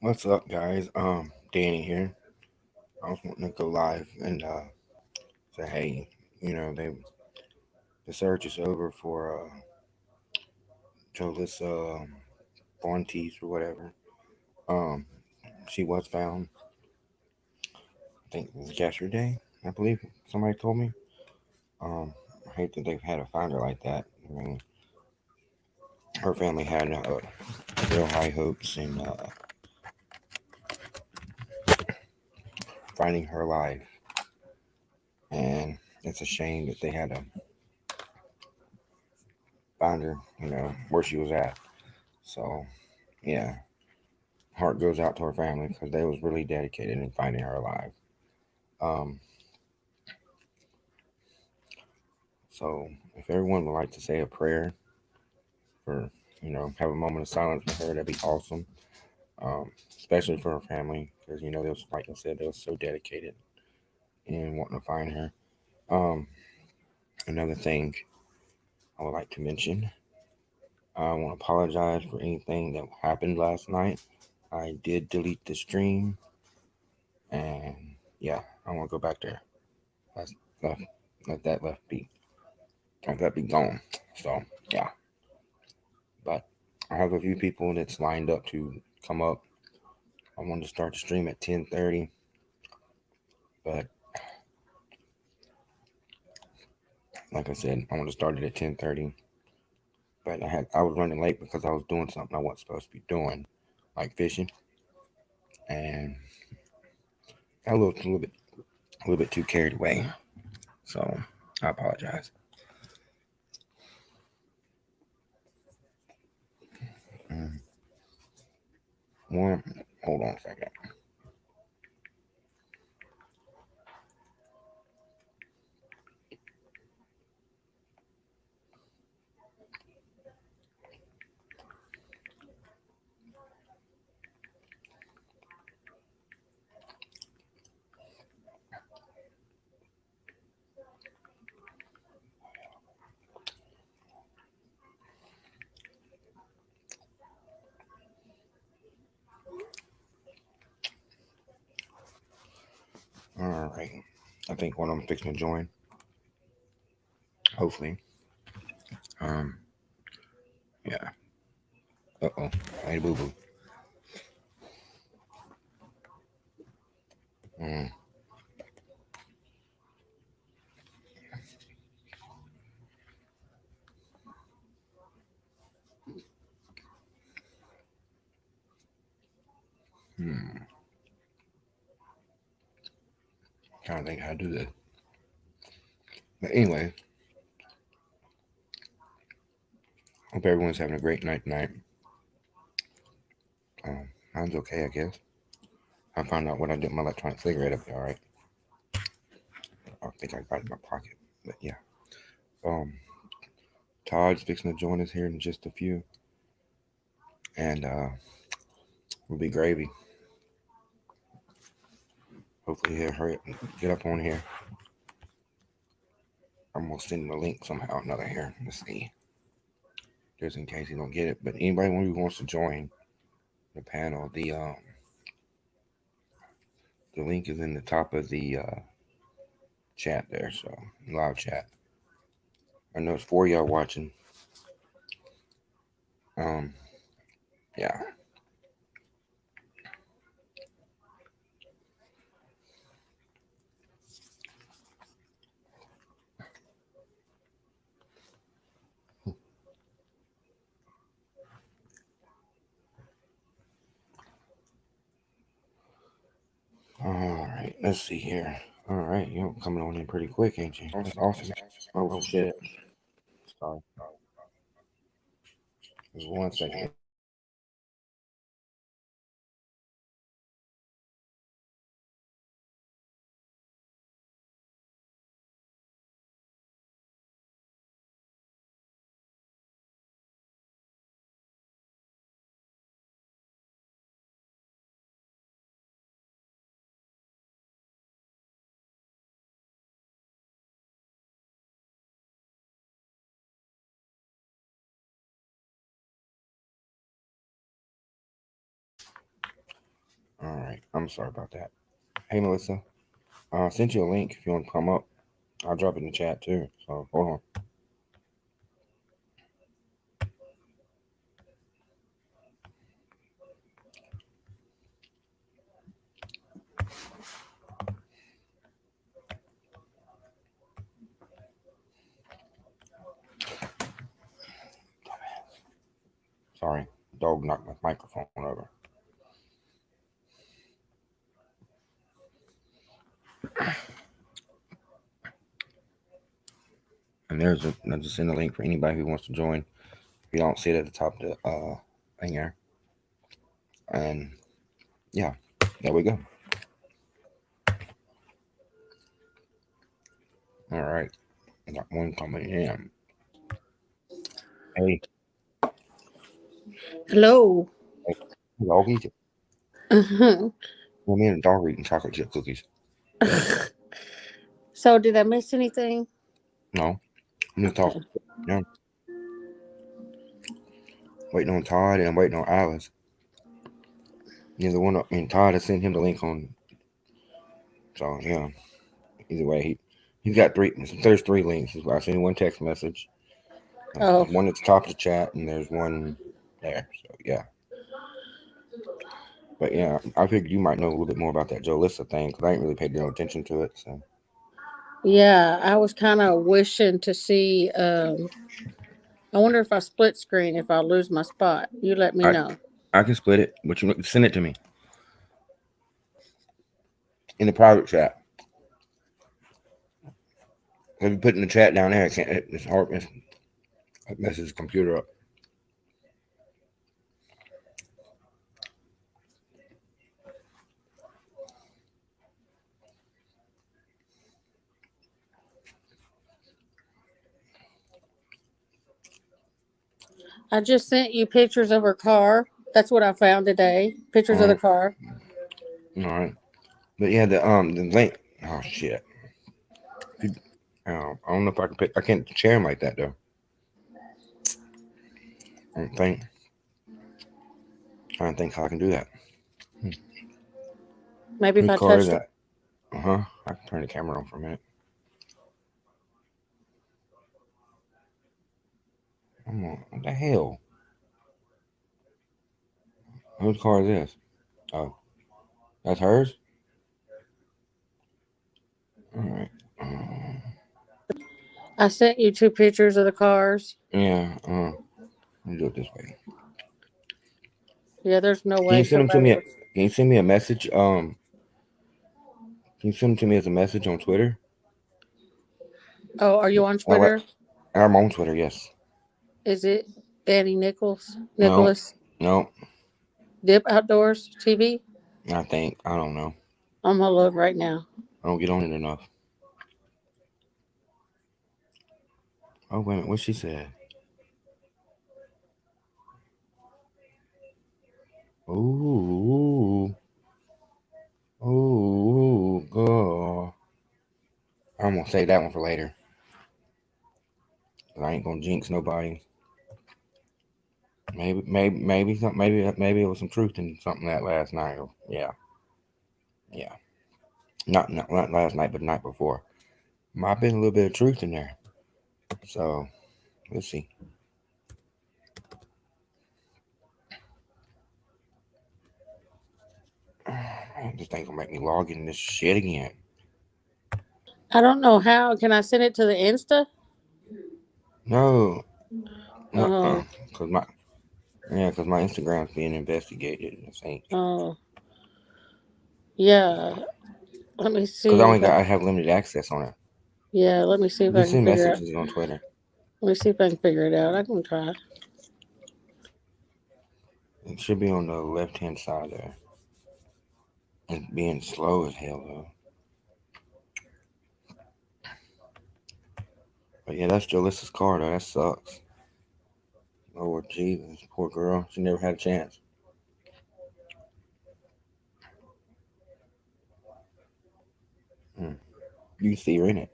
What's up, guys? Danny here. I was wanting to go live and say, hey, the search is over for jolisaa fuentes or whatever. Um, she was found. I think it was yesterday. I believe somebody told me. I hate that they've had to find her like that. I mean, her family had real high hopes in finding her alive, and it's a shame that they had to find her, where she was at. So, yeah, heart goes out to her family because they was really dedicated in finding her alive. Um, so if everyone would like to say a prayer for, have a moment of silence for her, that'd be awesome. Um, Especially for her family because they was, like I said, they was so dedicated in wanting to find her. Um, Another thing I would like to mention, I want to apologize for anything that happened last night. I did delete the stream, and yeah, I want to go back there. Let's left, let that left be. Let that be gone. So yeah, but I have a few people that's lined up to come up. I wanted to start the stream at 10:30, but like I said, I want to start it at 10:30. But I was running late because I was doing something I wasn't supposed to be doing, like fishing, and got a little bit too carried away. So I apologize. Mm, One, hold on a second. All right, I think one of them fixing to join. Hopefully. Um, yeah. Uh-oh. Hey, boo boo. Mm, hmm. Trying to think how to do this. But anyway, hope everyone's having a great night tonight. Mine's okay, I guess. I found out what I did with my electronic cigarette up there, alright. I think I got it in my pocket. But yeah. Um, Todd's fixing to join us here in just a few. And we'll be gravy. Hopefully he'll hurry up and get up on here. I'm gonna send him a link somehow or another here. Let's see. Just in case he don't get it. But anybody who wants to join the panel, the link is in the top of the chat there, so live chat. I know it's 4 y'all watching. Um, yeah. All right, let's see here. All right, you're coming on in pretty quick, ain't you? That's awesome. Oh shit. Sorry. Just 1 second. All right. I'm sorry about that. Hey, Melissa. I sent you a link if you want to come up. I'll drop it in the chat too. So hold on. Sorry. Dog knocked my microphone over. And I just send a link for anybody who wants to join. If you don't see it at the top of the thing there. And yeah, there we go. All right. I got one coming in. Hey, Hello. hey, dog eat it. Uh-huh. Well, me and the dog are eating chocolate chip cookies. So, did I miss anything? No, I'm just talking. Okay. Yeah, waiting on Todd and I'm waiting on Alice. Yeah, the one. I mean, Todd, I sent him the link on. So yeah, either way, he's got three. There's three links. I sent one text message. Oh, There's one at the top of the chat, and there's one there. So yeah, but yeah, I figured you might know a little bit more about that jolisaa thing because I ain't really paid no attention to it. So yeah. I was kind of wishing to see. I wonder if I split screen, if I'll lose my spot. You let me I know. I can split it, but you send it to me in the private chat. If you put in the chat down there, I can't. It's hard. It messes the computer up. I just sent you pictures of her car. That's what I found today. Pictures of the All car. right, but yeah, the link. Oh shit. Could, I don't know if I can pick. I can't share them like that though. I don't think. I don't think how I can do that. Hmm. Maybe if Whose I car is touched it. that? Uh huh. I can turn the camera on for a minute. Come on. What the hell? Whose car is this? Oh, that's hers. All right. I sent you two pictures of the cars. Yeah. Let me do it this way. Yeah, there's no Can way you send them to somebody me? would. Can you send me a message? Can you send them to me as a message on Twitter? Oh, are you on I like. Twitter? I'm on Twitter. Yes. Is it Danny Nichols? No. Nicholas? No. Dip Outdoors TV? I think I don't know. I'm gonna look right now. I don't get on it enough. Oh wait a minute. What she said? Ooh. Ooh. Girl. I'm gonna save that one for later. 'Cause I ain't gonna jinx nobody. Maybe it was some truth in something that last night. Yeah, yeah. Not last night, but the night before. Might have been a little bit of truth in there. So let's see. Man, this thing's gonna make me log in this shit again. I don't know how. Can I send it to the Insta? No, no, Oh, cause my yeah, cause my Instagram's being investigated. This ain't oh, yeah. Let me cause see if I. I have limited access on it. Yeah, let me see if You can I can send figure out. messages on Twitter. Let me see if I can figure it out. I can try. It should be on the left hand side there. It's being slow as hell though. But yeah, that's Jolissa's car though. That sucks. Lord Jesus, poor girl. She never had a chance. Hmm. You can see her in it.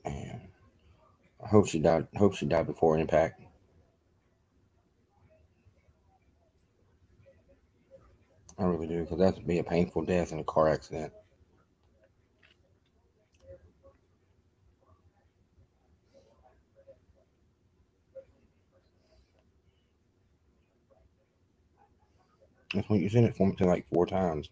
Man, I hope she died. Hope she died before impact. I really do, because that'd be a painful death in a car accident. That's when you sent it for me to like 4 times.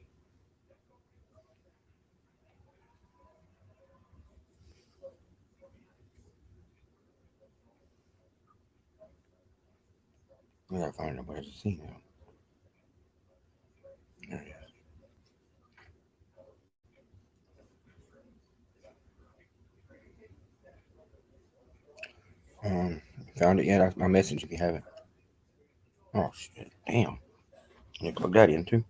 I gotta find nobody to see now. There it is. Um, Found it yet? My message if you haven't. Oh shit! Damn. You plug that in too.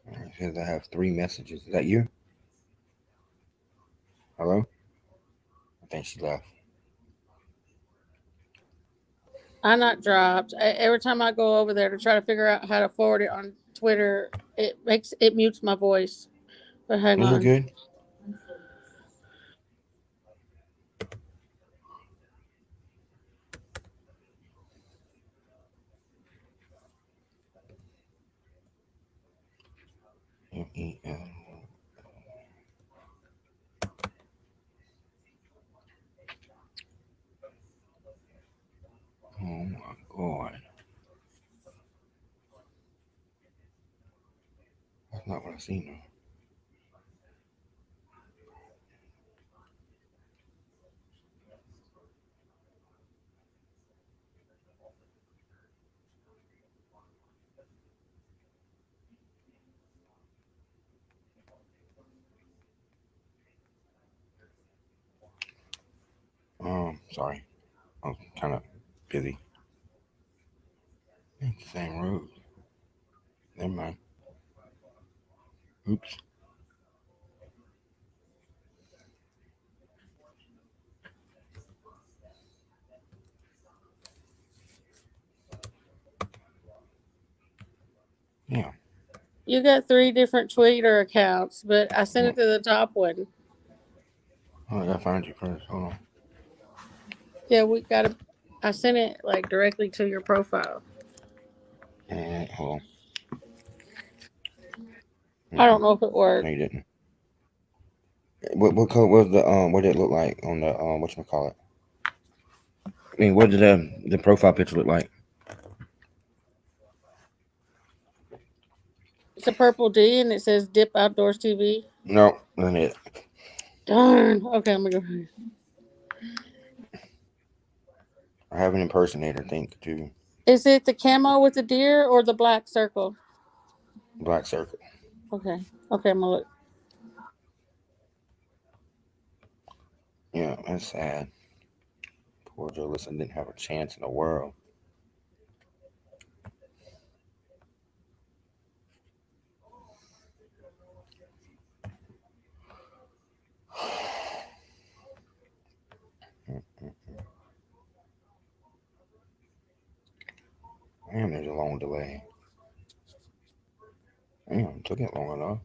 It says I have 3 messages. Is that you? Hello? I think she left. I not dropped. Every time I go over there to try to figure out how to forward it on Twitter, it mutes my voice. But hang Is it on. good? M-E-L. Oh my god. That's not what I seen though. Sorry. I was kind of busy. It's the same road. Never mind. Oops. Yeah. You got 3 different Twitter accounts, but I sent it Well, to the top one. I gotta find you first. Hold on. Yeah, we got to. I sent it like directly to your profile. Alright, hold on. I don't know if it No, worked. you didn't. What color was the what did it look like on the whatchamacallit? I mean, what did the profile picture look like? It's a purple D and it says Dip Outdoors TV. No, that's it. Darn. Okay, I'm gonna go. I have an impersonator thing too. Is it the camo with the deer or the black circle? Black circle. Okay. Okay, I'm gonna look. Yeah, that's sad. Poor jolisaa didn't have a chance in the world. Damn, there's a long delay. Damn, it took it long enough.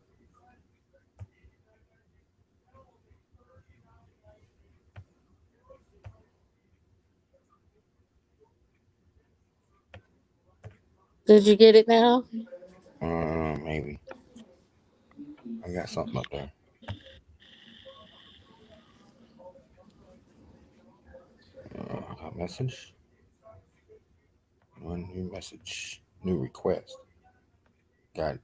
Did you get it now? Maybe. I got something up there. I got a message. One new message. New request. Got it.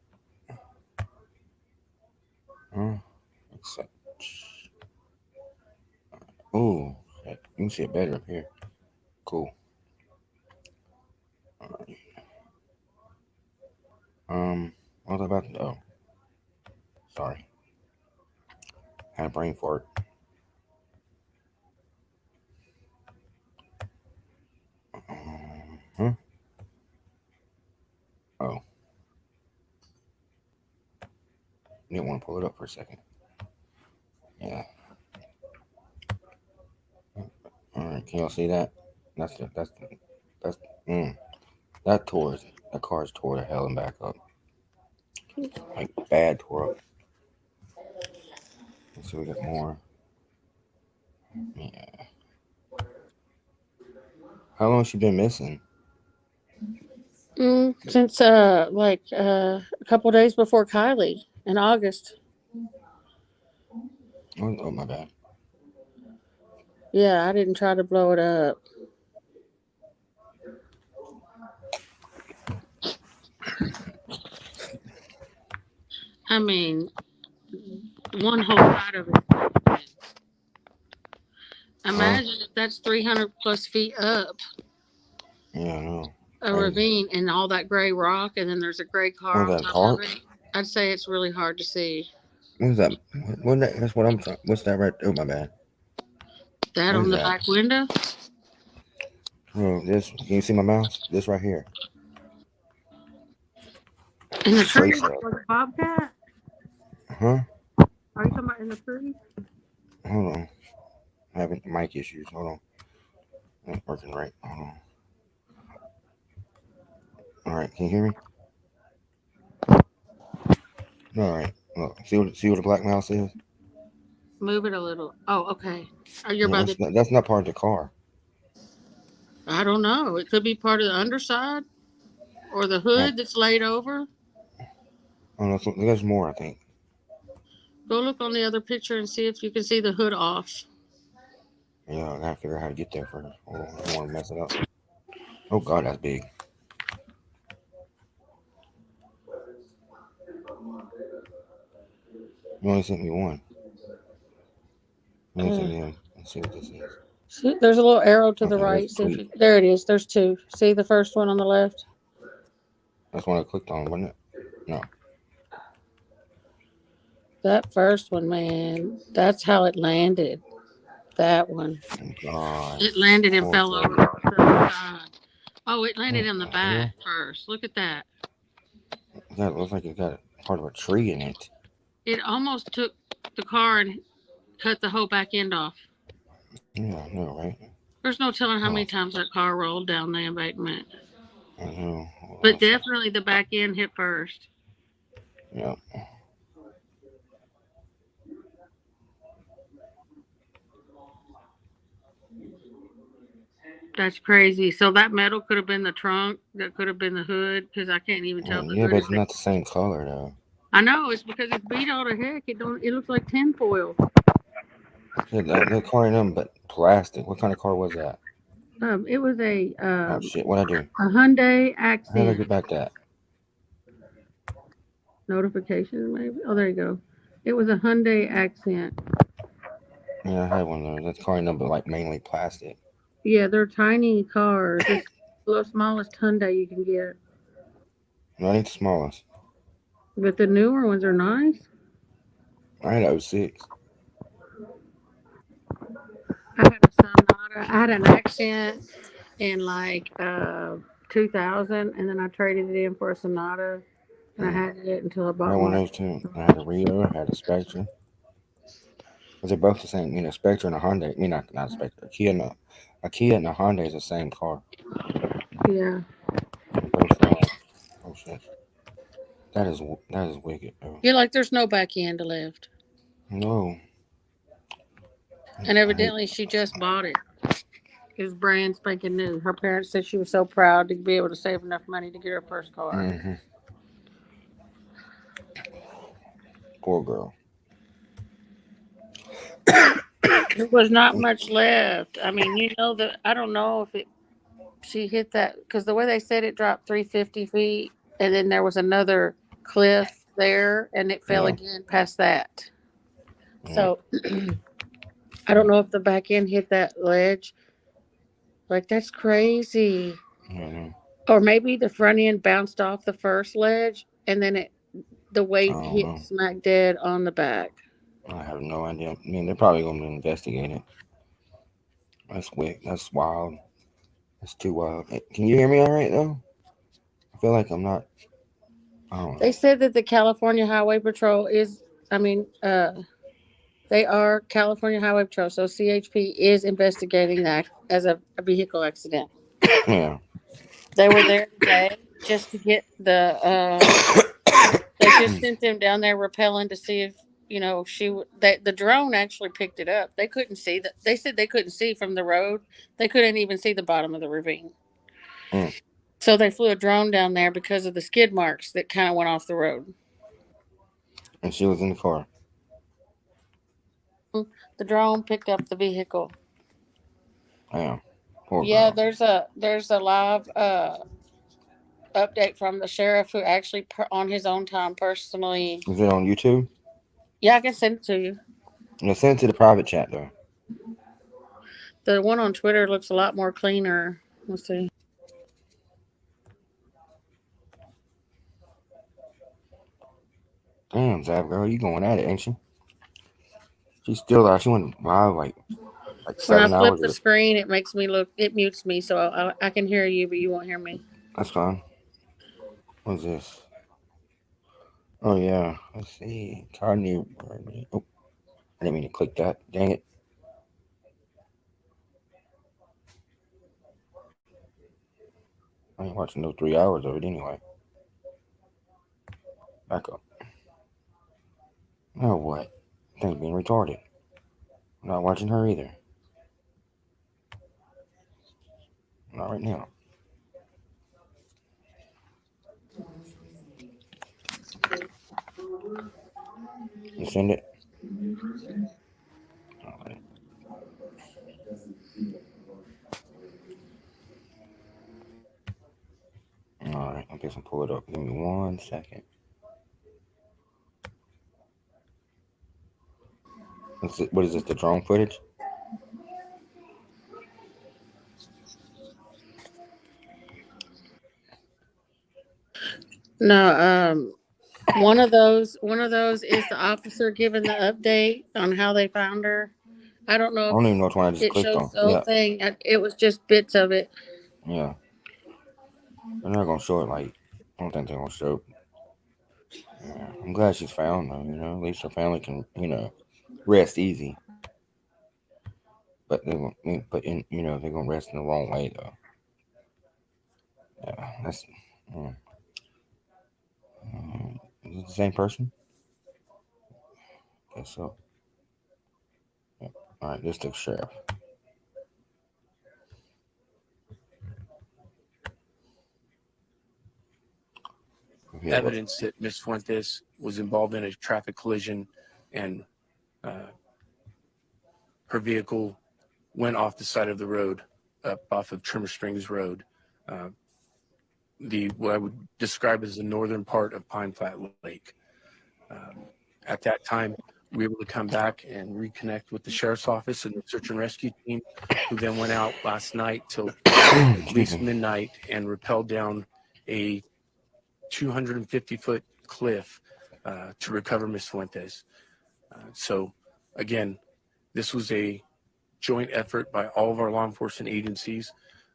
Accept. Oh, you can see it better up here. Cool. Alright. What was I about to? Oh, sorry. Had a brain fart. Huh? Oh, didn't want to pull it up for a second. Yeah. All right. Can y'all see that? That's the, that's the, that's mm, that tore that car's tore the hell and back up. Like bad tore up. Let's see, we got more. Yeah. How long has she been missing? Since a couple days before Kylie in August. Oh, my bad. Yeah, I didn't try to blow it up. I mean, one whole side of it. Huh? Imagine if that's 300 plus feet up Yeah, I know. a Crazy. ravine and all that gray rock, and then there's a gray car What is on that, a top of tarp? it. I'd say it's really hard to see. What is that? What that? That's what I'm trying. What's that right? Oh, my bad. That What on is the that? back window Oh, this. Can you see my mouse? This right here. in the tree, Tree stuff. like a bobcat. Huh? Are you talking about in the tree? Hold on. I'm having mic issues. Hold on. Not working right. Hold on. All right. Can you hear me? All right. Look. See what the black mouse is? Move it a little. Oh, okay. Are you Yeah, by the? that's not part of the car. I don't know. It could be part of the underside or the Oh, hood that's laid over. oh no, there's more. I think. Go look on the other picture and see if you can see the hood off. Yeah, I gotta figure out how to get there first. Hold on. I don't want to mess it up. Oh God, that's big. You only sent me one. You only sent Uh, me one. Let's see what this is. See, there's a little arrow to the Okay, there's right. See if two. you, there it is. There's two. See the first one on the left? That's one I clicked on, wasn't it? No. That first one, man. That's how it landed. That one. Oh, God. It landed and Poor fell over thing. to the side. Oh, it What landed in the the back hell? first. Look at that. That looks like it got part of a tree in it. It almost took the car and cut the whole back end off. Yeah, I know, right? There's no telling how Oh, many times that car rolled down the embankment. I know. Hold on, But let's see. definitely the back end hit first. Yeah. That's crazy. So that metal could have been the trunk. That could have been the hood because I can't even tell if the Yeah, hood but is. it's not the same color though. I know it's because it's beat all to heck. It don't. It looks like tinfoil. Shit, that car ain't nothing but plastic. What kind of car was that? It was Oh shit, what I do? a Hyundai How did I Accent get back that? notification. Maybe. Oh, there you go. It was a Hyundai Accent. Yeah, I had one of those. That car ain't nothing but like mainly plastic. Yeah, they're tiny cars. It's the smallest Hyundai you can get. No, it ain't the smallest. But the newer ones are nice. I had 06. I had a Sonata. I had an Accent in 2000, and then I traded it in for a Sonata, and I Mm. had it until I I bought had one my. of those too. I had a Rio, I had a Spectra. But they're both the same. Spectra and a Hyundai. Not a Spectra. A Kia and a Hyundai is the same car. Yeah. They're both oh shit. That is wicked, bro. You're like, there's no back end left. No, And I hate. evidently, she just bought it. It was brand spanking new. Her parents said she was so proud to be able to save enough money to get her first car. Hmm. Poor girl. There was not much left. I mean, that I don't know if it she hit that because the way they said it dropped 350 feet, and then there was another cliff there, and it fell Yeah, again past that. yeah. So I don't know if the back end hit that ledge. Like that's crazy. I don't know. Or maybe the front end bounced off the first ledge, and then the I weight don't hit know. smack dead on the back. I have no idea. I mean, they're probably going to investigate it. That's wick. That's wild. That's too wild. Hey, can you hear me all right though? I feel like I'm not. I don't They know. said that the California Highway Patrol is, I mean, they are California Highway Patrol, so CHP is investigating that as a vehicle accident. Yeah. They were there today just to get the. They just sent them down there rappelling to see if the drone actually picked it up. They couldn't see that. They said they couldn't see from the road. They couldn't even see the bottom of the ravine. Mm. So they flew a drone down there because of the skid marks that kind of went off the road. And she was in the car. The drone picked up the vehicle. Damn. Poor Yeah, girl. there's a live update from the sheriff who actually on his own time personally. Is it on YouTube? Yeah, I can send it to you. No, send it to the private chat though. The one on Twitter looks a lot more cleaner. Let's see. Damn, Zab girl, you going at it, ain't she? She's still out. She went live like When I 7 hours flip the ago. screen, it makes me look. It mutes me, so I can hear you, but you won't hear me. That's fine. What's this? Oh yeah. Let's see. Carney. Oh, I didn't mean to click that. Dang it. I ain't watching no 3 hours of it anyway. Back up. Oh what? Thing's being retarded. I'm not watching her either. Not right now. You send it? Alright. Alright, I guess I'll pull it up. Give me 1 second. What is this? The drone footage? No, one of those is the officer giving the update on how they found her. I don't know I if don't even know which one I just it clicked shows on. the whole Yeah, thing. It was just bits of it. yeah. They're not gonna show it like I don't think they're gonna show. Yeah. I'm glad she's found though. At least her family can rest easy. But they're gonna rest in the wrong way though. Yeah, that's. Mm, is it the same person? Guess so. Yeah. All right, this the sheriff. Yeah, what? Evidence that Miss Fuentes was involved in a traffic collision and her vehicle went off the side of the road, up off of Trimmer Springs Road, uh, what I would describe as the northern part of Pine Flat Lake. At that time, we were able to come back and reconnect with the sheriff's office and the search and rescue team, who then went out last night till at least midnight and rappelled down a 250-foot cliff to recover Miss Fuentes. So, again, this was a joint effort by all of our law enforcement agencies.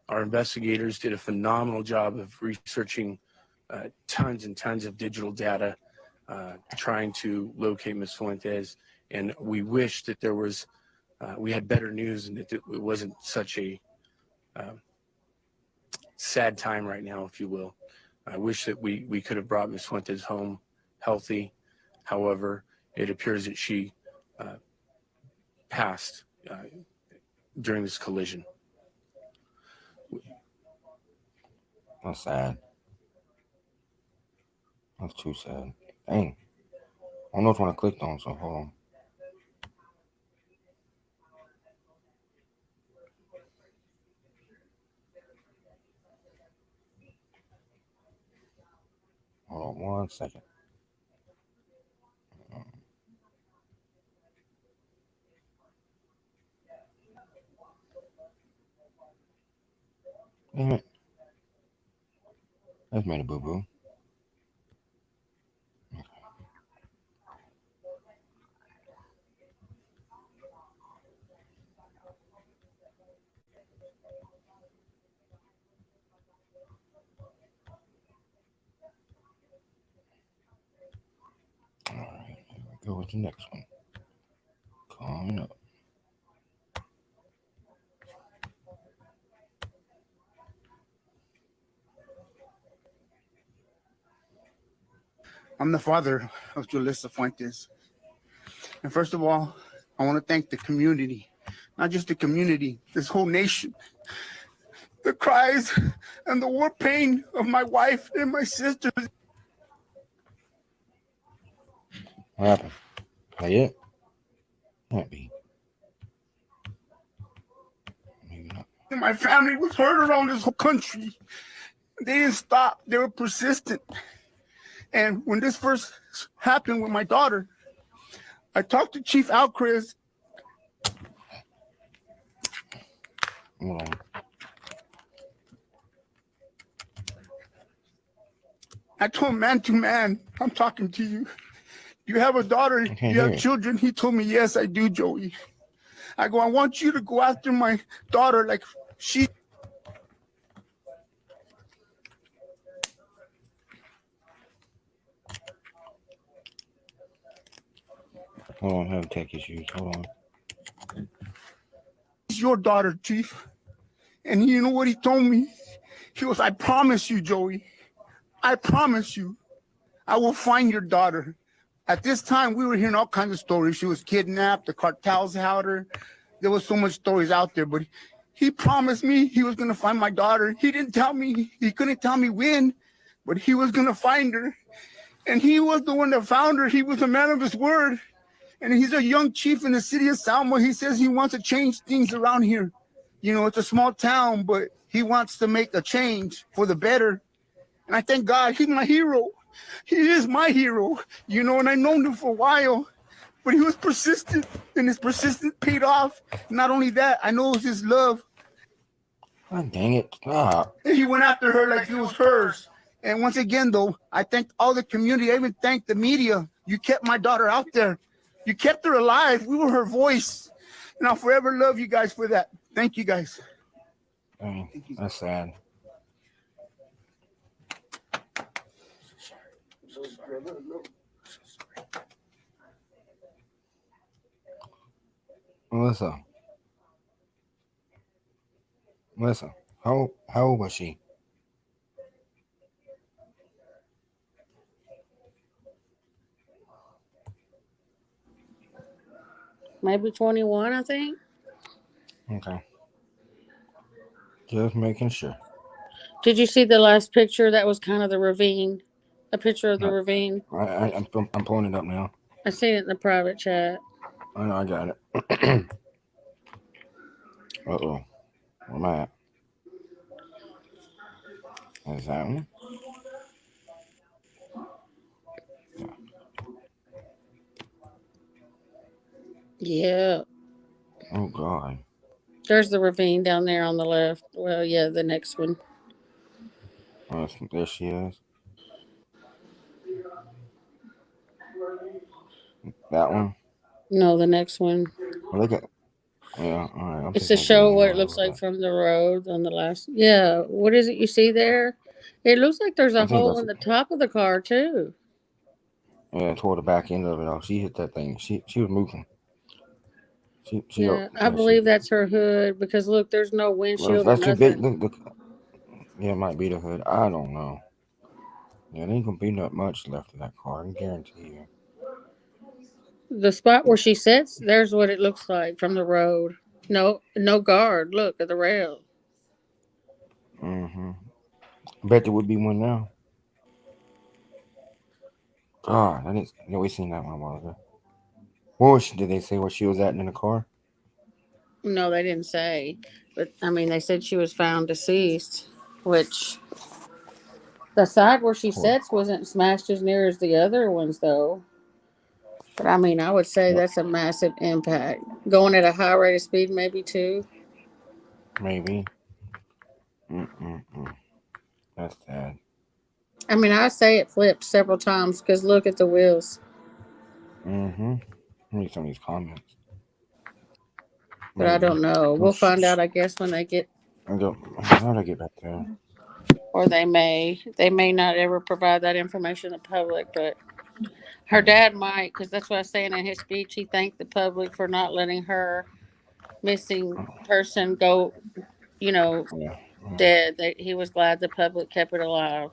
Our investigators did a phenomenal job of researching tons and tons of digital data, trying to locate Ms. Fuentes. And we wish that we had better news and that it wasn't such a sad time right now, if you will. I wish that we could have brought Ms. Fuentes home healthy. However, it appears that she passed during this collision. That's sad. That's too sad. Dang. I don't know which one I clicked on, so hold on. Hold on 1 second. Damn it. That's made a boo boo. All right, here we go with the next one. Coming up. I'm the father of Jolisaa Fuentes. And first of all, I want to thank the community, not just the community, this whole nation. The cries and the war pain of my wife and my sister. What happened? Not yet? Can't be. Maybe not. And my family was heard around this whole country. They didn't stop. They were persistent. And when this first happened with my daughter, I talked to Chief Alcrest. Hold on. I told him, man to man, I'm talking to you. You have a daughter, you have children. He told me, yes, I do, Joey. I go, I want you to go after my daughter like she. Hold on, I have tech issues. Hold on. She's your daughter, Chief. And you know what he told me? He goes, I promise you, Joey. I promise you, I will find your daughter. At this time, we were hearing all kinds of stories. She was kidnapped, the cartels had her. There was so much stories out there, but he promised me he was going to find my daughter. He didn't tell me, he couldn't tell me when, but he was going to find her. And he was the one that found her. He was a man of his word. And he's a young chief in the city of Salmo. He says he wants to change things around here. You know, it's a small town, but he wants to make a change for the better. And I thank God he's my hero. He is my hero, you know, and I've known him for a while. But he was persistent, and his persistence paid off. Not only that, I know it was his love. Oh, dang it. Stop. And he went after her like it was hers. And once again, though, I thank all the community. I even thank the media. You kept my daughter out there. You kept her alive. We were her voice. And I'll forever love you guys for that. Thank you, guys. Dang, that's sad. Melissa, how old was she? Maybe 21, I think. Okay. Just making sure. Did you see the last picture? That was kind of the ravine. A picture of the ravine. I'm pulling it up now. I seen it in the private chat. I know, I got it. Uh-oh. Where am I at? Is that one? Yeah. Oh, God. There's the ravine down there on the left. Well, yeah, the next one. Oh, there she is. That one? No, the next one. Well, look at. Yeah, all right. It's to show what it looks like from the road on the last. Yeah, what is it you see there? It looks like there's a hole in the top of the car too. Yeah, toward the back end of it. Oh, she hit that thing. She was moving. I believe that's her hood because look, there's no windshield. That's or too big. nothing. Look. Yeah, it might be the hood. I don't know. Yeah, there ain't gonna be not much left of that car. I can guarantee you. The spot where she sits, there's what it looks like from the road. No guard. Look at the rail. Mm-hmm. I bet there would be one now. God, I didn't. Yeah, we seen that one a while ago. What was she? Did they say where she was at in the car? No, they didn't say. But, I mean, they said she was found deceased, which the side where she sits wasn't smashed as near as the other ones, though. But, I mean, I would say that's a massive impact. Going at a high rate of speed, maybe, too. Maybe. That's sad. I mean, I say it flipped several times because look at the wheels. Read some of these comments. But I don't know. We'll find out, I guess, when they get. How do I get back there? Or they may not ever provide that information to the public, but her dad might, because that's what I was saying in his speech. He thanked the public for not letting her missing person go, dead. That he was glad the public kept it alive.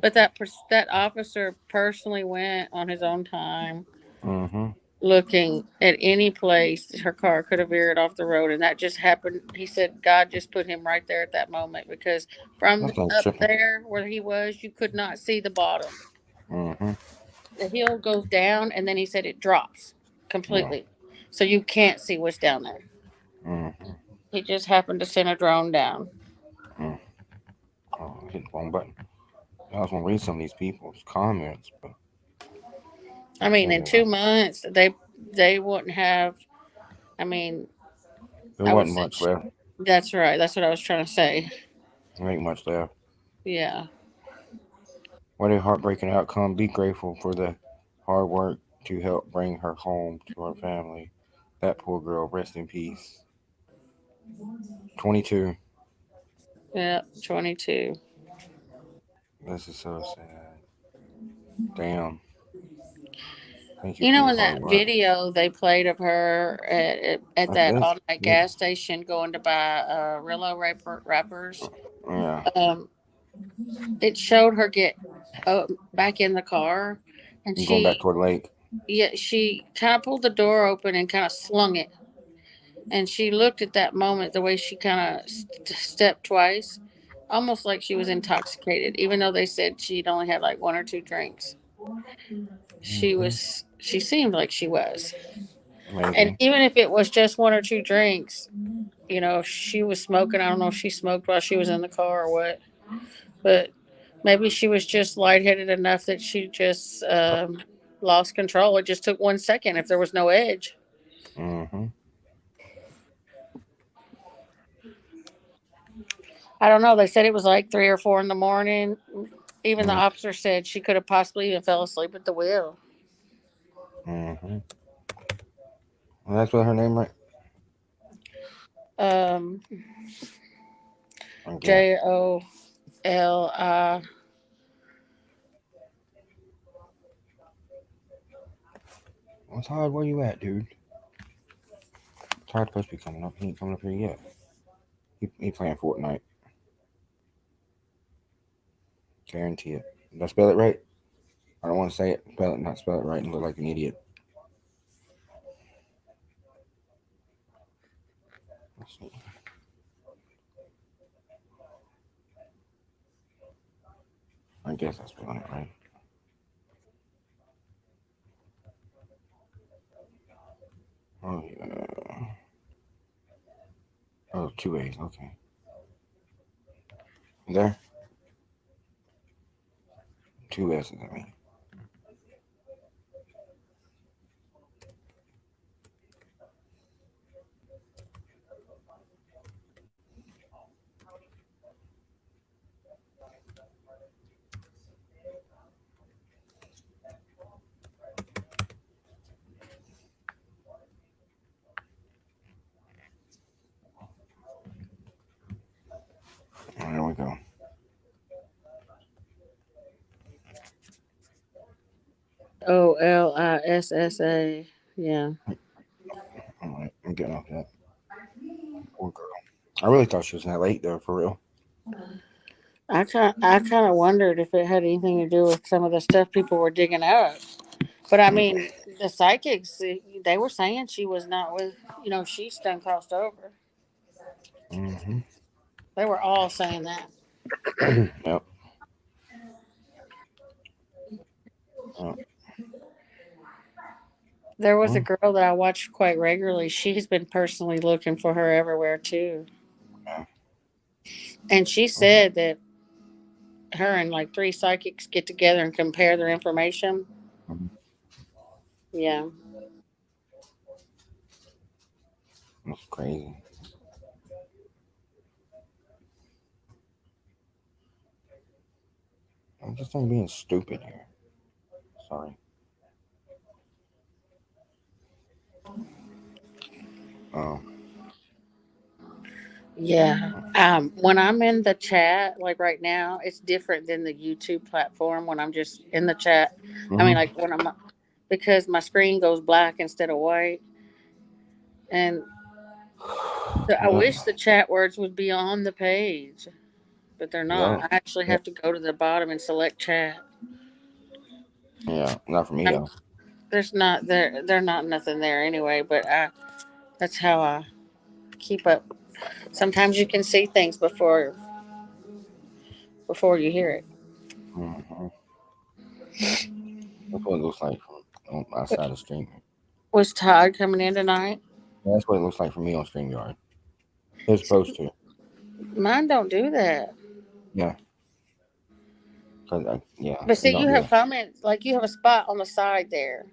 But that officer personally went on his own time Mm-hmm. looking at any place her car could have veered off the road, and that just happened. He said God just put him right there at that moment, because from That's not up tripping. there where he was, you could not see the bottom. Mm-hmm. The hill goes down, and then he said it drops Yeah. completely, so you can't see what's down there. Mm-hmm. He just happened to send a drone down. Mm. Oh, I hit the wrong button. I was gonna read some of these people's comments, but I mean, in anyway, 2 months, they wouldn't have. I mean, there I would wasn't say much left. that's right. That's what I was trying to say. There ain't much left. Yeah. What a heartbreaking outcome. Be grateful for the hard work to help bring her home to her family. That poor girl, rest in peace. 22. Yeah. 22. This is so sad. Damn. Thank you You for know, your in hard that work. video they played of her at That's that this. all night gas station going to buy Rillo wrappers, Yeah. um, it showed her get back in the car, and You going back she, toward the lake? yeah, she kind of pulled the door open and kind of slung it, and she looked at that moment the way she kind of stepped twice, almost like she was intoxicated, even though they said she'd only had like one or two drinks. Mm-hmm. She seemed like she was. And Maybe. even if it was just one or two drinks, if she was smoking, I don't know if she smoked while she was in the car or what, but maybe she was just lightheaded enough that she just lost control. It just took 1 second if there was no edge. Mm-hmm. I don't know. They said it was like 3 or 4 in the morning. Even the Mm-hmm. officer said she could have possibly even fell asleep at the wheel. Mm-hmm. Well, that's what her name, right? Um, Again. Joli. Well, Todd, where you at, dude? Todd's supposed to be coming up. He ain't coming up here yet. He playing Fortnite. Guarantee it. Did I spell it right? I don't want to say it. Not spell it right and look like an idiot. Let's see. I guess I'm spelling it right. Oh yeah. Oh, two A's. Okay. There. Two S's. I mean. There we go. Jolissa. Yeah. All right. I'm getting off that. Poor girl. I really thought she was that late though, for real. I kind of wondered if it had anything to do with some of the stuff people were digging up. But I mean, the psychics, they were saying she was not with, she's done crossed over. Mm-hmm. They were all saying that. Yep. Yep. There was a Well, girl that I watched quite regularly. She's been personally looking for her everywhere too. yeah. And she said that her and like three psychics get together and compare their information. Mhm. Yeah. That's crazy. I'm just ain't being stupid here. Sorry. Um. Yeah. When I'm in the chat, like right now, it's different than the YouTube platform when I'm just in the chat. I mean, Mm-hmm. like because my screen goes black instead of white. And so I Yep. wish the chat words would be on the page, but they're Yeah. not. I actually Yep. have to go to the bottom and select chat. Yeah. Not for me I'm, though. there's not there. They're not nothing there anyway. But that's how I keep up. Sometimes you can see things before you hear it. Mm-hmm. That's what it looks like from on my side of stream. Was Todd coming in tonight? That's what it looks like for me on StreamYard. It's supposed to. Mine don't do that. Yeah. Yeah, But it see, don't you do have that. comments like you have a spot on the side there,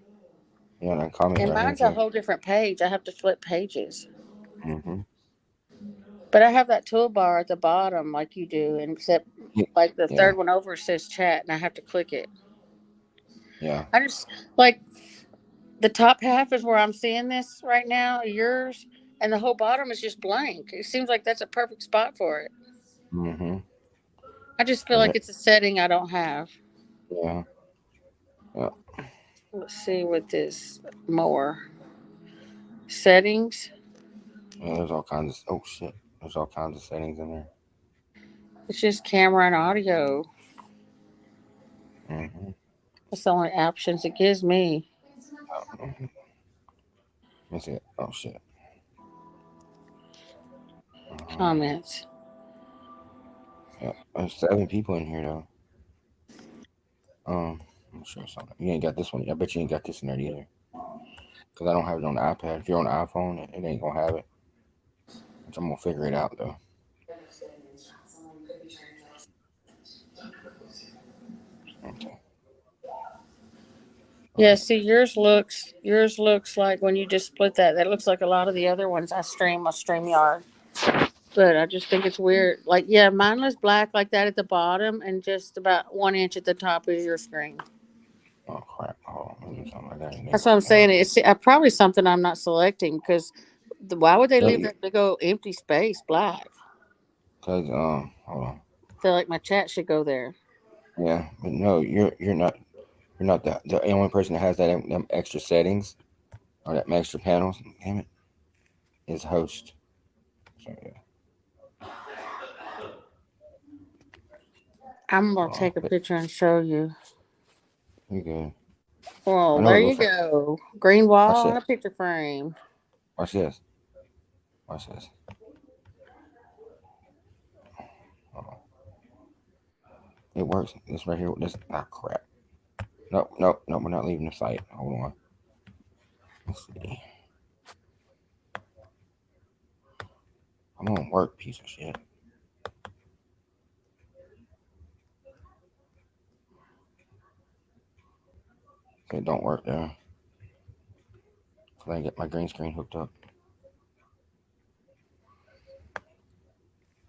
Yeah, that comment and right here mine's a too. whole different page. I have to flip pages. Mm-hmm. But I have that toolbar at the bottom like you do, and except Yeah. like the Yeah. third one over says chat, and I have to click it. Yeah. I just like the top half is where I'm seeing this right now, yours, and the whole bottom is just blank. It seems like that's a perfect spot for it. Mm-hmm. I just feel like it's a setting I don't have. Yeah. Yeah. Let's see what this more settings. Yeah. There's all kinds of. Oh shit. There's all kinds of settings in there. It's just camera and audio. Mm-hmm. That's the only options it gives me. Mm-hmm. Let me see it. Oh shit. Comments. Yeah. There's 7 people in here though. I'm sure something. You ain't got this one. I bet you ain't got this in there either. Cause I don't have it on the iPad. If you're on the iPhone, it ain't gonna have it. Which I'm gonna figure it out though. Okay. Yeah, see yours looks like when you just split that looks like a lot of the other ones I stream on StreamYard. But I just think it's weird. Like, yeah, mine was black like that at the bottom and just about 1 inch at the top of your screen. Oh crap! Oh, maybe something like that in there. That's what I'm saying. It's probably something I'm not selecting because why would they leave that big old empty space black? Cause hold on. I feel like my chat should go there. Yeah, but no, you're not the only person that has them extra settings or that extra panels. Damn it, is host. So yeah, I'm gonna hold on. take a But picture and show you. you good. I Well, know there it you looks like. go. Green Watch wall and this. a picture frame. Watch this. Watch this. Hold on. It works. This right here. This crap. No, no, no. We're not leaving the site. Hold on. Let's see. Come on, work, piece of shit. It don't work there. Cause I get my green screen hooked up.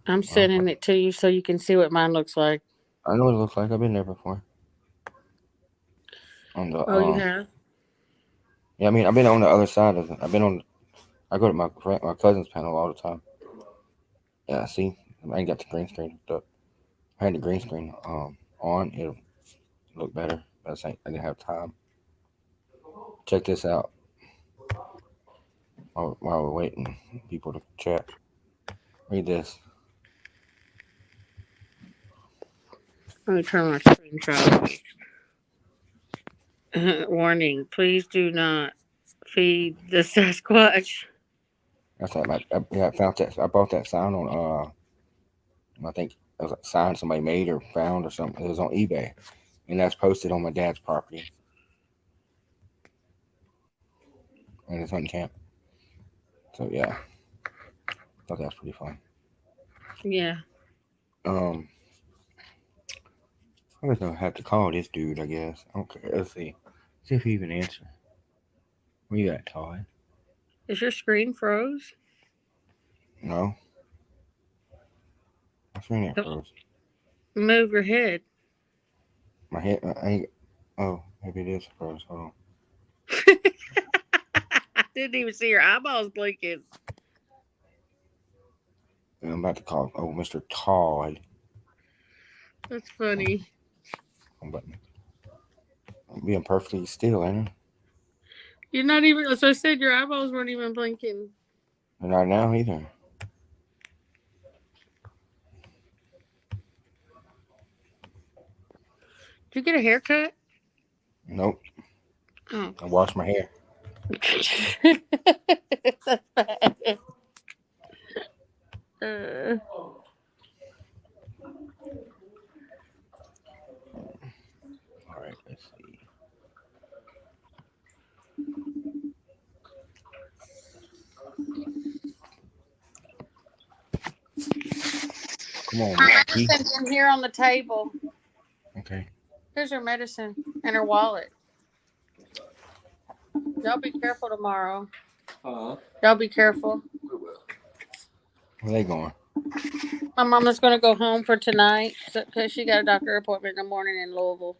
I'm Well, sending it to you so you can see what mine looks like. I know what it looks like. I've been there before. On the Oh, you have? yeah, I mean, I've been on the other side of it. I've been on. I go to my cousin's panel all the time. Yeah, see, I ain't got the green screen hooked up. I had the green screen on. It'll look better. But I didn't have time. Check this out. While we're waiting, people to chat. Read this. Let me turn my screenshot. Warning: please do not feed the Sasquatch. That's like yeah, I found that. I bought that sign on I think it was a sign somebody made or found or something. It was on eBay, and that's posted on my dad's property, and it's on camp. So yeah, thought that was pretty fun. Yeah. Um, I'm just gonna have to call this dude, I guess. Okay, let's see. See if he even answer. Where you at, Todd? Is your screen froze? No. My screen ain't froze. Move your head. My head, I ain't. Oh, maybe it is froze. Hold on. I didn't even see your eyeballs blinking. I'm about to call. Oh, Mr. Todd. That's funny. I'm being perfectly still, ain't it? You're not even. As I said, your eyeballs weren't even blinking. And not now either. Did you get a haircut? Nope. I wash my hair. That's bad. All right, let's see. Come on, Mickey. Medicine's in here on the table. Okay. Here's her medicine and her wallet. Y'all be careful tomorrow. Y'all be careful. Where they going? My mama's going to go home for tonight because she got a doctor appointment in the morning in Louisville.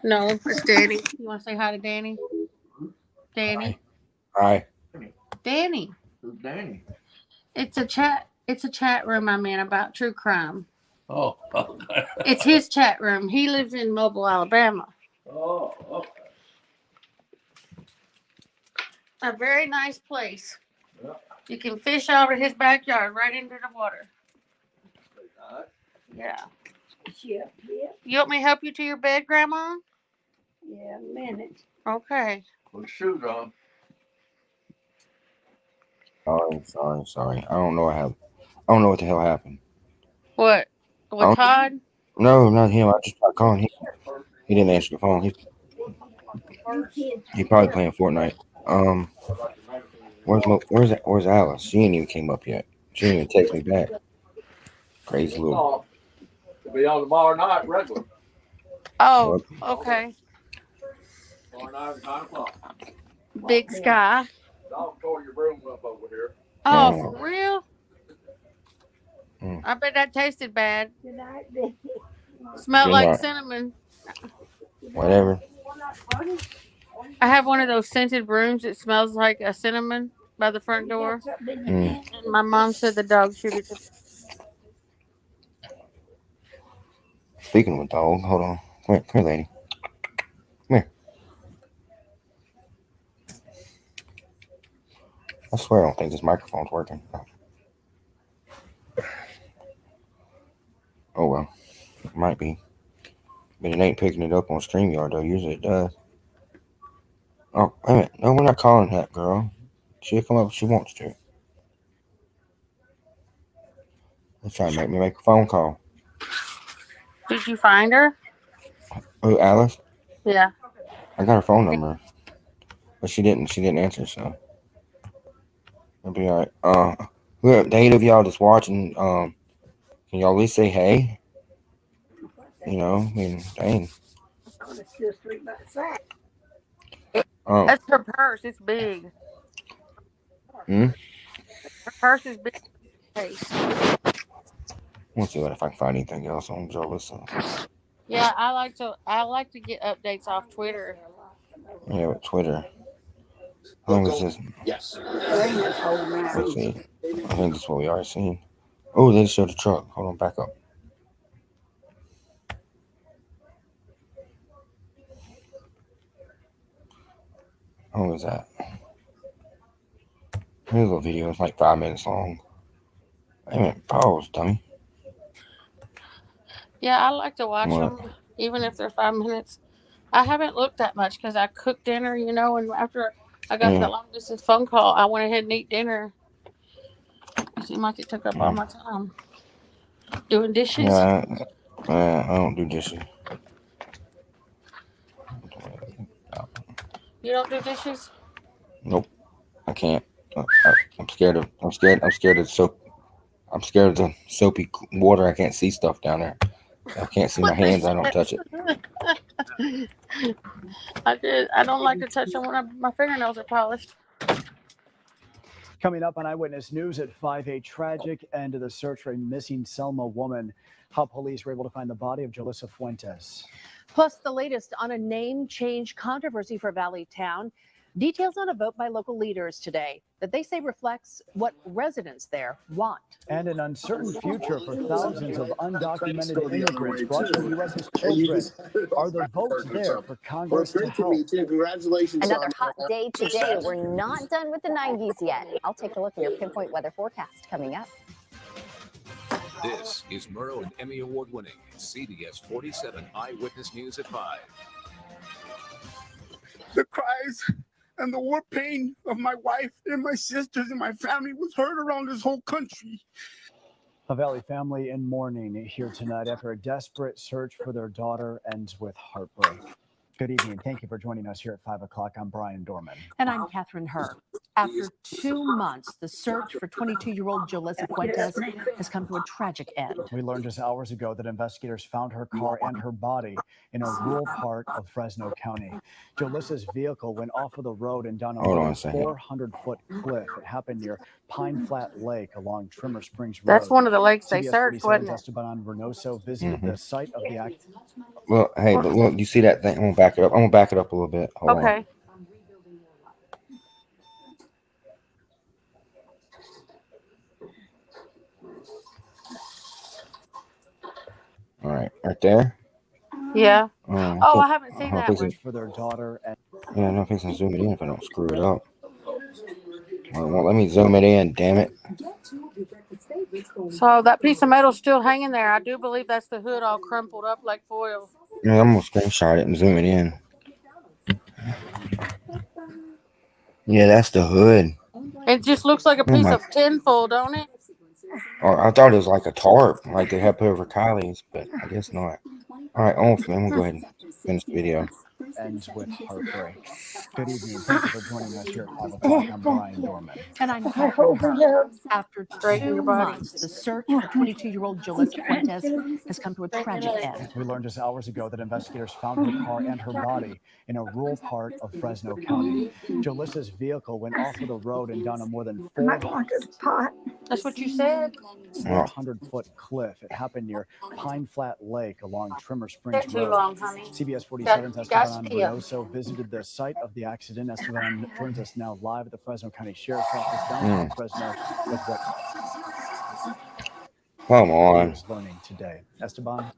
No, it's Danny. You want to say hi to Danny? Danny? Hi. Danny. Who's Danny? It's a chat room I'm in about true crime. Oh, okay. It's his chat room. He lives in Mobile, Alabama. Oh, okay. A very nice place. Yeah. You can fish out of his backyard right into the water. Yeah. Yeah. You want me to help you to your bed, Grandma? Yeah, a minute. Okay. Put shoes on. Sorry. I don't know what the hell happened. What? With Todd? No, not him. I just tried calling him. He didn't answer the phone. He probably playing Fortnite. Where's Alice? She ain't even came up yet. She didn't even text me back. Crazy little. It'll be on tomorrow night, regular. Oh, okay. Tomorrow night at 9 o'clock. Big Sky. Dog tore your room up over here. Oh, Oh. for real? Mm. I bet that tasted bad. Good night, Vicky. Smelled Good like night. cinnamon. Whatever. I have one of those scented brooms that smells like a cinnamon by the front door. Mm. And my mom said the dog should be. Speaking of a dog, hold on. Come here, lady. Come here. I swear I don't think this microphone's working. Oh well. It might be. But it ain't picking it up on StreamYard though. Usually it does. Oh, wait a minute. No, we're not calling that girl. She'll come up if she wants to. Let's try to make me make a phone call. Did you find her? Oh, Alice? Yeah. I got her phone number. But she didn't answer, so it'll be alright. Look, the 8 of y'all that's watching, can y'all at least say hey? You know, I mean, dang. That's her purse. It's big. Her purse is big. Let's see if I can find anything else on jolisaa. Yeah, I like to get updates off Twitter. Yeah, with Twitter. How long is this? Yes. Let's see. I think that's what we already seen. Oh, they showed the truck. Hold on, back up. How long is that? Here's a little video. It's like 5 minutes long. Wait a minute. Pause, dummy. Yeah, I like to watch them, even if they're 5 minutes. I haven't looked that much because I cooked dinner, and after I got the long distance phone call, I went ahead and ate dinner. It seemed like it took up all my time. Doing dishes? Yeah, I don't do dishes. You don't do dishes? Nope, I can't. I'm scared of soap. I'm scared of the soapy water. I can't see stuff down there. I can't see my hands. I don't touch it. I don't like to touch them when my fingernails are polished. Coming up on Eyewitness News at 5, a tragic end to the search for a missing Selma woman. How police were able to find the body of Jolisaa Fuentes. Plus, the latest on a name change controversy for Valley Town. Details on a vote by local leaders today that they say reflects what residents there want. And an uncertain future for thousands of undocumented immigrants brought to the U.S. as children. Are the votes there for Congress to help? Congratulations. Another hot day today. We're not done with the 90s yet. I'll take a look at your pinpoint weather forecast coming up. This is Murrow and Emmy Award-winning CBS 47 Eyewitness News at 5. The cries and the war pain of my wife and my sisters and my family was heard around this whole country. A Valley family in mourning here tonight after a desperate search for their daughter ends with heartbreak. Good evening. Thank you for joining us here at 5 o'clock. I'm Brian Dorman. And I'm Catherine Herr. After 2 months, the search for 22-year-old Jolisaa Fuentes has come to a tragic end. We learned just hours ago that investigators found her car and her body in a rural part of Fresno County. Jolisaa's vehicle went off of the road and down a 400-foot cliff. It happened near Pine Flat Lake along Trimmer Springs Road. That's one of the lakes they CBS searched, wasn't it? Esteban Reynoso visited the site of the accident. Well, hey, but look, you see that thing? I'm gonna back it up. I'm gonna back it up a little bit. Hold on. Okay. All right, right there. Yeah. I haven't seen that one. For their daughter. And yeah, no, I can zoom it in if I don't screw it up. Well, let me zoom it in. Damn it. So that piece of metal's still hanging there. I do believe that's the hood all crumpled up like foil. Yeah, I'm gonna screenshot it and zoom it in. Yeah, that's the hood. It just looks like a piece of tinfoil, don't it? Oh, I thought it was like a tarp, like they had put over Kylie's, but I guess not. All right, I'm gonna go ahead and finish the video. Ends with heartbreak. Good evening. Thank you for joining us here at 5 o'clock. I'm Brian Dorman. And I'm Catherine Herr. After 2 months, the search for 22-year-old Jolisaa Fuentes has come to a tragic end. We learned just hours ago that investigators found her car and her body in a rural part of Fresno County. Jolisaa's vehicle went off of the road and down a more than 400-foot That's what you said. 400-foot cliff. It happened near Pine Flat Lake along Trimmer Springs Too Road. long, honey. CBS 47's Esteban Reynoso visited the site of the accident. Esteban joins us now live at the Fresno County Sheriff's Office downtown Fresno with what Come on. he was learning today. Esteban.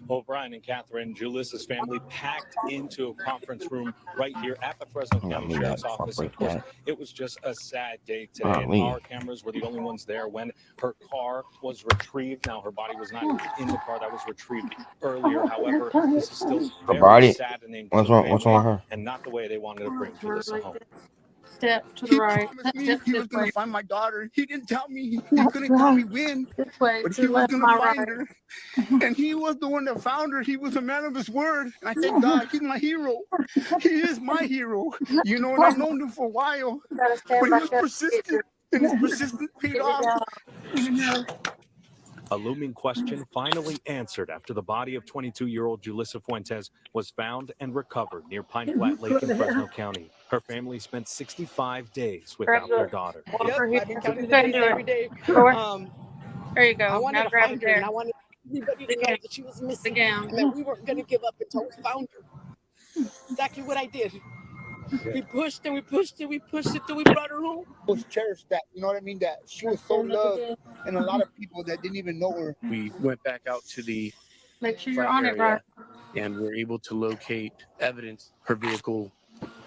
Well, Brian and Catherine, Jolisaa's family packed into a conference room right here at the Fresno County Sheriff's Office. Of course, it was just a sad day today. And our cameras were the only ones there when her car was retrieved. Now, her body was not in the car that was retrieved earlier. However, this is still very saddening. What's wrong with her? And not the way they wanted to bring Jolisaa home. Step to the right. Promised me he was going to find my daughter. He didn't tell me. He couldn't tell me when. This way. But he was going to find her. And he was the one that found her. He was a man of his word. And I thank God. He's my hero. He is my hero. You know, and I've known him for a while. But he was persistent. And his persistence paid off. A looming question finally answered after the body of 22-year-old Jolisaa Fuentes was found and recovered near Pine Flat Lake in Fresno County. Her family spent 65 days without their daughter. Yep, I've been counting the days every day. There you go. I wanted to find her, and I wanted everybody to know that she was missing, and that we weren't going to give up until we found her. Exactly what I did. We pushed and we pushed and we pushed it till we brought her home. Was cherished that, you know what I mean? That she was so loved, and a lot of people that didn't even know her. We went back out to the Make sure you're on it, right? and were able to locate evidence. Her vehicle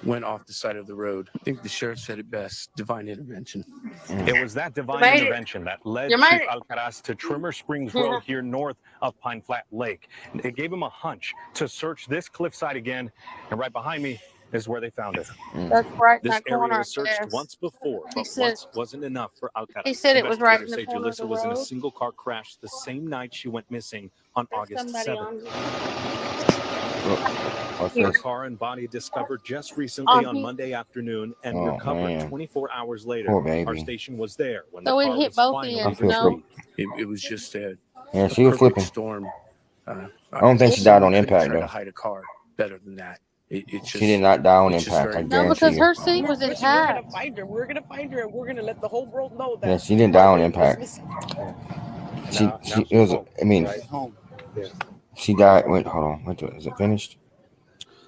went off the side of the road. I think the sheriff said it best: divine intervention. It was that divine intervention that led to Alcaraz to Trimmer Springs Road here north of Pine Flat Lake. It gave him a hunch to search this cliffside again, and right behind me is where they found it. That's right. This area was searched once before, but once wasn't enough for Alcaraz. He said it was right in the corner of the Jolisaa was in a road. single car crash the same night she went missing on August 7th. Her car and body discovered just recently on Monday afternoon and recovered 24 hours later. Our station was there when the car was finally retrieved. It was just a she was flipping. Storm. I don't think she died on impact though. though. To hide a car better than that. She did not die on impact. I No, guarantee because you. her seat was We're intact. going to find her. We're going to find her, and we're going to let the whole world know that. Yeah, she didn't die on impact. She died. Wait, hold on. Wait, is it finished?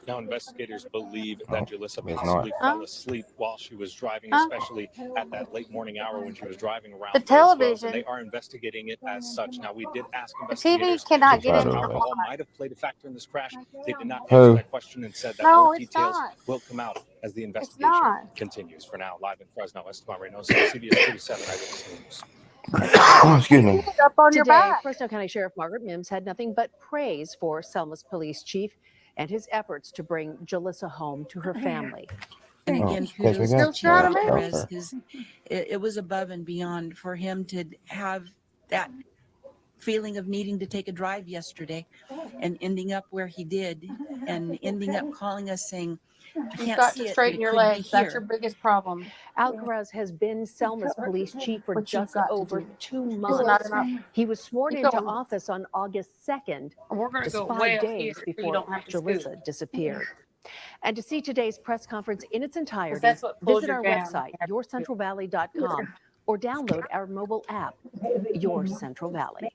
Now, investigators believe that Jolisaa possibly fell asleep while she was driving, especially at that late morning hour when she was driving around. The television. And they are investigating it as such. Now, we did ask The TV investigators cannot if get in. alcohol might have played a factor in this crash. They did not answer that question and said that more details will come out as the investigation continues. For now, live in Fresno, Esteban Reynoso, CBS 47 Eyewitness News. Excuse me. Up on your Today, back. Fresno County Sheriff Margaret Mims had nothing but praise for Selma's police chief and his efforts to bring Jolisaa home to her family. And again, because we kudos got to Chief smoke. Perez, because it was above and beyond for him to have that feeling of needing to take a drive yesterday and ending up where he did and ending up calling us saying, I You've can't got see to it, but straighten it your could be legs. That's your here. biggest problem. Alcaraz has been Selma's police chief for What you've just got to over do. 2 It's months. not enough. He was sworn Keep into going. office on August 2nd, We're going to just go 5 way up days here so you before don't have to scoot. Jolisaa disappeared. And to see today's press conference in its entirety, That's what pulls visit you our down. website, yourcentralvalley.com, or download our mobile app, Your Central Valley.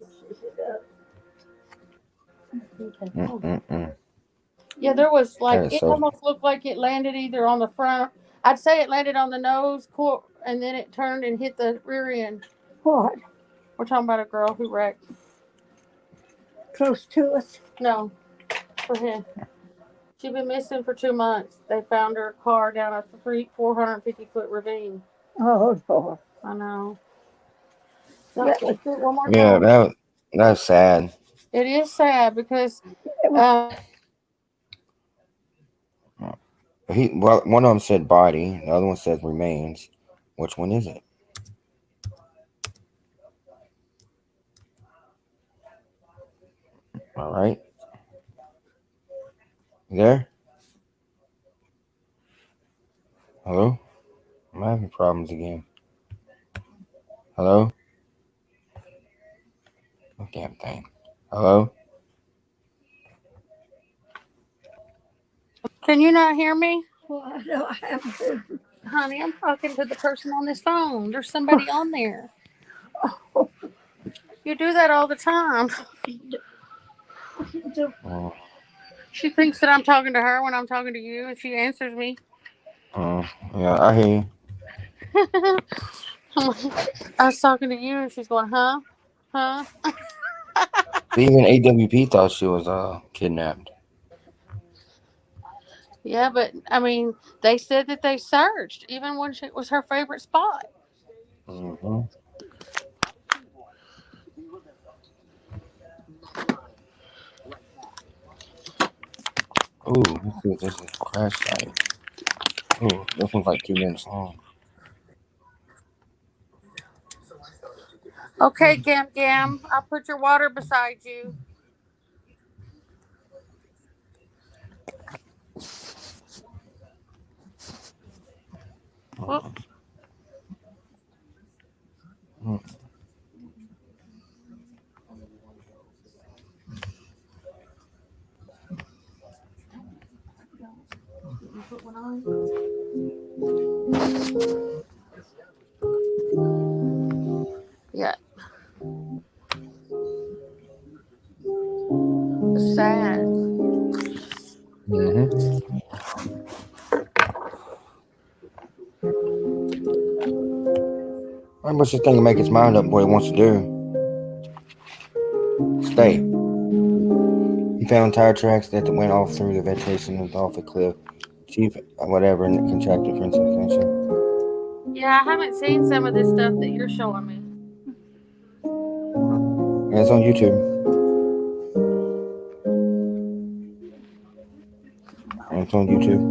Yeah, there was like, That is it so- almost looked like it landed either on the front. I'd say it landed on the nose, and then it turned and hit the rear end. What? We're talking about a girl who wrecked. Close to us? No, for him. She'd been missing for 2 months. They found her car down a 450-foot ravine. Oh, Lord. I know. Let's do it one more Yeah, time. that's sad. It is sad because One of them said body, the other one says remains. Which one is it? All right. You there? Hello? I'm having problems again. Hello? Oh, damn thing. Hello? Can you not hear me? Well, I don't have to. Honey, I'm talking to the person on this phone. There's somebody on there. You do that all the time. Oh, She thinks that I'm talking to her when I'm talking to you, and she answers me. yeah, I hear you. I was talking to you, and she's going, huh? Huh? Even AWP thought she was kidnapped. Yeah, but, I mean, they said that they searched, even when it was her favorite spot. Mm-hmm. Ooh, let's see if this is a crash site. Ooh, this one's like 2 minutes long. Okay, Gam Gam, I'll put your water beside you. Whoops. Put one on. Yeah. It's sad. Mm-hmm. I must just think to make his mind up what he wants to do. Stay. He found tire tracks that went off through the vegetation and off a cliff. Chief, whatever, and contracted for instance. Yeah, I haven't seen some of this stuff that you're showing me. Yeah, it's on YouTube. It's on YouTube.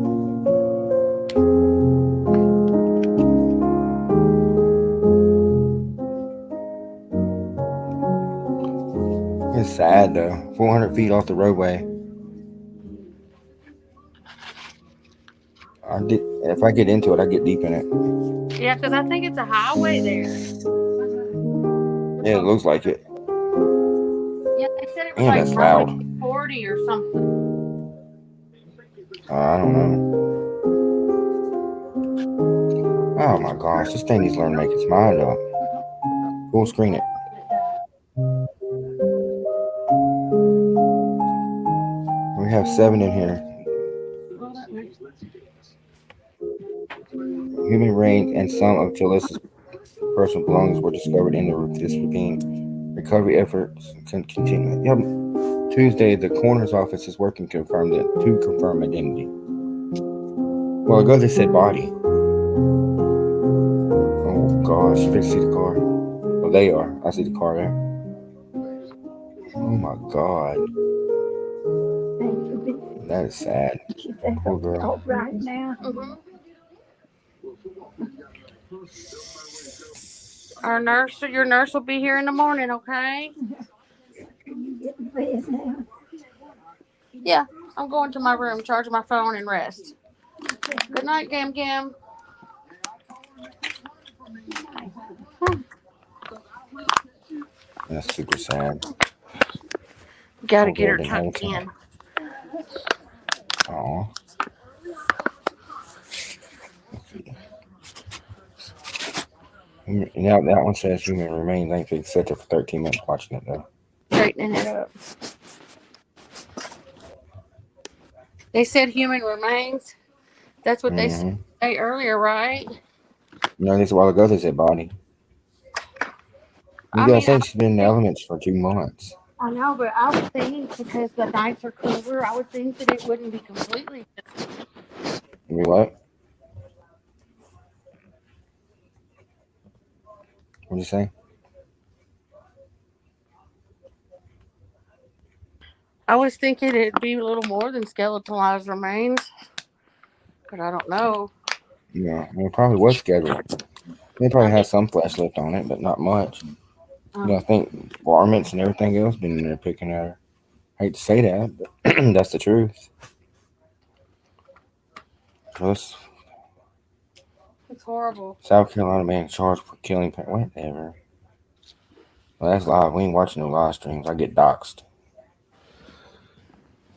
It's sad though. 400 feet off the roadway. If I get into it, I get deep in it. Yeah, because I think it's a highway there. Yeah, it looks like it. Yeah, they said it was Man, like that's loud. 40 or something. I don't know. Oh my gosh, this thing needs to learn to make its mind up. Full screen it. We have 7 in here. Human remains and some of Jolisaa's personal belongings were discovered in this ravine. Recovery efforts continue. Yep. Tuesday, the coroner's office is working to confirm identity. Well, ago they said body. Oh gosh, you can see the car. Oh, they are. I see the car there. Oh my God. That is sad. Poor girl. Right now. Your nurse will be here in the morning, okay? Yeah, I'm going to my room, charge my phone, and rest. Good night, Gam Gam. That's super sad. Gotta get her tucked in. Oh. Now that one says human remains. I think sit there for 13 minutes watching it though. Straightening it up. They said human remains. That's what they said earlier, right? No, this a while ago they said body. You gotta say she's been in the elements for 2 months. I know, but I would think because the nights are cooler, I would think that it wouldn't be completely. You what? What'd you say? I was thinking it'd be a little more than skeletalized remains, but I don't know. Yeah, it probably was scheduled. They probably had some flesh left on it, but not much. I think varmints and everything else been in there picking at her. I hate to say that, but that's the truth. It's horrible. South Carolina man charged for killing whatever. Well, that's live. We ain't watching no live streams. I get doxxed.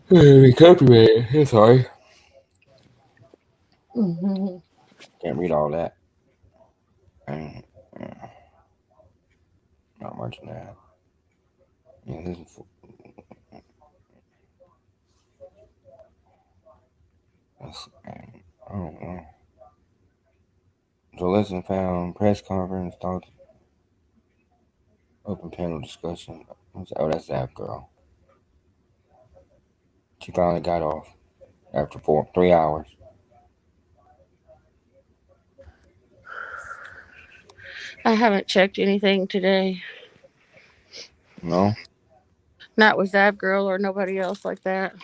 We copyrighted. It's sorry. Can't read all that. Not much of that. Yeah, this is. I don't know. Jolisaa found press conference thoughts. Open panel discussion. Oh, that's that girl. She finally got off after 3 hours. I haven't checked anything today. No? Not with Zap Girl or nobody else like that.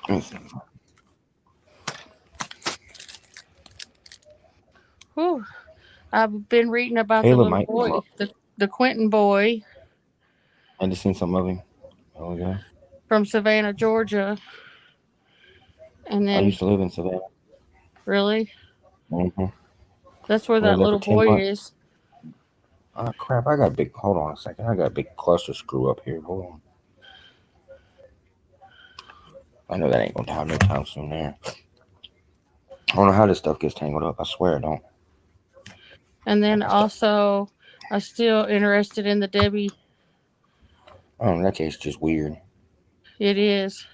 Whew. I've been reading about the little boy, the Quentin boy. I just seen some of him. Oh, yeah. From Savannah, Georgia. And then I used to live in Savannah. Really? Mm-hmm. That's where that little boy is. Oh, crap. I got a big... Hold on a second. I got a big cluster screw up here. Hold on. I know that ain't going to have no time soon there. I don't know how this stuff gets tangled up. I swear I don't. And then also, I'm still interested in the Debbie. Oh, in that case, just weird. It is.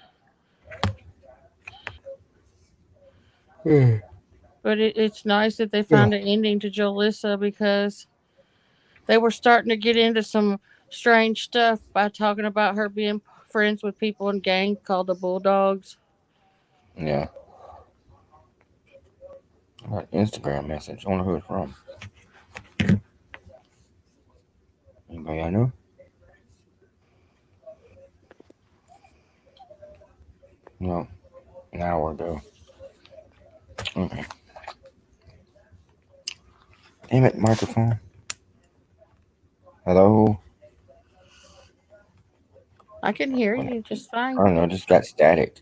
But it's nice that they found an ending to Jolisaa because they were starting to get into some strange stuff by talking about her being friends with people in gangs called the Bulldogs. Yeah. I got an Instagram message. I wonder who it's from. Anybody I know? No. An hour ago. Okay. Damn it, microphone. Hello? I can hear you just fine. I don't know, just got static.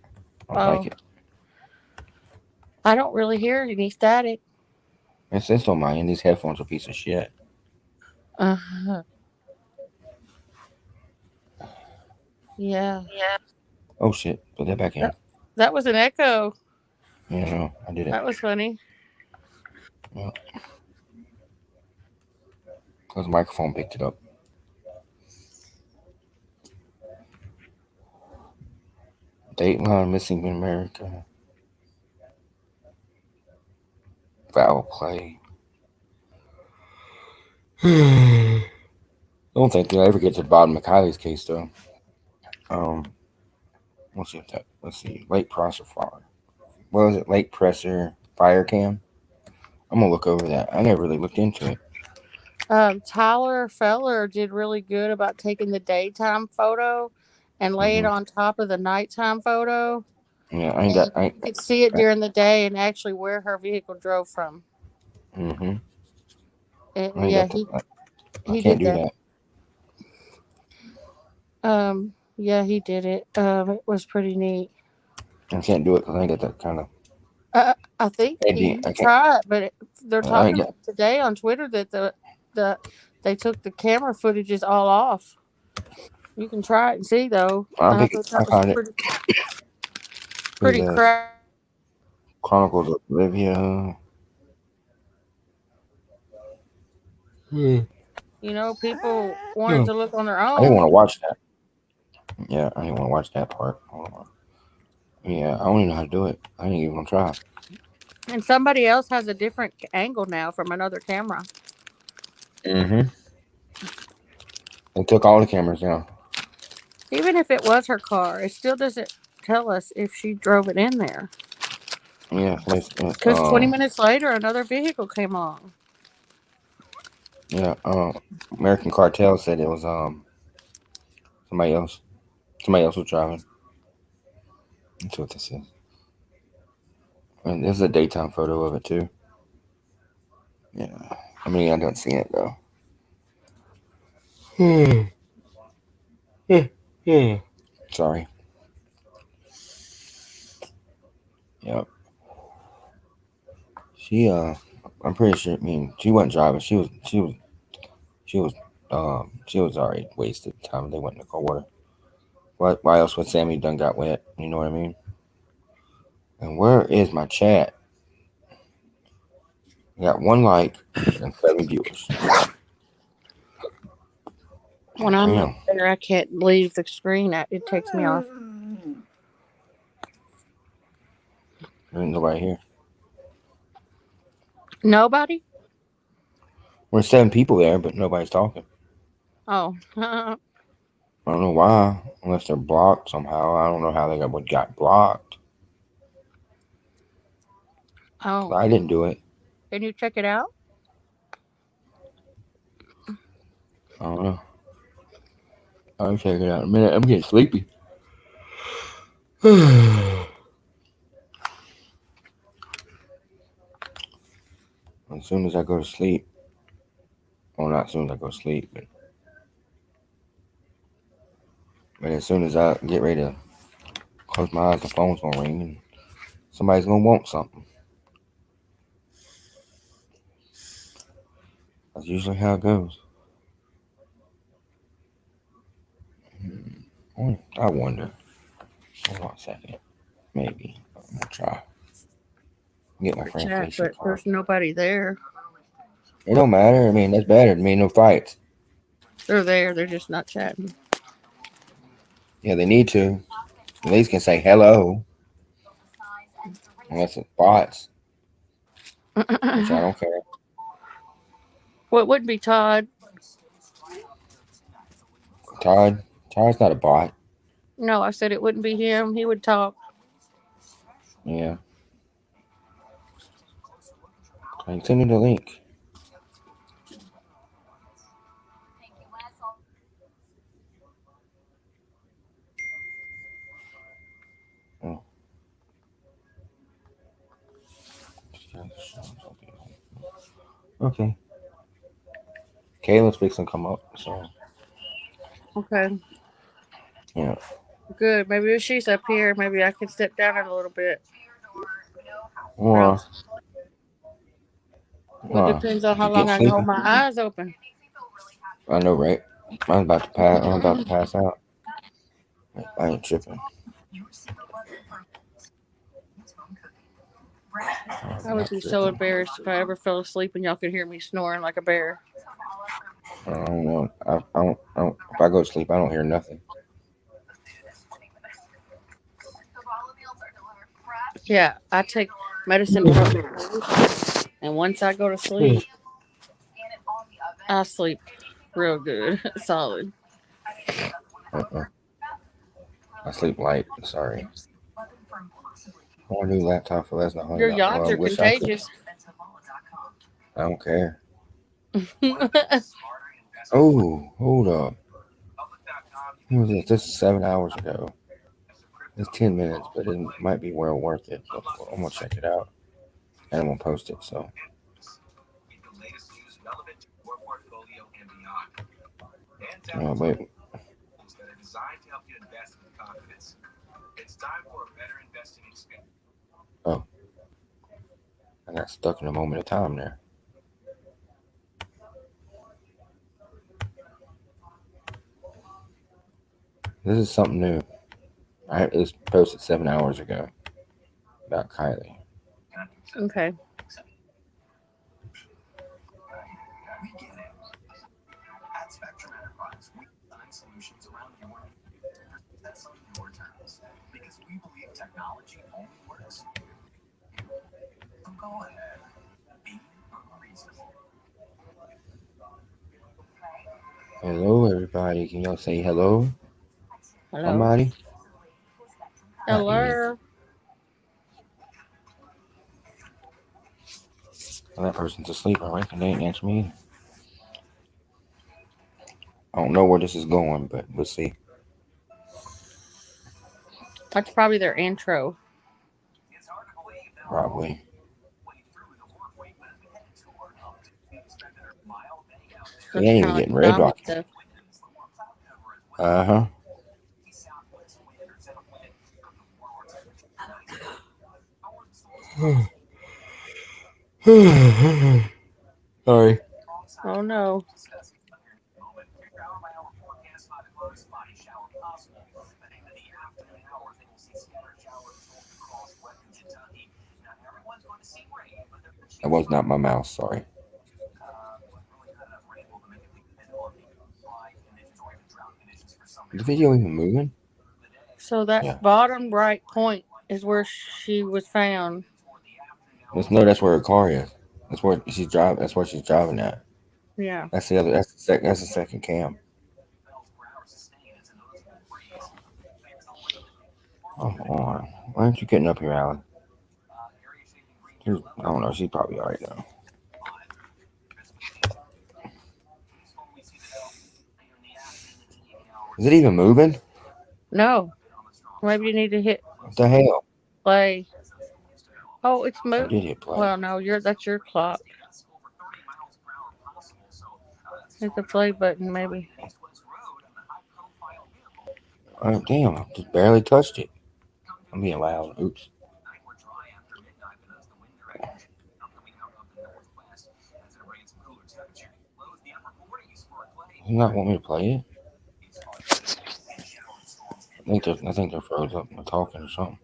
I don't like it. I don't really hear any static. It's on my end. These headphones are a piece of shit. Yeah. Oh, shit. Put that back in. That was an echo. Yeah, no, I did it. That was funny. Yeah. Because the microphone picked it up. Dateline missing in America. Foul play. I don't think they'll ever get to the bottom of Kylie's case, though. Let's see. Lake Presser fire. What was it? Lake Presser fire cam? I'm going to look over that. I never really looked into it. Tyler Feller did really good about taking the daytime photo and lay it on top of the nighttime photo. Yeah, You could see it during the day and actually where her vehicle drove from. Mm-hmm. And yeah, he can't did do that. Yeah, he did it. It was pretty neat. I can't do it because I ain't got that kind of. I think he tried, but they're talking today on Twitter that they took the camera footages all off. You can try it and see though. I found it. Pretty crap. Chronicles of Olivia. You know, people wanted to look on their own. I didn't want to watch that. Yeah, I didn't want to watch that part. Yeah, I don't even know how to do it. I didn't even try. And somebody else has a different angle now from another camera. Mm-hmm. They took all the cameras down. Even if it was her car, it still doesn't tell us if she drove it in there. Yeah, because 20 minutes later, another vehicle came along. Yeah, American Cartel said it was somebody else. Somebody else was driving. That's what this is. And there's a daytime photo of it too. Yeah, I mean I don't see it though. Sorry. Yep. She I'm pretty sure. I mean, she wasn't driving. She was already wasted time. They went in the cold water. Why else would Sammy done got wet? You know what I mean? And where is my chat? I got 1 like and 7 viewers. When I'm not there, I can't leave the screen. It takes me off. There's nobody here. Nobody? We're 7 people there, but nobody's talking. Oh. I don't know why, unless they're blocked somehow. I don't know how they got blocked. Oh. I didn't do it. Can you check it out? I don't know. I'll check it out in a minute. I'm getting sleepy. As soon as I go to sleep. Well, not as soon as I go to sleep, but as soon as I get ready to close my eyes, the phone's gonna ring and somebody's gonna want something. That's usually how it goes. I wonder. Hold on a second. Maybe. I'm gonna try. Get my friend Chat, but there's nobody there. It don't matter. I mean, that's better. I mean, no fights. They're there. They're just not chatting. Yeah, they need to. At least can say hello. Unless it's bots. Which I don't care. Well, it wouldn't be Todd. Todd's not a bot. No, I said it wouldn't be him. He would talk. Yeah. I send you the link. Oh. Okay. Caleb's fixing to come up, so. Okay. Yeah. Good. Maybe if she's up here, maybe I can step down it a little bit. Well, it depends on how long I can hold my eyes open. I know, right? I'm about to pass out. I ain't tripping. I would be so embarrassed if I ever fell asleep and y'all could hear me snoring like a bear. I don't know. I don't. If I go to sleep, I don't hear nothing. Yeah, I take medicine and once I go to sleep, I sleep real good, solid. I sleep light. Sorry. I want a new laptop for less than $100. Your yawns are contagious. I don't care. Oh, hold up. What was this? This is 7 hours ago. It's 10 minutes, but it might be well worth it. So I'm going to check it out. And I'm going to post it. So. Oh, wait. Oh. I got stuck in a moment of time there. This is something new. It was posted 7 hours ago about Kylie. Okay. Hello, everybody. Can y'all say hello? Hello. Somebody? Hello. Well, that person's asleep, all right? And they ain't answer me. I don't know where this is going, but we'll see. That's probably their intro. Probably. They ain't even getting red rock. Uh-huh. Sorry. Oh no. That was not my mouse, sorry. Is the video even moving? So that bottom right point is where she was found. No, that's where her car is. That's where she's driving. That's where she's driving at. Yeah. That's the other. That's the second cam. Oh, on. Why aren't you getting up here, Alan? I don't know. She's probably all right now. Is it even moving? No. Maybe you need to hit. What the hell? Play. Oh, it's moving. I did hit play. Well, no, that's your clock. Hit the play button, maybe. Oh, damn. I just barely touched it. I'm being loud. Oops. You not want me to play it? I think they're froze up. They're talking or something.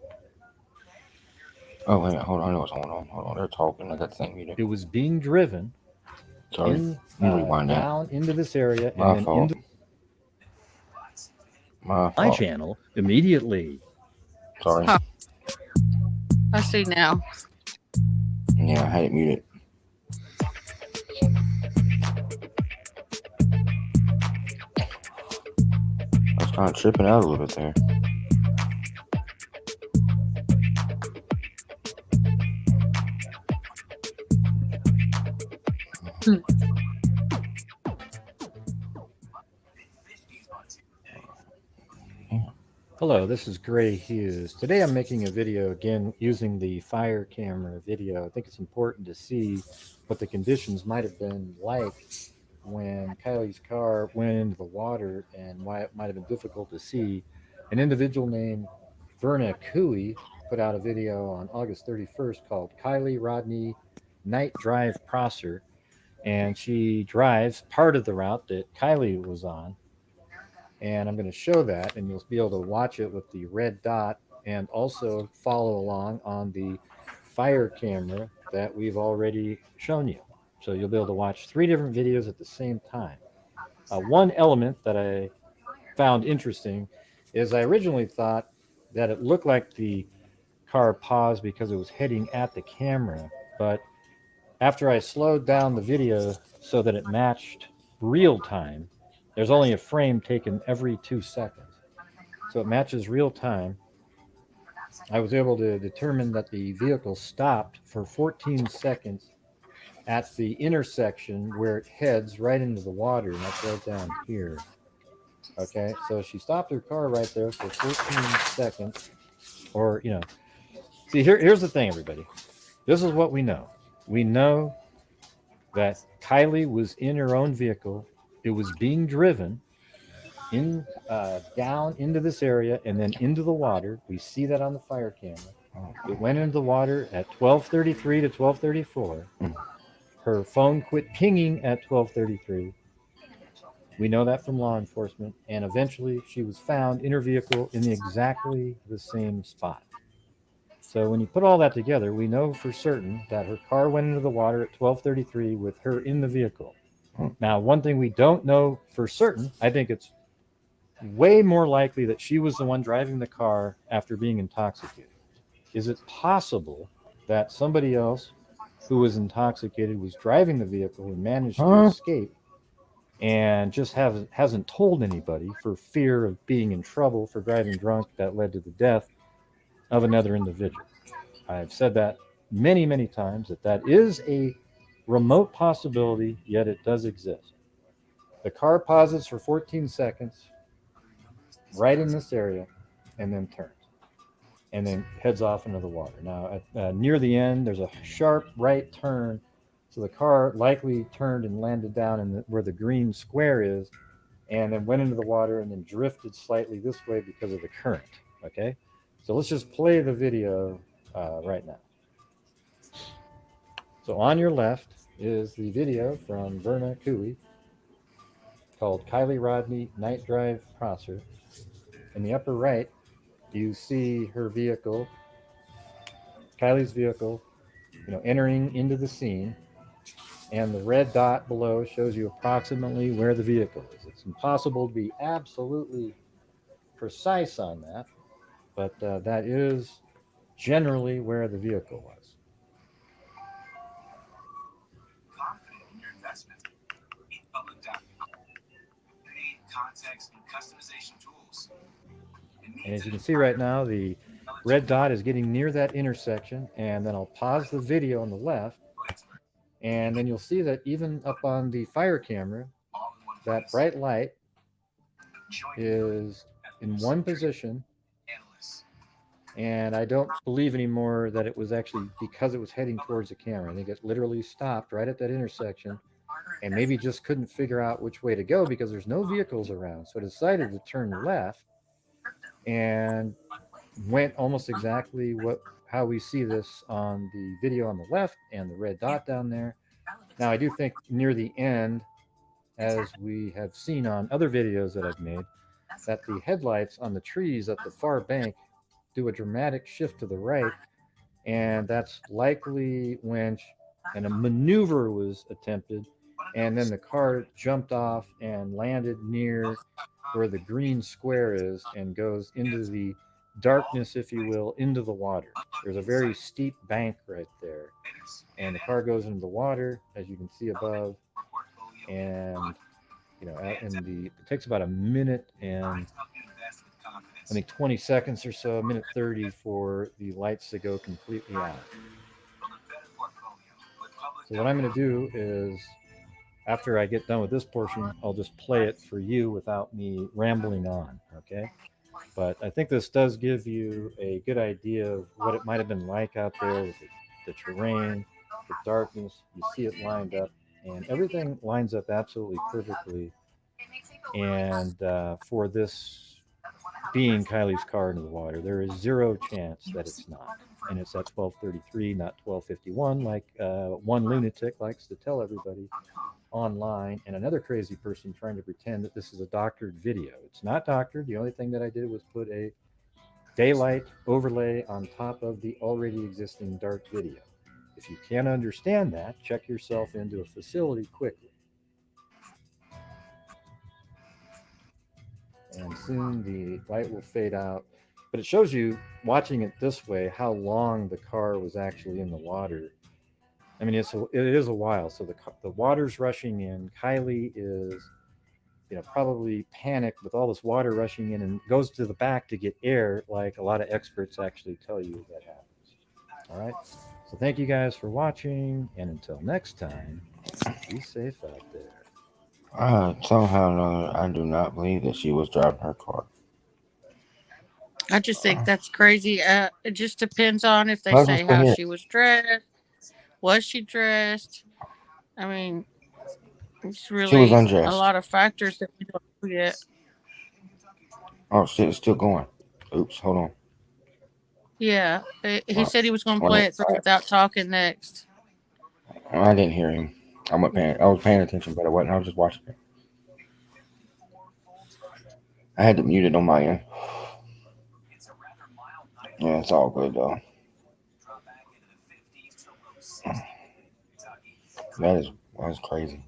Oh, wait a minute. Hold on. I know what's going on. Hold on. They're talking. I got the thing muted. It was being driven down into this area and then into my channel immediately. Sorry. Huh. I see now. Yeah, I had it muted. I was kind of tripping out a little bit there. Hello, this is Gray Hughes. Today I'm making a video again using the fire camera video. I think it's important to see what the conditions might have been like when Kylie's car went into the water and why it might have been difficult to see. An individual named Verna Cooey put out a video on August 31st called Kylie Rodney Night Drive Prosser, and she drives part of the route that Kylie was on. And I'm going to show that, and you'll be able to watch it with the red dot and also follow along on the fire camera that we've already shown you. So you'll be able to watch 3 different videos at the same time. One element that I found interesting is I originally thought that it looked like the car paused because it was heading at the camera, but after I slowed down the video so that it matched real time, there's only a frame taken every 2 seconds. So it matches real time. I was able to determine that the vehicle stopped for 14 seconds at the intersection where it heads right into the water, and that's right down here. Okay, so she stopped her car right there for 14 seconds. Or, see, here's the thing, everybody. This is what we know. We know that Kylie was in her own vehicle. It was being driven down into this area and then into the water. We see that on the fire camera. It went into the water at 12:33 to 12:34. Her phone quit pinging at 12:33. We know that from law enforcement. And eventually she was found in her vehicle in exactly the same spot. So when you put all that together, we know for certain that her car went into the water at 12:33 with her in the vehicle. Now, one thing we don't know for certain, I think it's way more likely that she was the one driving the car after being intoxicated. Is it possible that somebody else who was intoxicated was driving the vehicle and managed to escape and just hasn't told anybody for fear of being in trouble for driving drunk that led to the death of another individual? I've said that many, many times, that is a remote possibility, yet it does exist. The car pauses for 14 seconds right in this area and then turns and then heads off into the water. Now, near the end, there's a sharp right turn. So the car likely turned and landed down in where the green square is, and then went into the water and then drifted slightly this way because of the current. Okay, so let's just play the video right now. So on your left is the video from Verna Cooey called Kylie Rodney Night Drive Crosser. In the upper right, you see her vehicle, Kylie's vehicle, entering into the scene, and the red dot below shows you approximately where the vehicle is. It's impossible to be absolutely precise on that, but that is generally where the vehicle was. Confident in your investment. Read public documents. Read context and customization tools. And as you can see right now, the red dot is getting near that intersection, and then I'll pause the video on the left, and then you'll see that even up on the fire camera, that bright light is in one position, and I don't believe anymore that it was actually because it was heading towards the camera. I think it literally stopped right at that intersection and maybe just couldn't figure out which way to go because there's no vehicles around. So it decided to turn left and went almost exactly how we see this on the video on the left and the red dot down there. Now, I do think near the end, as we have seen on other videos that I've made, that the headlights on the trees at the far bank do a dramatic shift to the right, and that's likely when a maneuver was attempted, and then the car jumped off and landed near where the green square is and goes into the darkness, if you will, into the water. There's a very steep bank right there, and the car goes into the water, as you can see above, and it takes about a minute and I think 20 seconds or so, a minute 30 for the lights to go completely out. So what I'm going to do is, after I get done with this portion, I'll just play it for you without me rambling on, okay? But I think this does give you a good idea of what it might have been like out there with the terrain, the darkness. You see it lined up, and everything lines up absolutely perfectly. And for this being Kylie's car into the water, there is zero chance that it's not. And it's at 12:33, not 12:51, like one lunatic likes to tell everybody online, and another crazy person trying to pretend that this is a doctored video. It's not doctored. The only thing that I did was put a daylight overlay on top of the already existing dark video. If you can't understand that, check yourself into a facility quickly. And soon the light will fade out. But it shows you, watching it this way, how long the car was actually in the water. I mean, it is a while. So the water's rushing in. Kylie is, probably panicked with all this water rushing in, and goes to the back to get air, like a lot of experts actually tell you that happens. All right. So thank you guys for watching, and until next time, be safe out there. Somehow or another, I do not believe that she was driving her car. I just think that's crazy. It just depends on if they Husband's say still how here. she was dressed. Was she dressed? I mean, it's She was really a undressed. lot of factors that we don't know yet. Oh shit, it's still going. Oops, hold on. Yeah, he said he was going to Well, play it through without talking next. I didn't hear him. I was paying attention, but I wasn't. I was just watching it. I had to mute it on my end. Yeah, it's all good though. That's crazy.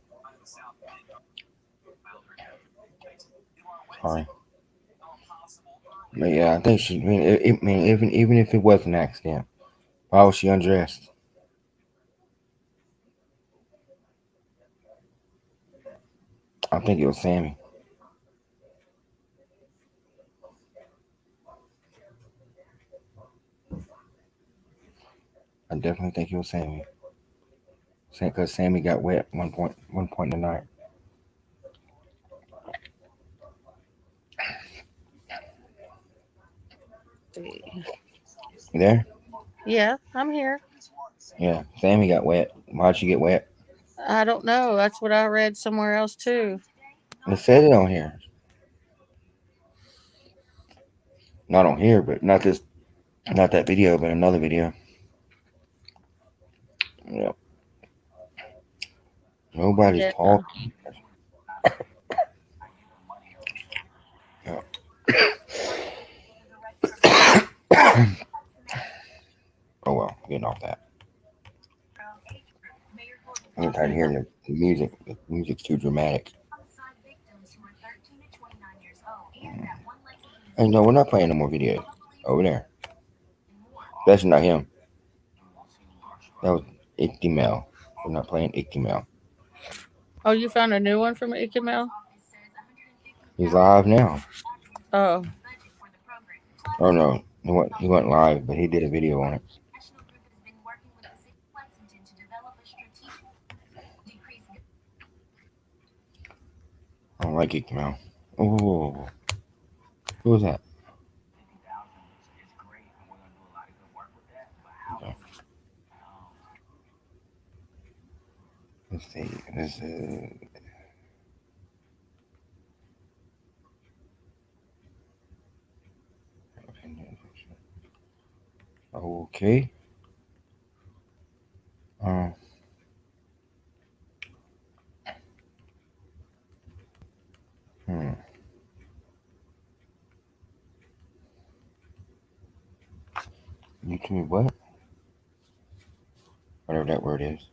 Sorry. But yeah, I think she. I mean, even if it was an accident, why was she undressed? I think it was Sammy. I definitely think it was Sammy. Because Sammy got wet one point in the night. You there? Yeah, I'm here. Yeah, Sammy got wet. Why'd she get wet? I don't know. That's what I read somewhere else too. It said it on here. Not on here, but not that video, but another video. Yep. Nobody's talking. Yep. Oh well, getting off that. I'm tired of hearing the music. The music's too dramatic. Hey, no, we're not playing no more videos over there. Especially not him. That was Icky Mel. We're not playing Icky Mel. Oh, you found a new one from Icky Mel? He's live now. Oh. Oh no, he went live, but he did a video on it. I don't like Icky Mel. Oh, who was that? Okay. Let's see. This is. Okay. Hmm. YouTube what? Whatever that word is.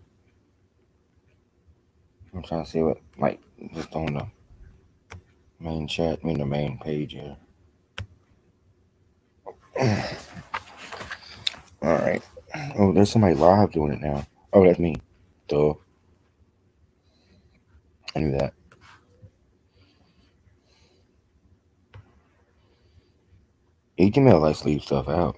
I'm trying to see what, like, just on the main chat, the main page here. All right. Oh, there's somebody live doing it now. Oh, that's me. Duh. I knew that. HTML likes to leave stuff out.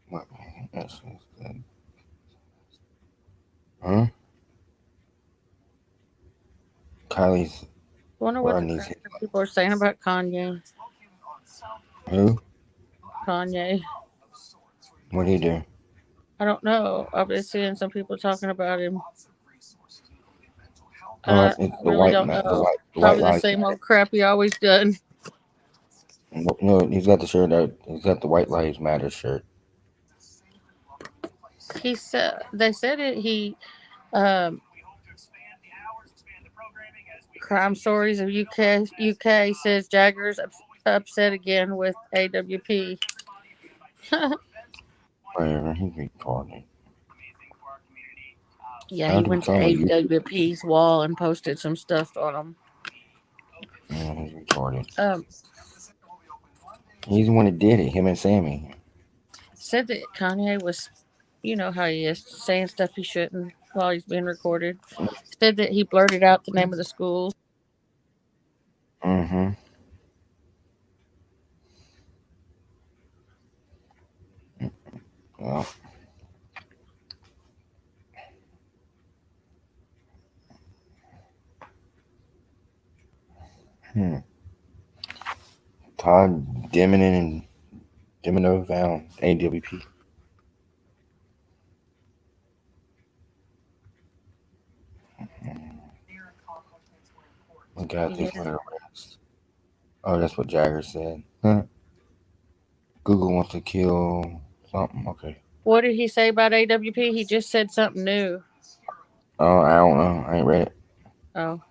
What? That's just good. Huh? Kylie's. I wonder what the people are saying about Kanye. Who? Kanye. What'd he do? I don't know. I've been seeing some people talking about him. Oh, it's the really white don't man. know. The Probably white the same old crap he always done. No, he's got the shirt out. He's got the White Lives Matter shirt. He said they said it. He crime stories of UK says Jagger's upset again with AWP. Whatever, he's retarded. Yeah, he went to AWP's wall and posted some stuff on them. Yeah, he's retarded. He's the one that did it. Him and Sammy. Said that Kanye was, you know how he is, saying stuff he shouldn't while he's being recorded. Said that he blurted out the name of the schools. Mm-hmm. Todd Dimon found AWP. We got this one. Oh, that's what Jagger said. Huh? Google wants to kill something. Okay. What did he say about AWP? He just said something new. Oh, I don't know. I ain't read it. Oh.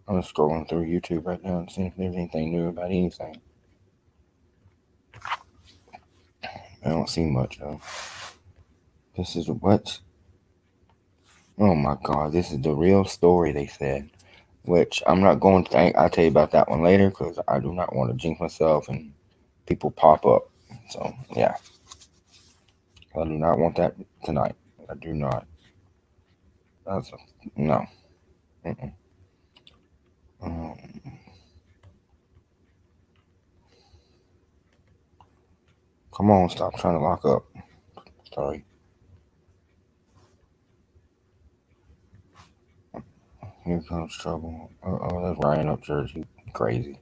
I'm just scrolling through YouTube right now and seeing if there's anything new about anything. I don't see much though. This is what? Oh my God, this is the real story, they said. Which I'm not going to think. I'll tell you about that one later because I do not want to jinx myself and people pop up. So, yeah. I do not want that tonight. I do not. No. Come on, stop trying to lock up. Sorry. Here comes trouble. Oh, that's Ryan up Jersey. Crazy.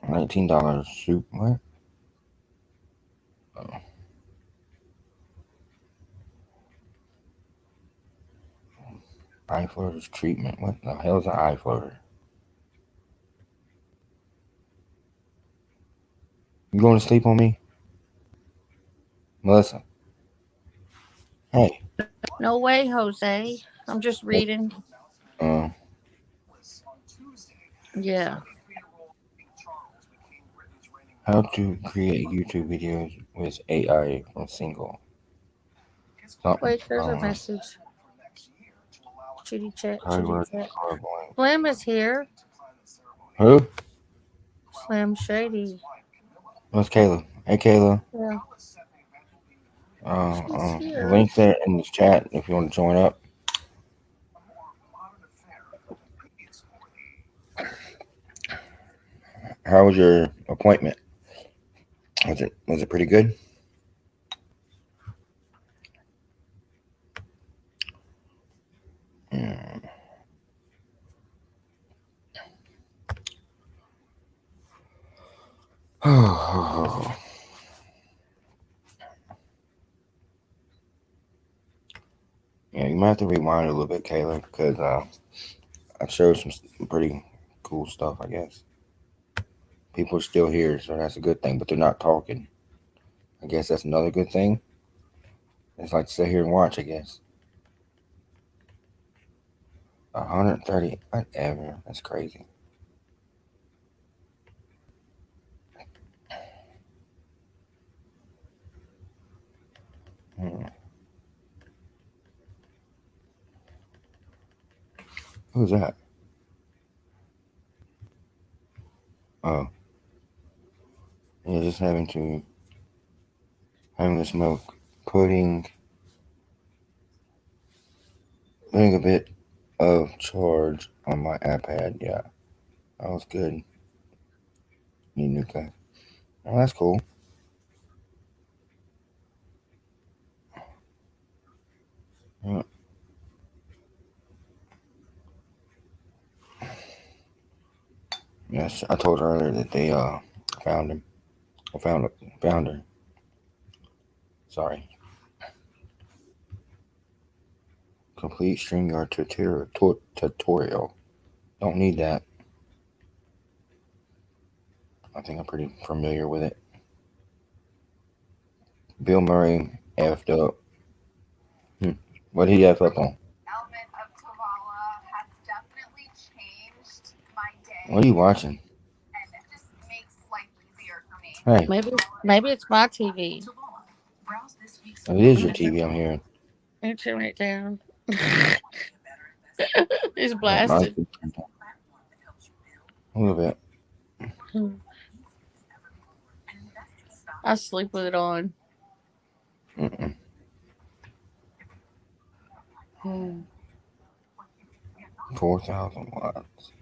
$19 soup. What? Oh. Eye floater's treatment. What the hell is an eye floater? You going to sleep on me? Melissa. Hey. No way, Jose. I'm just reading. Yeah. How to create YouTube videos with AI from single. Wait, there's a message. Chitty chat, chitty chat. Slim is here. Who? Slim Shady. What's Kayla? Hey, Kayla. Yeah. The link's there in this chat if you want to join up. How was your appointment? Was it pretty good? Yeah, you might have to rewind a little bit, Kayla, because I showed some pretty cool stuff, I guess. People are still here, so that's a good thing, but they're not talking. I guess that's another good thing. It's like to sit here and watch, I guess. 130, whatever. That's crazy. Who's that? Oh. Yeah, just having to smoke, putting a bit of charge on my iPad. Yeah, that was good. You knew that. Oh, that's cool. Yeah. Yes, I told her earlier that they found him. I found her. Sorry. Complete StreamYard tutorial. Don't need that. I think I'm pretty familiar with it. Bill Murray effed up. What did he F up on? What are you watching? Hey. Maybe it's my TV. It is your TV, I'm hearing. Let me turn it down. It's blasted. A little bit. I sleep with it on. 4,000 watts.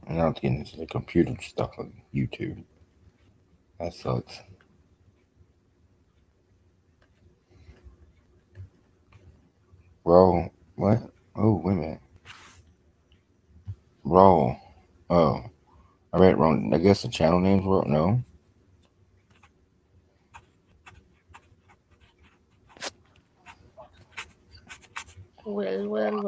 Now it's getting into the computer stuff on YouTube. That sucks. Roll. What? Oh, wait a minute. Roll. Oh. I read it wrong. I guess the channel name's wrong. No. Well.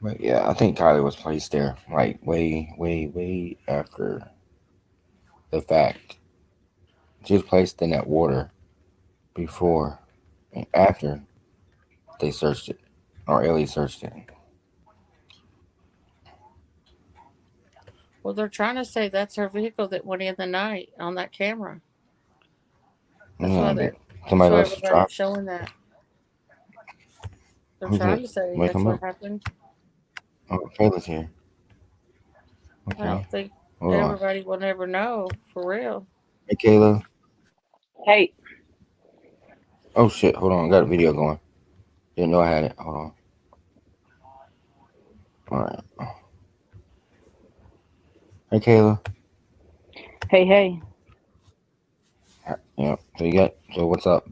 But yeah, I think Kylie was placed there like way after the fact. She was placed in that water before and after they searched it, or Ellie searched it. Well, they're trying to say that's her vehicle that went in the night on that camera. That's why somebody else everybody's showing that. They're trying to say that's what happened. Oh, Kayla's here. Okay. I don't think everybody will never know for real. Hey, Kayla. Hey. Oh shit! Hold on, I got a video going. Didn't know I had it. Hold on. All right. Hey, Kayla. Hey. Yeah. So what's up?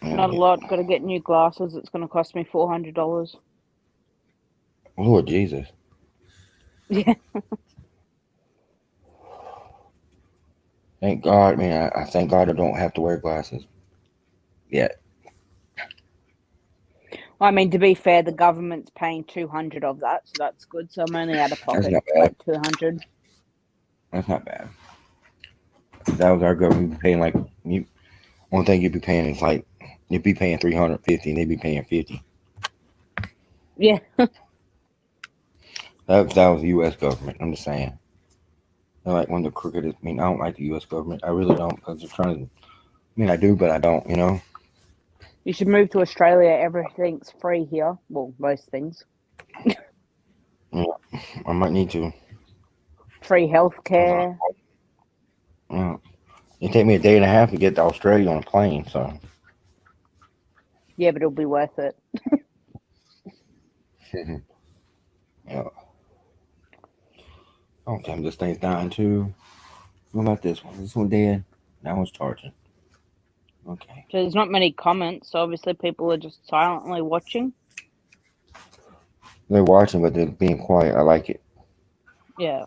Not a lot. Got to get new glasses. It's going to cost me $400. Lord Jesus. Yeah. Thank God, man. I thank God I don't have to wear glasses yet. I mean, to be fair, the government's paying $200 of that, so that's good. So I'm only out of pocket like $200. That's not bad. That was our government paying like one thing you'd be paying is like you'd be paying $350 and they'd be paying $50. Yeah. That was the U.S. government. I'm just saying. They're like one of the crookedest. I mean, I don't like the U.S. government. I really don't, because they're trying to. I mean, I do, but I don't. You know. You should move to Australia. Everything's free here. Well, most things. Yeah, I might need to. Free healthcare. Yeah. It take me a day and a half to get to Australia on a plane, so. Yeah, but it'll be worth it. Yeah. Oh, damn, this thing's dying too. What about this one? This one dead? That one's charging. Okay. So there's not many comments. So obviously, people are just silently watching. They're watching, but they're being quiet. I like it. Yeah.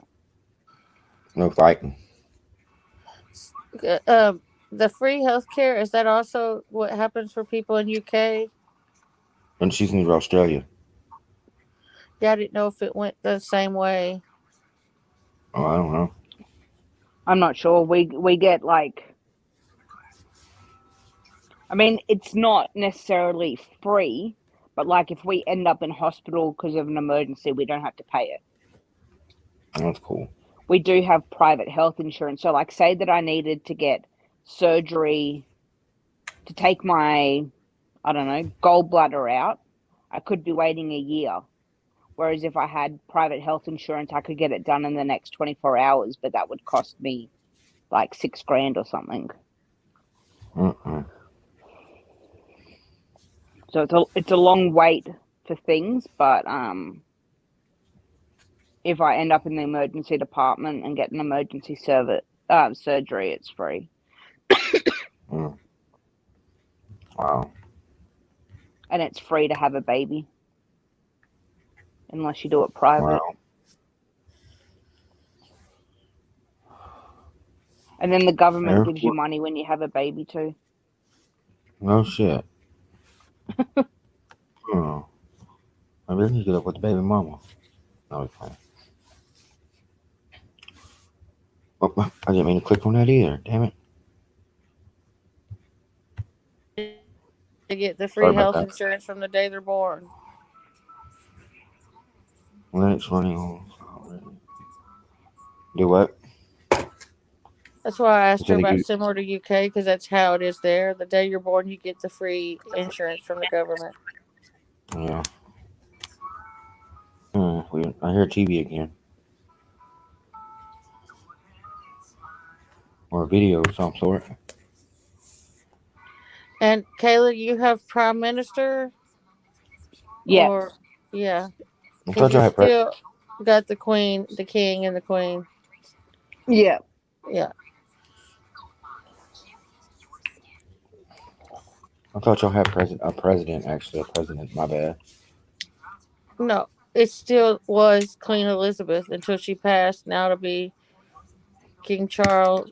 No fighting. The free healthcare, is that also what happens for people in UK? And she's in Australia. Yeah, I didn't know if it went the same way. Oh, I don't know. I'm not sure. We get like. I mean, it's not necessarily free, but like if we end up in hospital because of an emergency, we don't have to pay it. That's cool. We do have private health insurance. So like say that I needed to get surgery to take my, I don't know, gallbladder out, I could be waiting a year. Whereas if I had private health insurance, I could get it done in the next 24 hours, but that would cost me like $6,000 or something. So it's a long wait for things, but if I end up in the emergency department and get an emergency surgery, it's free. Wow. And it's free to have a baby, unless you do it private. Wow. And then the government gives you money when you have a baby too. No shit. Oh. I really need to get up with the baby mama. No, it's fine. Oh, I didn't mean to click on that either. Damn it. They get the free health insurance from the day they're born. Let's running on. Do what? That's why I asked her about similar to UK, because that's how it is there. The day you're born, you get the free insurance from the government. Yeah. Weird. I hear TV again. or a video of some sort. And Kayla, you have prime minister? Yeah. Or yeah. I Because thought you y'all had still got the queen, the king, and the queen. Yeah. Yeah. I thought y'all had a president. Actually, a president. My bad. No, it still was Queen Elizabeth until she passed. Now it'll be King Charles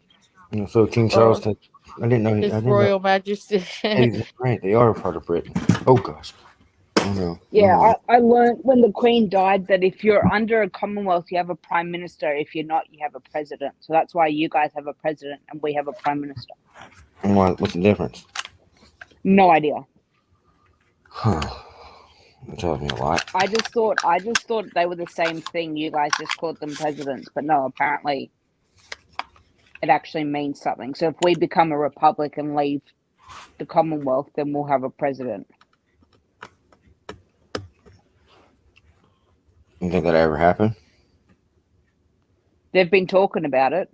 So King or Charles. I didn't know. I His didn't know. Royal Majesty. Hey, right, they are a part of Britain. Oh gosh. Oh no. Yeah, I learned when the Queen died that if you're under a Commonwealth, you have a Prime Minister. If you're not, you have a President. So that's why you guys have a President and we have a Prime Minister. What's the difference? No idea. Huh. That tells me a lot. I just thought they were the same thing. You guys just called them presidents, but no, apparently it actually means something. So if we become a republic and leave the Commonwealth, then we'll have a president. You think that ever happened? They've been talking about it.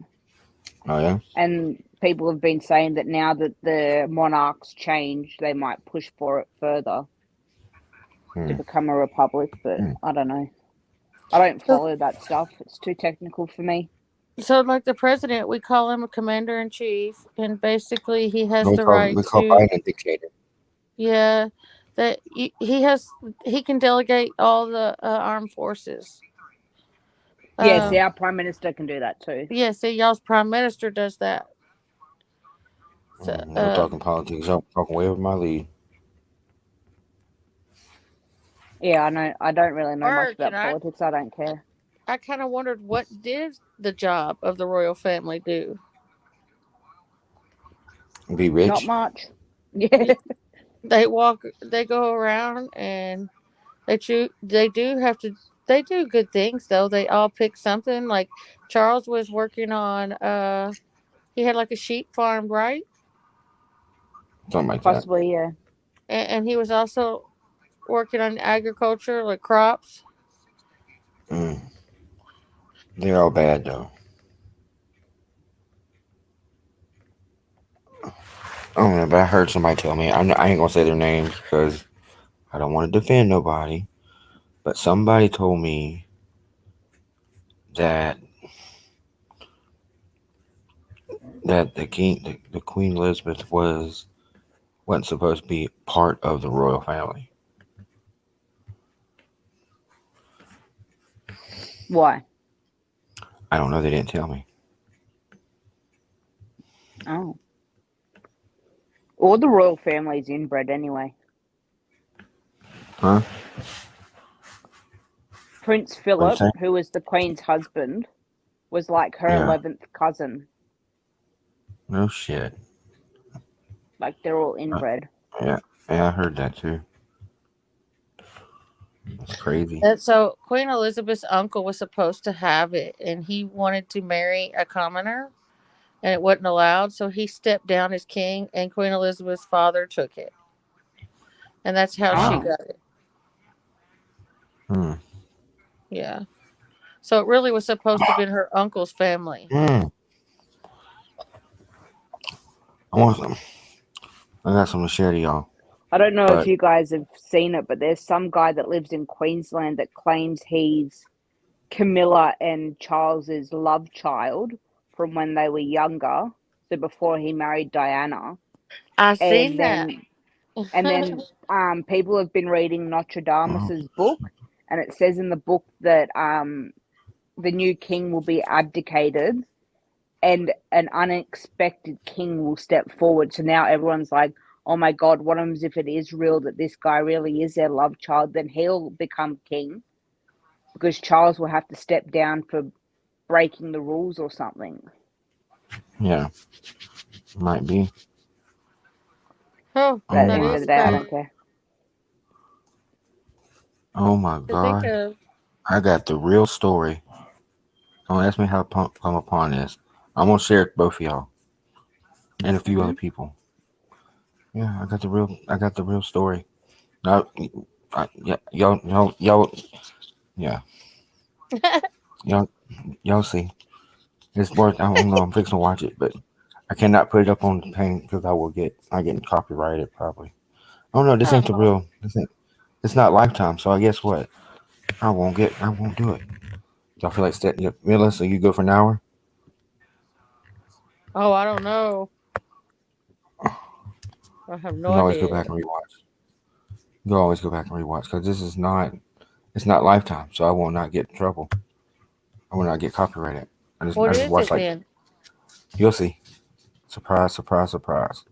Oh yeah. And people have been saying that now that the monarchs change, they might push for it further to become a republic, but I don't know. I don't follow that stuff. It's too technical for me. So, like the president, we call him a commander in chief, and basically he has We the call right Biden to. a dictator. Yeah, that he can delegate all the armed forces. Yeah, see, our prime minister can do that too. Yeah, see, y'all's prime minister does that. So, We're talking politics. I'm talking way over my lead. Yeah, I know. I don't really know much about and politics. I don't care. I kind of wondered, what did the job of the royal family do? Be rich. Not much. Yeah. They go around and they do good things though. They all pick something. Like Charles was working on he had like a sheep farm, right? Something like Possibly, yeah. And he was also working on agriculture, like crops. They're all bad though. I don't know, but I heard somebody tell me. I ain't gonna say their names because I don't want to defend nobody. But somebody told me that the Queen Elizabeth wasn't supposed to be part of the royal family. Why? I don't know. They didn't tell me. Oh. All the royal family's inbred anyway. Huh? Prince Philip, who was the Queen's husband, was like her 11th cousin. No shit. Like they're all inbred. Yeah, I heard that too. That's crazy. And so Queen Elizabeth's uncle was supposed to have it, and he wanted to marry a commoner, and it wasn't allowed. So he stepped down as king, and Queen Elizabeth's father took it, and that's how she got it. Yeah. So it really was supposed to have been her uncle's family. I want some. I got some to share to y'all. I don't know if you guys have seen it, but there's some guy that lives in Queensland that claims he's Camilla and Charles's love child from when they were younger. So before he married Diana. I seen that. And then people have been reading Notre Dame's book, and it says in the book that the new king will be abdicated and an unexpected king will step forward. So now everyone's like, oh my God, what happens if it is real that this guy really is their love child? Then he'll become king because Charles will have to step down for breaking the rules or something. Yeah, might be. Oh, but at the end of the day, I don't care. Oh my God. I got the real story. Don't ask me how to come upon this. I'm going to share it with both of y'all and a few other people. Yeah, I got the real story. Now, y'all, yeah. Y'all see. It's worth, I don't know, I'm fixing to watch it, but I cannot put it up on the thing because I get copyrighted probably. Oh no, this ain't the real. It's not Lifetime. So I guess what? I won't do it. Y'all feel like setting Melissa? You go for an hour? Oh, I don't know. I have You no can always idea. go back and rewatch. You can always go back and rewatch because this is not. It's not Lifetime, so I will not get in trouble. I will not get copyrighted. What I just is watch it like. then? You'll see. Surprise! Surprise! Surprise!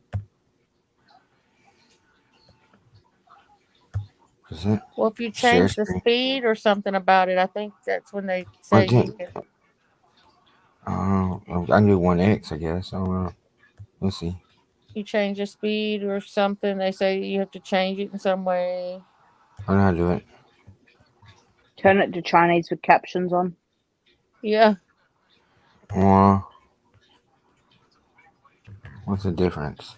Is it? Well, if you Share change the screen. speed or something about it, I think that's when they I say you did. can. I can do 1x, I guess. I don't know. Let's see. You change the speed or something, they say you have to change it in some way. I know how to do it. Turn it to Chinese with captions on. Yeah. What's the difference?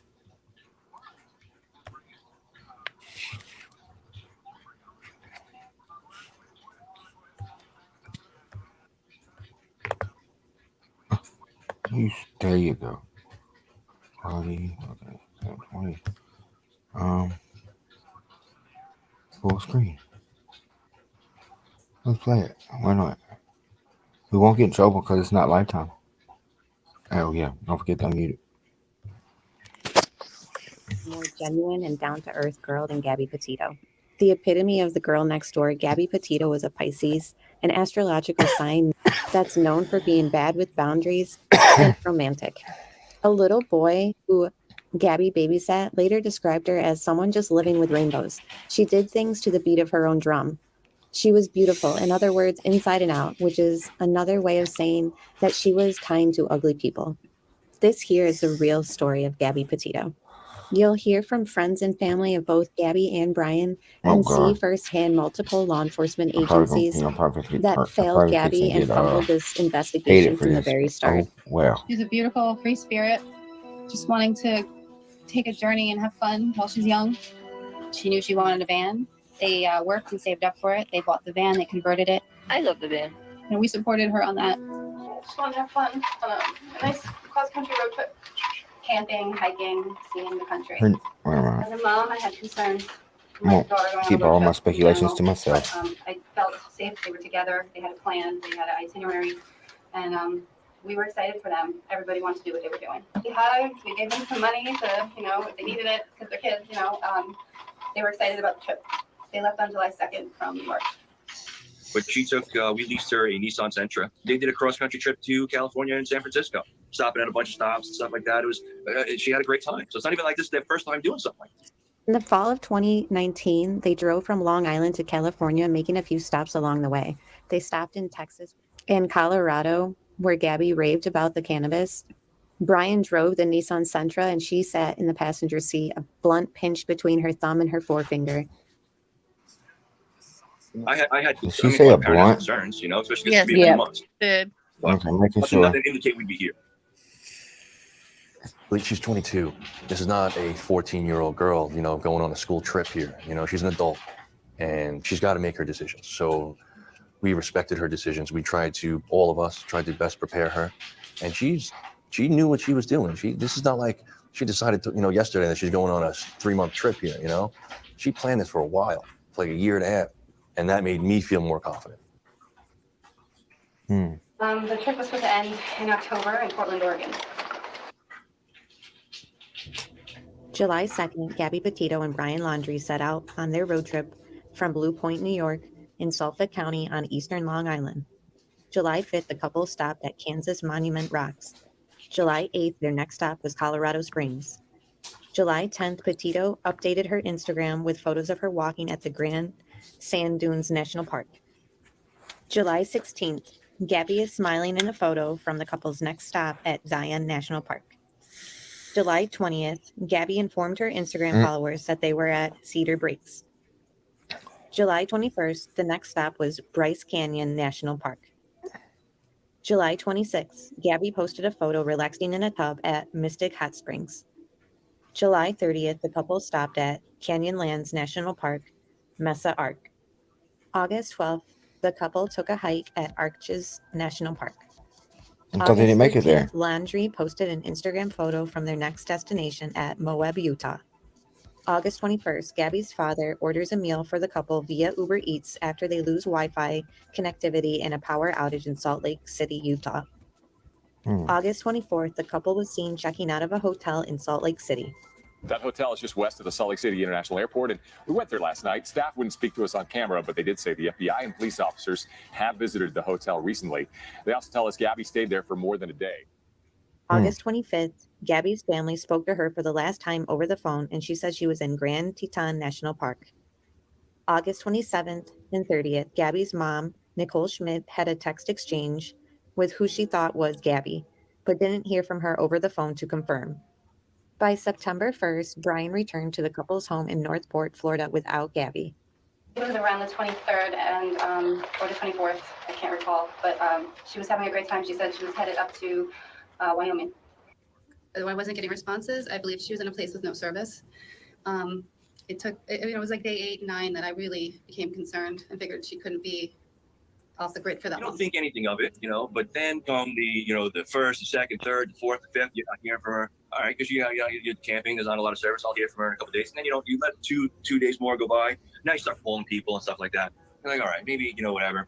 There you go. Quality. Okay. 20. Full screen. Let's play it. Why not? We won't get in trouble because it's not Lifetime. Oh yeah. Don't forget to unmute it. More genuine and down-to-earth girl than Gabby Petito. The epitome of the girl next door, Gabby Petito was a Pisces, an astrological sign that's known for being bad with boundaries and romantic. A little boy who Gabby babysat later described her as someone just living with rainbows. She did things to the beat of her own drum. She was beautiful, in other words, inside and out, which is another way of saying that she was kind to ugly people. This here is the real story of Gabby Petito. You'll hear from friends and family of both Gabby and Brian and see firsthand multiple law enforcement agencies that failed Gabby and fumbled this investigation from the very start. Oh, well. She's a beautiful, free spirit, just wanting to take a journey and have fun while she's young. She knew she wanted a van. They worked and saved up for it. They bought the van. They converted it. I love the van. And we supported her on that. Just wanted to have fun on a nice cross-country road trip. Camping, hiking, seeing the country. As a mom, I had concerns. I'm gonna keep all my speculations to myself. But, I felt safe. They were together. They had a plan. They had an itinerary. And we were excited for them. Everybody wanted to do what they were doing. We hugged. We gave them some money to, if they needed it because they're kids, They were excited about the trip. They left on July 2nd from New York. But she took, we leased her a Nissan Sentra. They did a cross-country trip to California and San Francisco, stopping at a bunch of stops and stuff like that. It was, she had a great time. So it's not even like this is their first time doing something like this. In the fall of 2019, they drove from Long Island to California, making a few stops along the way. They stopped in Texas and Colorado, where Gabby raved about the cannabis. Brian drove the Nissan Sentra, and she sat in the passenger seat, a blunt pinched between her thumb and her forefinger. I had Did she say a blunt? concerns, especially Yes, because it's 3 months. did. Okay, making Nothing sure. that indicate we'd be here. She's 22. This is not a 14-year-old girl, going on a school trip here. She's an adult and she's got to make her decisions. So we respected her decisions. All of us tried to best prepare her. And she knew what she was doing. This is not like she decided to, yesterday that she's going on a 3-month trip here, She planned this for a while, for like a year and a half. And that made me feel more confident. The trip was supposed to end in October in Portland, Oregon. July 2nd, Gabby Petito and Brian Laundrie set out on their road trip from Blue Point, New York, in Suffolk County on eastern Long Island. July 5th, the couple stopped at Kansas Monument Rocks. July 8th, their next stop was Colorado Springs. July 10th, Petito updated her Instagram with photos of her walking at the Grand Sand Dunes National Park. July 16th, Gabby is smiling in a photo from the couple's next stop at Zion National Park. July 20th, Gabby informed her Instagram followers that they were at Cedar Breaks. July 21st, the next stop was Bryce Canyon National Park. July 26th, Gabby posted a photo relaxing in a tub at Mystic Hot Springs. July 30th, the couple stopped at Canyonlands National Park, Mesa Arc. August 12th, the couple took a hike at Arches National Park. So they didn't make it there. Laundry posted an Instagram photo from their next destination at Moab, Utah. August 21st, Gabby's father orders a meal for the couple via Uber Eats after they lose Wi-Fi connectivity in a power outage in Salt Lake City, Utah. August 24th, the couple was seen checking out of a hotel in Salt Lake City. That hotel is just west of the Salt Lake City International Airport, and we went there last night. Staff wouldn't speak to us on camera, but they did say the FBI and police officers have visited the hotel recently. They also tell us Gabby stayed there for more than a day. August 25th, Gabby's family spoke to her for the last time over the phone, and she said she was in Grand Teton National Park. August 27th and 30th, Gabby's mom, Nicole Schmidt, had a text exchange with who she thought was Gabby, but didn't hear from her over the phone to confirm. By September 1st, Brian returned to the couple's home in Northport, Florida, without Gabby. It was around the 23rd and or the 24th, I can't recall, but she was having a great time. She said she was headed up to Wyoming. I wasn't getting responses. I believe she was in a place with no service. It was like day 8 and 9 that I really became concerned and figured she couldn't be off the grid for that You long. don't think anything of it, but then come the first, the second, third, the fourth, the fifth, you're not hearing from her. All right, because you're camping, there's not a lot of service. I'll hear from her in a couple of days. And then, you let two days more go by. Now you start calling people and stuff like that. You're like, all right, maybe, whatever.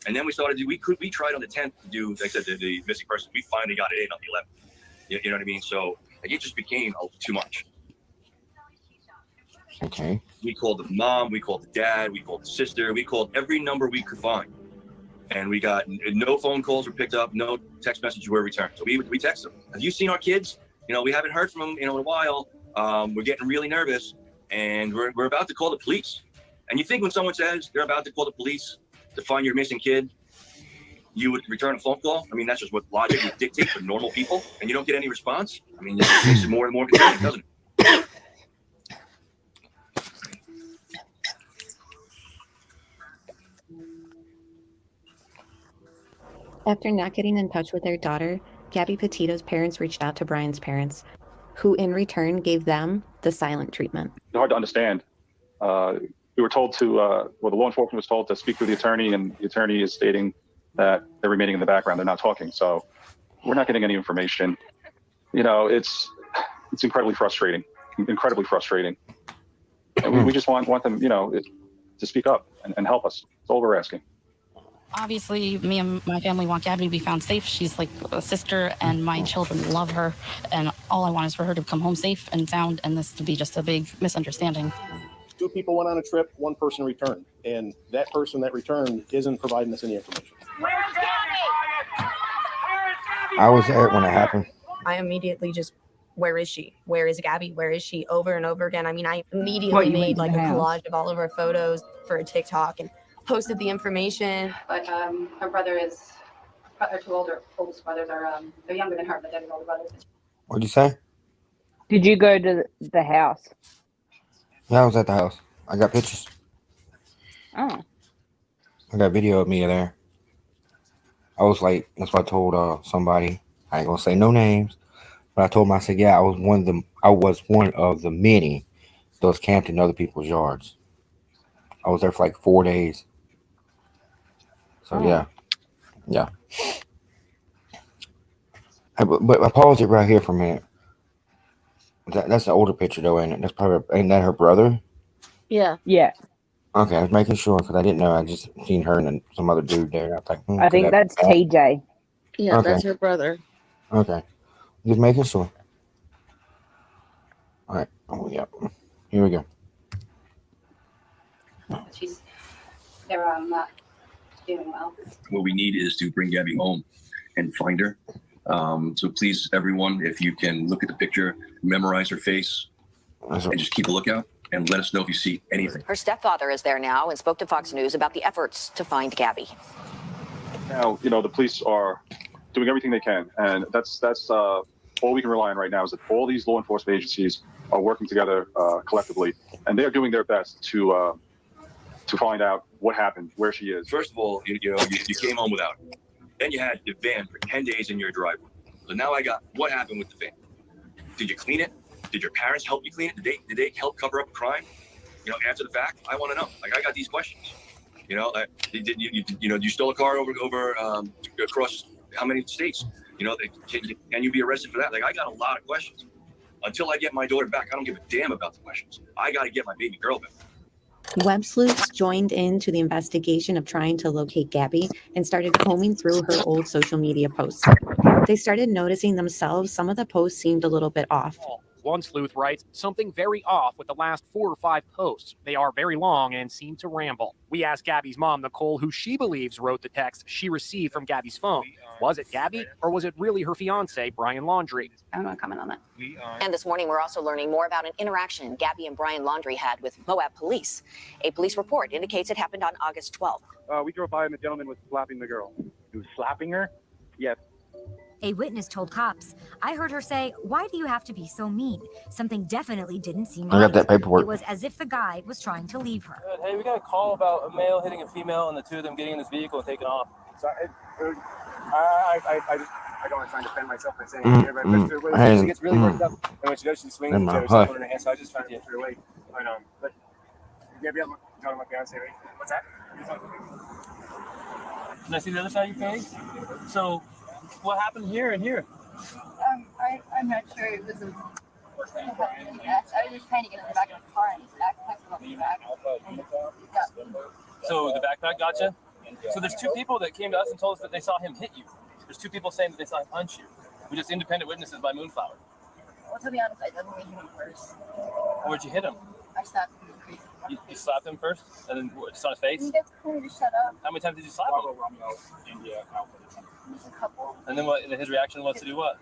And then we started, we tried on the 10th to do, like I said, the missing person. We finally got it in on the 11th. You know what I mean? So it just became too much. Okay. We called the mom, we called the dad, we called the sister, we called every number we could find. And we got no phone calls were picked up, no text messages were returned. So we texted them. Have you seen our kids? We haven't heard from them in a while. We're getting really nervous, and we're about to call the police. And you think when someone says they're about to call the police to find your missing kid, you would return a phone call? I mean, that's just what logic would dictate for normal people, and you don't get any response? I mean, it makes it more and more concerning, doesn't it? After not getting in touch with their daughter, Gabby Petito's parents reached out to Brian's parents, who in return gave them the silent treatment. Hard to understand. We were told to, the law enforcement was told to speak to the attorney, and the attorney is stating that they're remaining in the background. They're not talking. So we're not getting any information. It's incredibly frustrating, And we just want them, to speak up and help us. That's all we're asking. Obviously, me and my family want Gabby to be found safe. She's like a sister, and my children love her. And all I want is for her to come home safe and sound, and this to be just a big misunderstanding. 2 people went on a trip, 1 person returned, and that person that returned isn't providing us any information. I was there when it happened. I immediately just, where is she? Where is Gabby? Where is she? Over and over again. I mean, I immediately made like a collage of all of her photos for a TikTok and posted the information. But her brother is, her 2 oldest brothers are, they're younger than her, but they're the older brothers. What'd you say? Did you go to the house? Yeah, I was at the house. I got pictures. Oh. I got video of me there. I was like, that's what I told somebody. I ain't gonna say no names, but I told them, I said, yeah, I was one of the many that was camped in other people's yards. I was there for like 4 days. So yeah. But I paused it right here for a minute. That's the older picture though, ain't it? Ain't that her brother? Yeah. Yeah. Okay, I was making sure because I didn't know. I just seen her and some other dude there. I was like, I think that's TJ. Yeah, Okay. that's her brother. Okay, just making sure. All right. Oh yeah. Here we go. They're not doing well. What we need is to bring Gabby home and find her. So please, everyone, if you can look at the picture, memorize her face, and just keep a lookout, and let us know if you see anything. Her stepfather is there now and spoke to Fox News about the efforts to find Gabby. Now, the police are doing everything they can, and that's all we can rely on right now is that all these law enforcement agencies are working together collectively, and they are doing their best to find out what happened, where she is. First of all, you came home without her. Then you had the van for 10 days in your driveway. So now I got what happened with the van. Did you clean it? Did your parents help you clean it? Did they help cover up a crime? After the fact, I want to know. Like, I got these questions. You stole a car over across how many states? You know, can you be arrested for that? Like, I got a lot of questions. Until I get my daughter back, I don't give a damn about the questions. I got to get my baby girl back. Web sleuths joined into the investigation of trying to locate Gabby and started combing through her old social media posts. They started noticing themselves. Some of the posts seemed a little bit off. One sleuth writes, something very off with the last 4 or 5 posts. They are very long and seem to ramble. We asked Gabby's mom, Nicole, who she believes wrote the text she received from Gabby's phone. Was it Gabby or was it really her fiance, Brian Laundrie? I don't want to comment on that. And this morning, we're also learning more about an interaction Gabby and Brian Laundrie had with Moab police. A police report indicates it happened on August 12th. We drove by and the gentleman was slapping the girl. He was slapping her? Yes. A witness told cops, I heard her say, why do you have to be so mean? Something definitely didn't seem I got that paperwork. It was as if the guy was trying to leave her. Hey, we got a call about a male hitting a female and the two of them getting in this vehicle and taking off. So I don't want to try and defend myself by saying she gets really worked up, and when she does, she swings and she's holding her hand. So I was just trying to get her away. But Gabby, I'm talking about my fiance, right? What's that? Can I see the other side of your face? So, what happened here and here? I'm not sure. It was a. I was just trying to get in the back of the car and his backpack was on the back. So the backpack got you? So there's 2 people that came to us and told us that they saw him hit you. There's 2 people saying that they saw him punch you. We're just independent witnesses by Moonflower. Well, to be honest, I definitely hit him first. Where'd you hit him? I slapped him in the face. You slapped him first? And then just on his face? He gets cool to shut up. How many times did you slap him? Just a couple. And then what? His reaction was to do what?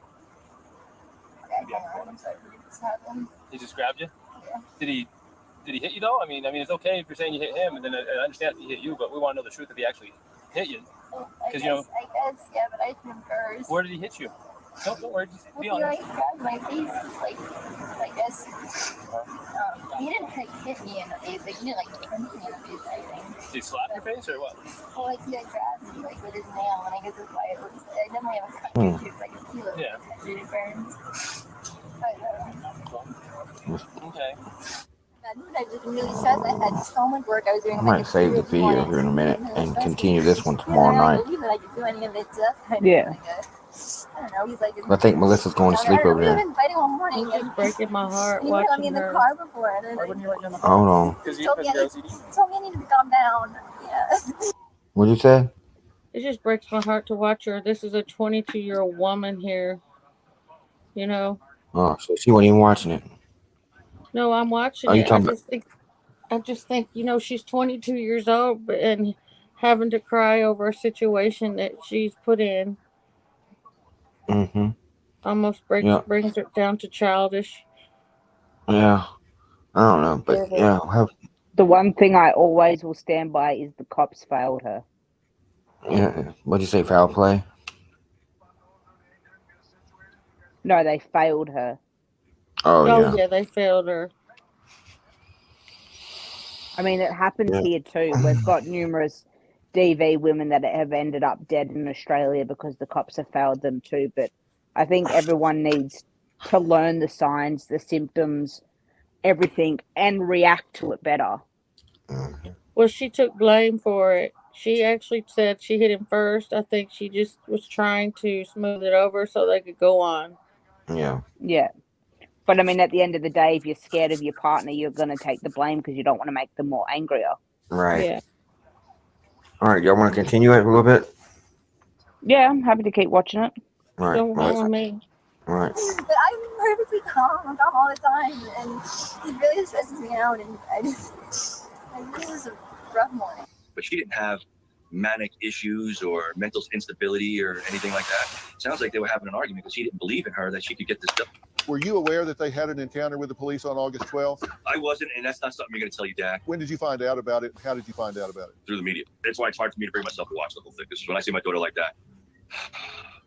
He just grabbed you? Yeah. Did he hit you though? I mean, it's okay if you're saying you hit him, and then I understand if he hit you, but we want to know the truth if he actually hit you. I guess, yeah, but I hit him first. Where did he hit you? Don't worry, just be Well, honest. he grabbed my face, just like this. He didn't hit me in the face, like, he didn't punch me in the face, I think. Did he slap your face or what? Well, he grabbed me with his nail, and I guess that's why it looks. I definitely have a cut on my cheek, I can feel it. Yeah. It burns. Okay. I was really stressed. I had so much work I was doing. I might save the video here in a minute and continue this one tomorrow night. I don't believe that I could do any of it. Yeah. I don't know. He's like. I think Melissa's going to sleep over there. We've been fighting all morning. He's breaking my heart. He let me in the car before. And then Hold on. he told me I needed to calm down. Yeah. What'd you say? It just breaks my heart to watch her. This is a 22-year-old woman here. You know. Oh, so she wasn't even watching it. No, I'm watching you it. talking I just think, she's 22 years old and having to cry over a situation that she's put in. Mm-hmm. Almost brings it down to childish. Yeah. I don't know, but yeah. The one thing I always will stand by is the cops failed her. Yeah. What'd you say, foul play? No, they failed her. Oh, yeah, they failed her. I mean, it happens here too. We've got numerous DV women that have ended up dead in Australia because the cops have failed them too. But I think everyone needs to learn the signs, the symptoms, everything, and react to it better. Well, she took blame for it. She actually said she hit him first. I think she just was trying to smooth it over so they could go on. Yeah. Yeah. But I mean, at the end of the day, if you're scared of your partner, you're going to take the blame because you don't want to make them more angrier. Right. Yeah. All right. Y'all want to continue it a little bit? Yeah, I'm happy to keep watching it. All right. Don't want me. All right. But I'm perfectly calm. I'm calm all the time, and it really stresses me out. And this is a rough morning. But she didn't have manic issues or mental instability or anything like that. Sounds like they were having an argument because he didn't believe in her that she could get this done. Were you aware that they had an encounter with the police on August 12th? I wasn't, and that's not something you're going to tell your dad. When did you find out about it? How did you find out about it? Through the media. That's why it's hard for me to bring myself to watch the whole thing. Because when I see my daughter like that,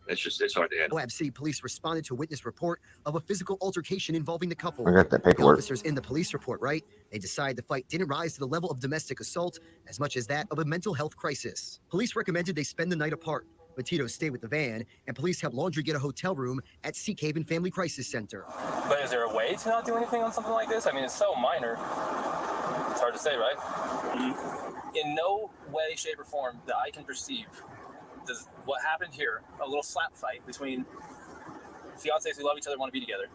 it's hard to handle. Moab City police responded to a witness report of a physical altercation involving the couple. I got that The paperwork. officers in the police report, right? They decide the fight didn't rise to the level of domestic assault as much as that of a mental health crisis. Police recommended they spend the night apart. Petito stay with the van, and police help Laundrie get a hotel room at Seek Haven Family Crisis Center. But is there a way to not do anything on something like this? I mean, it's so minor. It's hard to say, right? In no way, shape, or form that I can perceive does what happened here, a little slap fight between fiancés who love each other and want to be together,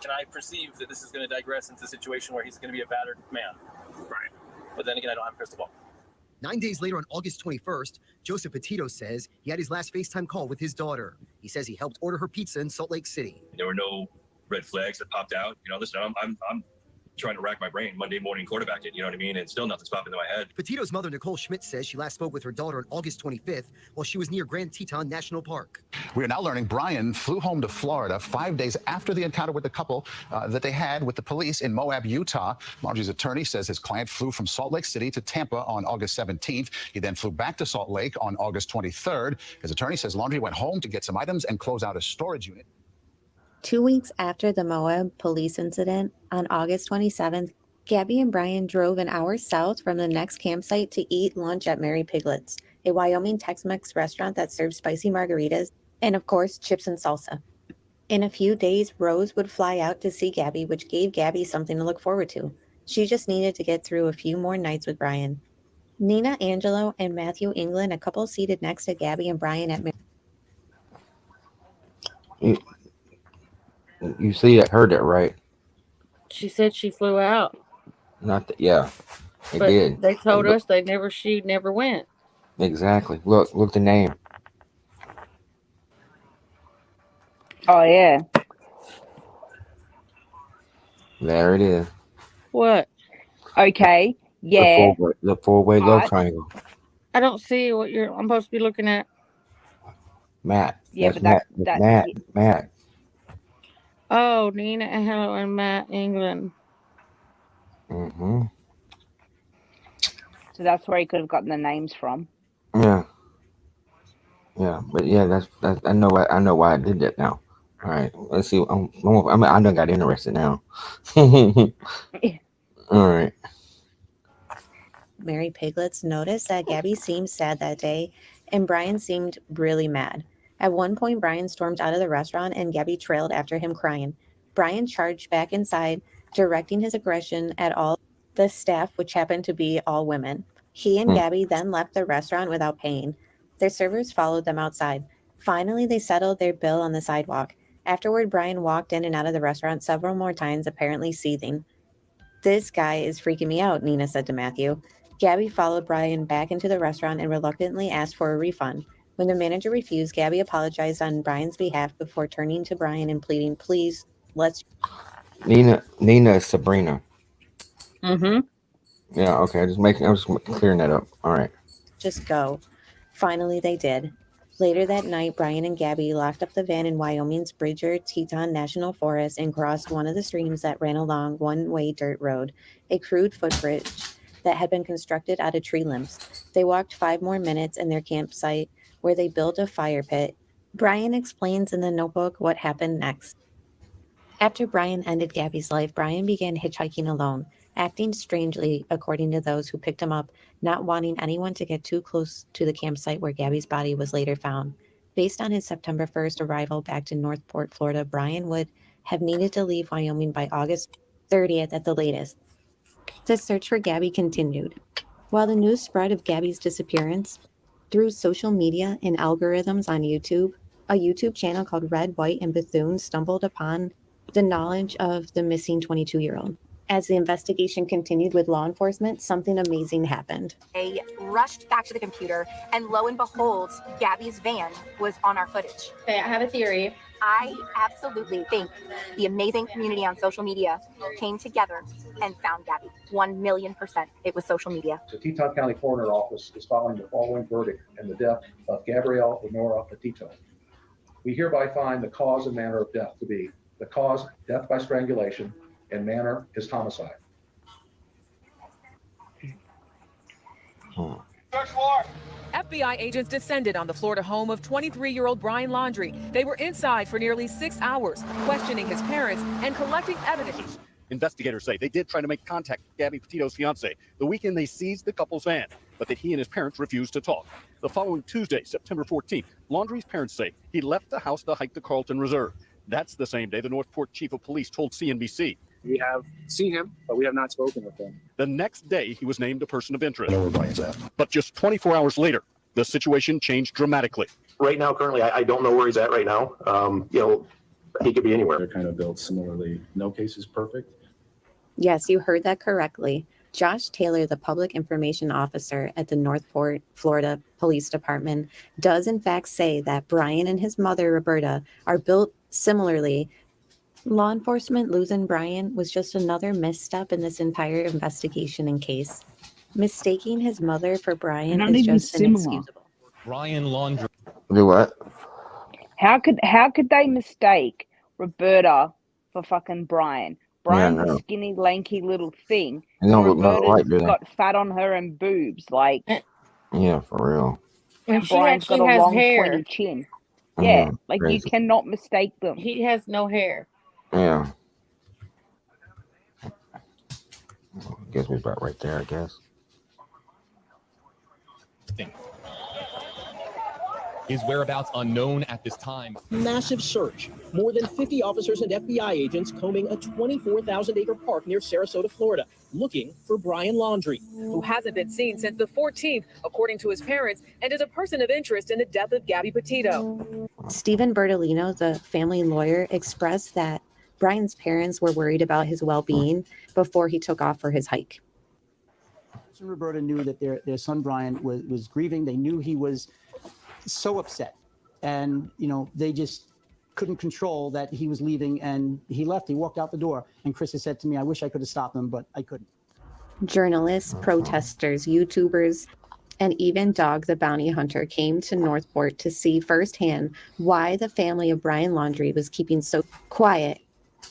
can I perceive that this is going to digress into a situation where he's going to be a battered man? Right. But then again, I don't have a crystal ball. 9 days later, on August 21st, Joseph Petito says he had his last FaceTime call with his daughter. He says he helped order her pizza in Salt Lake City. There were no red flags that popped out. Listen, I'm trying to rack my brain Monday morning quarterback it, you know what I mean? And still nothing's popping into my head. Petito's mother, Nicole Schmidt, says she last spoke with her daughter on August 25th while she was near Grand Teton National Park. We are now learning Brian flew home to Florida 5 days after the encounter with the couple that they had with the police in Moab, Utah. Laundrie's attorney says his client flew from Salt Lake City to Tampa on August 17th. He then flew back to Salt Lake on August 23rd. His attorney says Laundrie went home to get some items and close out a storage unit. 2 weeks after the Moab police incident, on August 27th, Gabby and Brian drove an hour south from the next campsite to eat lunch at Mary Piglet's, a Wyoming Tex-Mex restaurant that serves spicy margaritas and, of course, chips and salsa. In a few days, Rose would fly out to see Gabby, which gave Gabby something to look forward to. She just needed to get through a few more nights with Brian. Nina Angelo and Matthew England, a couple seated next to Gabby and Brian at Mary. You see, I heard that right. She said she flew out. Not that, yeah, it But did. they told us she never went. Exactly. Look the name. Oh yeah. There it is. What? Okay. Yeah. The four-way love triangle. I don't see what I'm supposed to be looking at. Matt. Yeah, that's but Matt. Oh, Nina Angelo and Matt England. Mm-hmm. So that's where he could have gotten the names from. Yeah. Yeah, but yeah, that's I know why I did that now. All right, let's see. I done got interested now. All right. Mary Piglet's noticed that Gabby seemed sad that day, and Brian seemed really mad. At one point, Brian stormed out of the restaurant, and Gabby trailed after him crying. Brian charged back inside, directing his aggression at all the staff, which happened to be all women. He and Gabby then left the restaurant without paying. Their servers followed them outside. Finally, they settled their bill on the sidewalk. Afterward, Brian walked in and out of the restaurant several more times, apparently seething. "This guy is freaking me out," Nina said to Matthew. Gabby followed Brian back into the restaurant and reluctantly asked for a refund. When the manager refused, Gabby apologized on Brian's behalf before turning to Brian and pleading, "Please, let's..." Nina is Sabrina. Mm-hmm. Yeah, okay. I was clearing that up. All right. "Just go." Finally, they did. Later that night, Brian and Gabby locked up the van in Wyoming's Bridger Teton National Forest and crossed one of the streams that ran along one-way dirt road, a crude footbridge that had been constructed out of tree limbs. They walked 5 more minutes in their campsite, where they built a fire pit. Brian explains in the notebook what happened next. After Brian ended Gabby's life, Brian began hitchhiking alone, acting strangely according to those who picked him up, not wanting anyone to get too close to the campsite where Gabby's body was later found. Based on his September 1st arrival back to Northport, Florida, Brian would have needed to leave Wyoming by August 30th at the latest. The search for Gabby continued. While the news spread of Gabby's disappearance, through social media and algorithms on YouTube, a YouTube channel called Red, White, and Bethune stumbled upon the knowledge of the missing 22-year-old. As the investigation continued with law enforcement, something amazing happened. They rushed back to the computer, and lo and behold, Gabby's van was on our footage. Okay, I have a theory. I absolutely think the amazing community on social media came together and found Gabby. 1,000,000%. It was social media. The Teton County Coroner Office is following the following verdict in the death of Gabrielle Lenora Petito. We hereby find the cause and manner of death to be the cause, death by strangulation, and manner is homicide. FBI agents descended on the Florida home of 23-year-old Brian Laundrie. They were inside for nearly 6 hours, questioning his parents and collecting evidence. Investigators say they did try to make contact with Gabby Petito's fiance the weekend they seized the couple's van, but that he and his parents refused to talk. The following Tuesday, September 14th, Laundrie's parents say he left the house to hike the Carlton Reserve. That's the same day the Northport chief of police told CNBC. We have seen him, but we have not spoken with him. The next day, he was named a person of interest. But just 24 hours later, the situation changed dramatically. Right now, currently, I don't know where he's at right now. He could be anywhere. They're kind of built similarly. No case is perfect. Yes, you heard that correctly. Josh Taylor, the public information officer at the Northport, Florida Police Department, does in fact say that Brian and his mother, Roberta, are built similarly. Law enforcement losing Brian was just another misstep in this entire investigation and case. Mistaking his mother for Brian Not is even just similar. inexcusable. Brian Laundrie. Do what? How could they mistake Roberta for fucking Brian? Brian's a no. skinny, lanky little thing. They don't look nothing Roberta's alike, do they? got fat on her and boobs. Like, Yeah, for real. And she Brian's got actually a has long, hair. pointy chin. Yeah, like you crazy. cannot mistake them. He has no hair. Yeah. Gives me about right there, I guess. His whereabouts unknown at this time. Massive search. More than 50 officers and FBI agents combing a 24,000-acre park near Sarasota, Florida, looking for Brian Laundrie, who hasn't been seen since the 14th, according to his parents, and is a person of interest in the death of Gabby Petito. Stephen Bertolino, the family lawyer, expressed that Brian's parents were worried about his well-being before he took off for his hike. And Roberta knew that their son Brian was grieving. They knew he was so upset, and they just couldn't control that he was leaving, and he left. He walked out the door, and Chris has said to me, I wish I could have stopped him, but I couldn't. Journalists, protesters, YouTubers, and even Dog the Bounty Hunter came to Northport to see firsthand why the family of Brian Laundrie was keeping so quiet.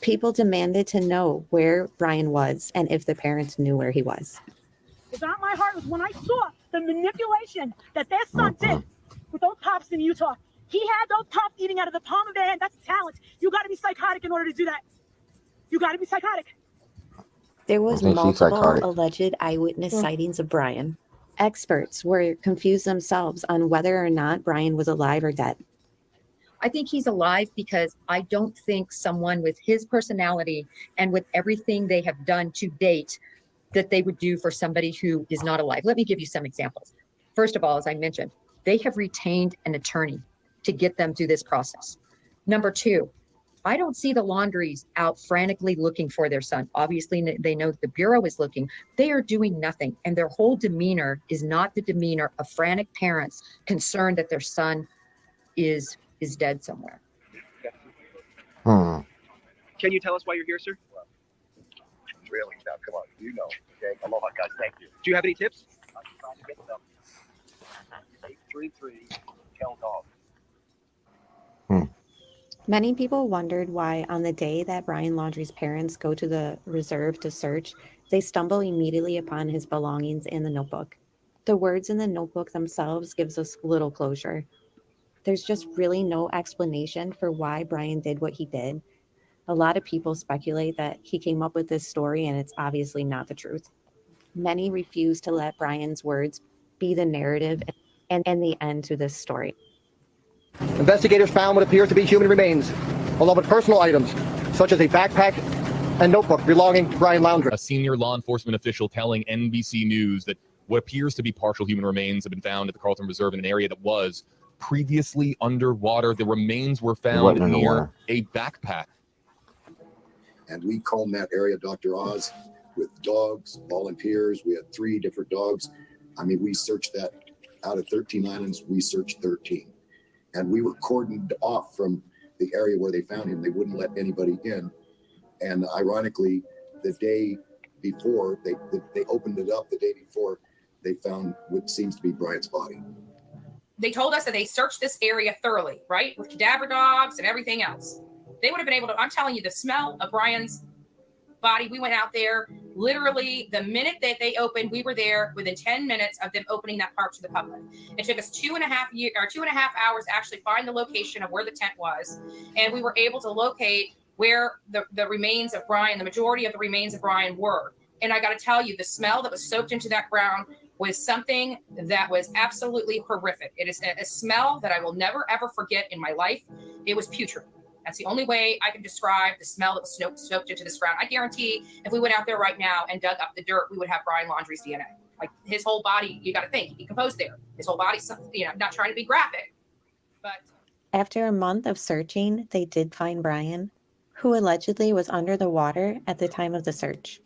People demanded to know where Brian was and if the parents knew where he was. It's on my heart was when I saw the manipulation that their son did with those cops in Utah. He had those cops eating out of the palm of their hand. That's talent. You got to be psychotic in order to do that. You got to be psychotic. There was I think she's multiple psychotic. alleged eyewitness sightings of Brian. Experts were confused themselves on whether or not Brian was alive or dead. I think he's alive because I don't think someone with his personality and with everything they have done to date that they would do for somebody who is not alive. Let me give you some examples. First of all, as I mentioned, they have retained an attorney to get them through this process. Number two, I don't see the Laundries out frantically looking for their son. Obviously, they know the Bureau is looking. They are doing nothing, and their whole demeanor is not the demeanor of frantic parents concerned that their son is dead somewhere. Can you tell us why you're here, sir? Really? Now, come on. Okay. Aloha, guys. Thank you. Do you have any tips? I'm trying to get them. 833 Tell Dog. Many people wondered why on the day that Brian Laundrie's parents go to the reserve to search, they stumble immediately upon his belongings in the notebook. The words in the notebook themselves gives us little closure. There's just really no explanation for why Brian did what he did. A lot of people speculate that he came up with this story and it's obviously not the truth. Many refuse to let Brian's words be the narrative and the end to this story. Investigators found what appears to be human remains, along with personal items, such as a backpack and notebook belonging to Brian Laundrie. A senior law enforcement official telling NBC News that what appears to be partial human remains have been found at the Carlton Reserve in an area that was previously underwater. The remains were found near a backpack. And we combed that area, Dr. Oz, with dogs, volunteers. We had 3 different dogs. I mean, we searched that out of 13 islands. We searched 13. And we were cordoned off from the area where they found him. They wouldn't let anybody in. And ironically, the day before, they opened it up, the day before, they found what seems to be Brian's body. They told us that they searched this area thoroughly, right? With cadaver dogs and everything else. They would have been able to, I'm telling you, the smell of Brian's body, we went out there, literally the minute that they opened, we were there within 10 minutes of them opening that park to the public. It took us 2.5 hours to actually find the location of where the tent was. And we were able to locate where the remains of Brian, the majority of the remains of Brian were. And I got to tell you, the smell that was soaked into that ground was something that was absolutely horrific. It is a smell that I will never, ever forget in my life. It was putrid. That's the only way I can describe the smell that was soaked into this ground. I guarantee if we went out there right now and dug up the dirt, we would have Brian Laundrie's DNA. Like his whole body, you got to think, he decomposed there. His whole body's, not trying to be graphic, but. After a month of searching, they did find Brian, who allegedly was under the water at the time of the search.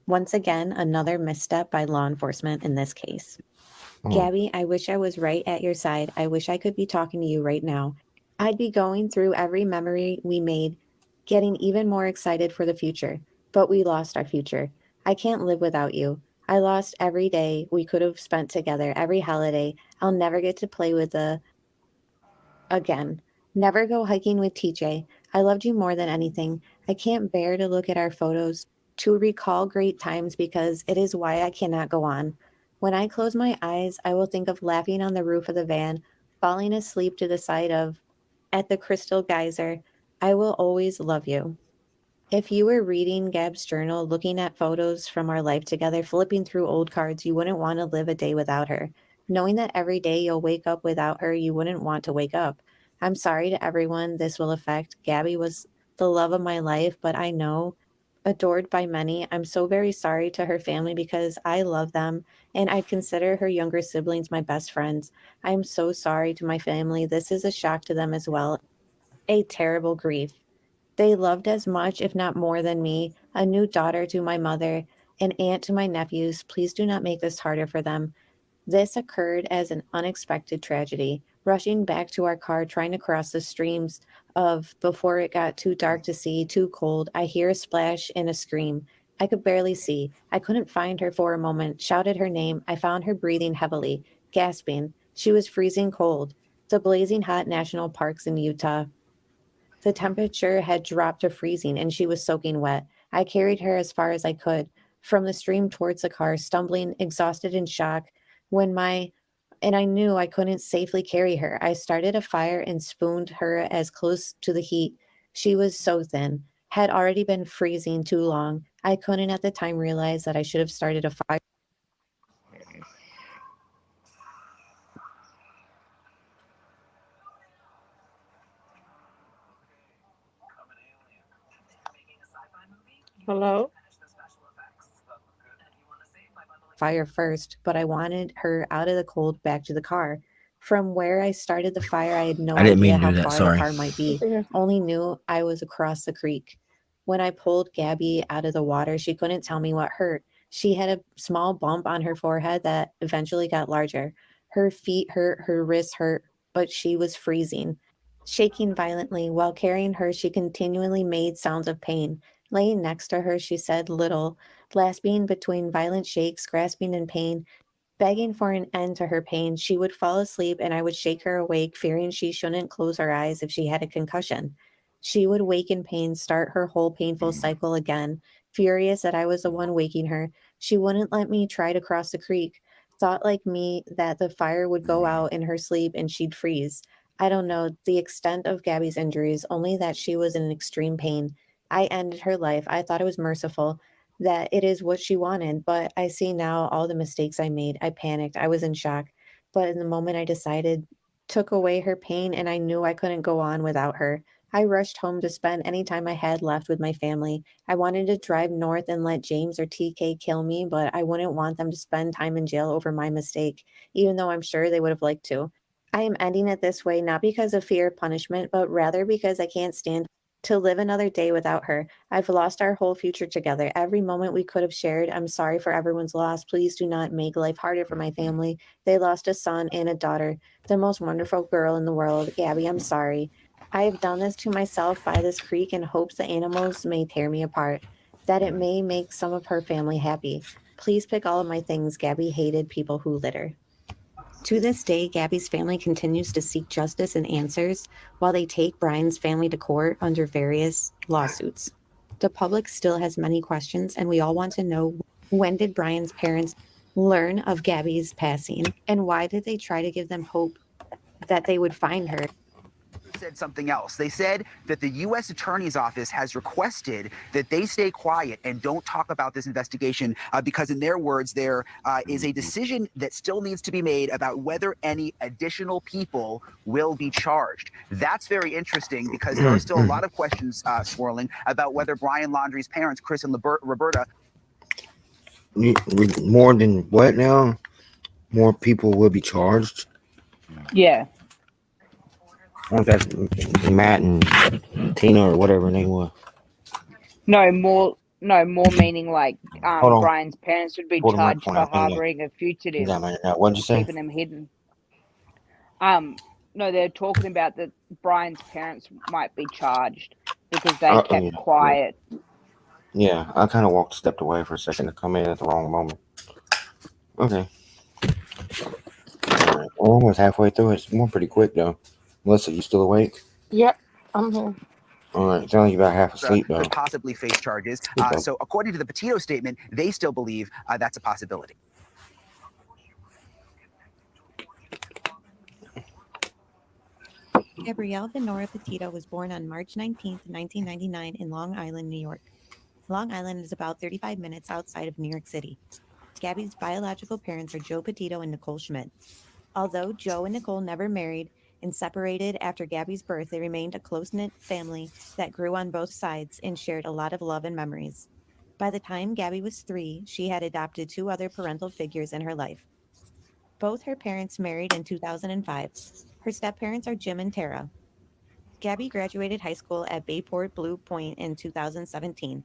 Once again, another misstep by law enforcement in this case. Gabby, I wish I was right at your side. I wish I could be talking to you right now. I'd be going through every memory we made, getting even more excited for the future. But we lost our future. I can't live without you. I lost every day we could have spent together, every holiday. I'll never get to play with again. Never go hiking with TJ. I loved you more than anything. I can't bear to look at our photos, to recall great times because it is why I cannot go on. When I close my eyes, I will think of laughing on the roof of the van, falling asleep to the side of, at the Crystal Geyser. I will always love you. If you were reading Gab's journal, looking at photos from our life together, flipping through old cards, you wouldn't want to live a day without her. Knowing that every day you'll wake up without her, you wouldn't want to wake up. I'm sorry to everyone this will affect. Gabby was the love of my life, but I know, adored by many. I'm so very sorry to her family because I love them and I consider her younger siblings my best friends. I am so sorry to my family. This is a shock to them as well. A terrible grief. They loved as much, if not more than me, a new daughter to my mother, an aunt to my nephews. Please do not make this harder for them. This occurred as an unexpected tragedy. Rushing back to our car, trying to cross the streams before it got too dark to see, too cold, I hear a splash and a scream. I could barely see. I couldn't find her for a moment. Shouted her name. I found her breathing heavily, gasping. She was freezing cold. The blazing hot national parks in Utah. The temperature had dropped to freezing and she was soaking wet. I carried her as far as I could, from the stream towards the car, stumbling, exhausted in shock, and I knew I couldn't safely carry her. I started a fire and spooned her as close to the heat. She was so thin, had already been freezing too long. I couldn't at the time realize that I should have started a fire. Hello? Fire first, but I wanted her out of the cold back to the car. From where I started the fire, I had no idea how far the car might be. Only knew I was across the creek. When I pulled Gabby out of the water, she couldn't tell me what hurt. She had a small bump on her forehead that eventually got larger. Her feet hurt, her wrists hurt, but she was freezing. Shaking violently, while carrying her, she continually made sounds of pain. Laying next to her, she said little, gasping between violent shakes, grasping in pain, begging for an end to her pain. She would fall asleep and I would shake her awake, fearing she shouldn't close her eyes if she had a concussion. She would wake in pain, start her whole painful cycle again. Furious that I was the one waking her, she wouldn't let me try to cross the creek. Thought like me that the fire would go out in her sleep and she'd freeze. I don't know the extent of Gabby's injuries, only that she was in extreme pain. I ended her life. I thought it was merciful, that it is what she wanted, but I see now all the mistakes I made. I panicked. I was in shock. But in the moment I decided, took away her pain, and I knew I couldn't go on without her. I rushed home to spend any time I had left with my family. I wanted to drive north and let James or TK kill me, but I wouldn't want them to spend time in jail over my mistake, even though I'm sure they would have liked to. I am ending it this way, not because of fear of punishment, but rather because I can't stand to live another day without her. I've lost our whole future together. Every moment we could have shared. I'm sorry for everyone's loss. Please do not make life harder for my family. They lost a son and a daughter, the most wonderful girl in the world. Gabby, I'm sorry. I have done this to myself by this creek in hopes the animals may tear me apart, that it may make some of her family happy. Please pick all of my things. Gabby hated people who litter. To this day, Gabby's family continues to seek justice and answers while they take Brian's family to court under various lawsuits. The public still has many questions, and we all want to know, when did Brian's parents learn of Gabby's passing, and why did they try to give them hope that they would find her? Said something else. They said that the U.S. Attorney's Office has requested that they stay quiet and don't talk about this investigation because, in their words, there is a decision that still needs to be made about whether any additional people will be charged. That's very interesting because there are still a lot of questions swirling about whether Brian Laundrie's parents, Chris and Roberta. More than what now? More people will be charged. Yeah. I don't know if that's Matt and Tina or whatever her name was. No, more meaning like Hold on. Brian's parents would be Pull the charged microphone for out. harboring a fugitive What'd you or say? keeping him hidden. No, they're talking about that Brian's parents might be charged because they kept quiet. Yeah, I kind of stepped away for a second to come in at the wrong moment. Okay. All right. We're almost halfway through. It's going pretty quick though. Melissa, you still awake? Yep, I'm here. All right. Sounds like you about half asleep though. Could possibly face charges. So according to the Petito statement, they still believe that's a possibility. Gabrielle Venora Petito was born on March 19, 1999 in Long Island, New York. Long Island is about 35 minutes outside of New York City. Gabby's biological parents are Joe Petito and Nicole Schmidt. Although Joe and Nicole never married and separated after Gabby's birth, they remained a close-knit family that grew on both sides and shared a lot of love and memories. By the time Gabby was 3, she had adopted 2 other parental figures in her life. Both her parents married in 2005. Her step-parents are Jim and Tara. Gabby graduated high school at Bayport Blue Point in 2017.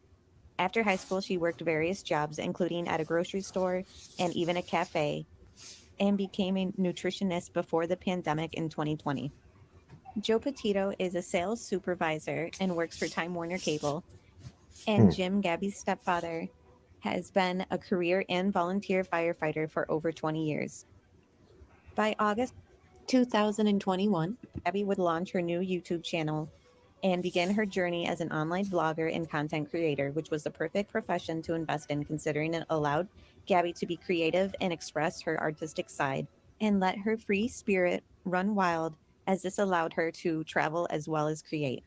After high school, she worked various jobs, including at a grocery store and even a cafe, and became a nutritionist before the pandemic in 2020. Joe Petito is a sales supervisor and works for Time Warner Cable. And Jim, Gabby's stepfather, has been a career and volunteer firefighter for over 20 years. By August 2021, Gabby would launch her new YouTube channel and begin her journey as an online blogger and content creator, which was the perfect profession to invest in, considering it allowed Gabby to be creative and express her artistic side and let her free spirit run wild, as this allowed her to travel as well as create.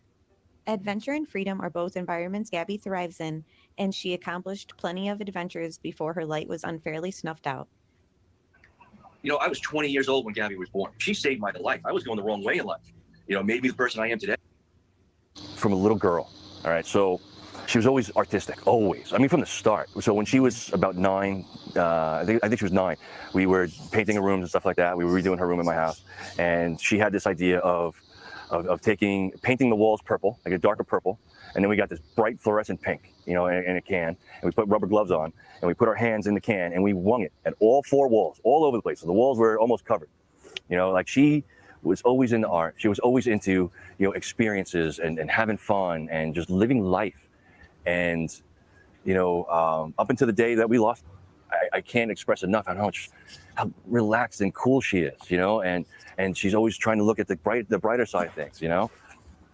Adventure and freedom are both environments Gabby thrives in, and she accomplished plenty of adventures before her light was unfairly snuffed out. You know, I was 20 years old when Gabby was born. She saved my life. I was going the wrong way in life. You know, made me the person I am today. From a little girl, all right? So she was always artistic, always. I mean, from the start. So when she was about 9, I think she was 9, we were painting her rooms and stuff like that. We were redoing her room in my house. And she had this idea of painting the walls purple, like a darker purple. And then we got this bright fluorescent pink, you know, in a can. And we put rubber gloves on, and we put our hands in the can, and we wung it at all 4 walls, all over the place. So the walls were almost covered. You know, like she was always into art. She was always into, you know, experiences and having fun and just living life. And, you know, up until the day that we lost, I can't express enough how relaxed and cool she is, you know, and she's always trying to look at the brighter side of things, you know.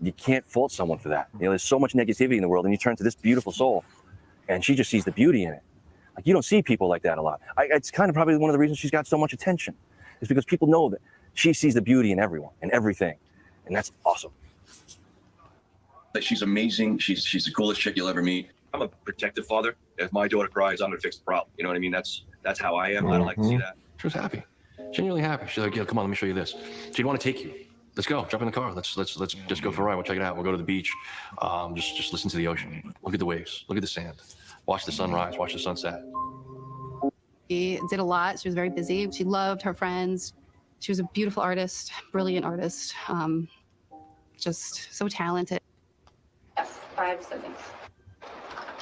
You can't fault someone for that. You know, there's so much negativity in the world, and you turn to this beautiful soul, and she just sees the beauty in it. Like, you don't see people like that a lot. It's kind of probably one of the reasons she's got so much attention, is because people know that she sees the beauty in everyone and everything, and that's awesome. She's amazing. She's the coolest chick you'll ever meet. I'm a protective father. If my daughter cries, I'm gonna fix the problem. You know what I mean? That's how I am. I don't like to see that. She was happy, genuinely happy. She's like, "Yeah, come on, let me show you this." She'd want to take you. Let's go. Jump in the car. Let's just go for a ride. We'll check it out. We'll go to the beach. Just listen to the ocean. Look at the waves. Look at the sand. Watch the sunrise. Watch the sunset. She did a lot. She was very busy. She loved her friends. She was a beautiful artist, brilliant artist, just so talented. Yes, 5 siblings.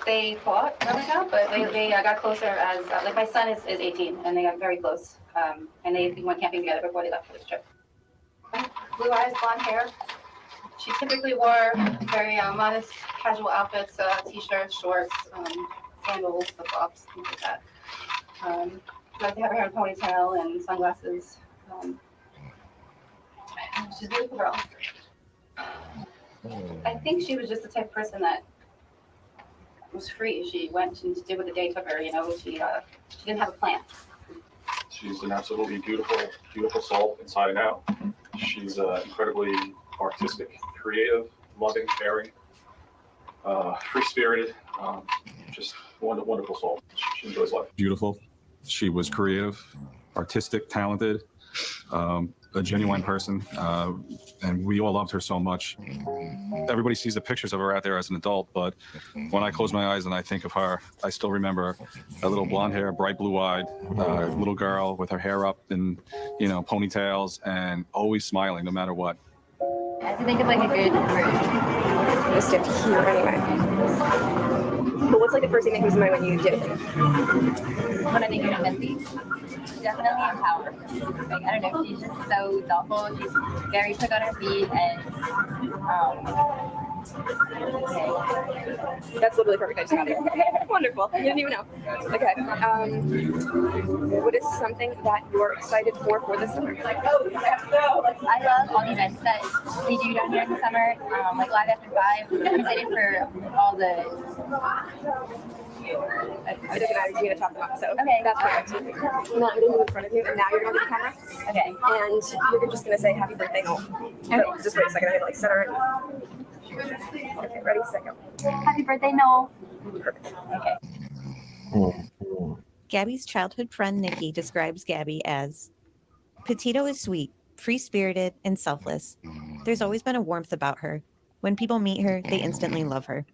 They fought growing up, but they got closer as, like my son is 18, and they got very close. And they went camping together before they left for this trip. Blue eyes, blonde hair. She typically wore very modest, casual outfits, t-shirts, shorts, sandals, flip-flops, things like that. She liked to have her hair in a ponytail and sunglasses. She's a beautiful girl. I think she was just the type of person that was free. She went and did what the day took her. You know, she didn't have a plan. She's an absolutely beautiful soul inside and out. She's incredibly artistic, creative, loving, caring, free-spirited, just wonderful soul. She enjoys life. Beautiful. She was creative, artistic, talented. a genuine person, and we all loved her so much. Everybody sees the pictures of her out there as an adult, but when I close my eyes and I think of her, I still remember a little blonde hair, bright blue eyed little girl with her hair up in, ponytails, and always smiling no matter what. I have to think of like a good word. Just stick here anyway. But what's like the first thing that comes to mind when you did it? When I think of Betsy, definitely empowered. Like, I don't know, she's just so thoughtful. She's very quick on her feet and That's literally perfect. I just got it. Wonderful. You didn't even know. Okay. What is something that you're excited for this summer? I love all the events that we do down here in the summer, like Live After 5. I'm excited for all the. It doesn't matter. You're gonna talk about so. Okay. That's perfect. Now I'm gonna move in front of you, and now you're going to the camera. Okay. And you're just gonna say "Happy Birthday" home. Okay. Just wait a second. I gotta center it. Okay. Ready? Second. Happy birthday, Noel. Perfect. Okay. Gabby's childhood friend Nikki describes Gabby as Petito is sweet, free-spirited, and selfless. There's always been a warmth about her. When people meet her, they instantly love her.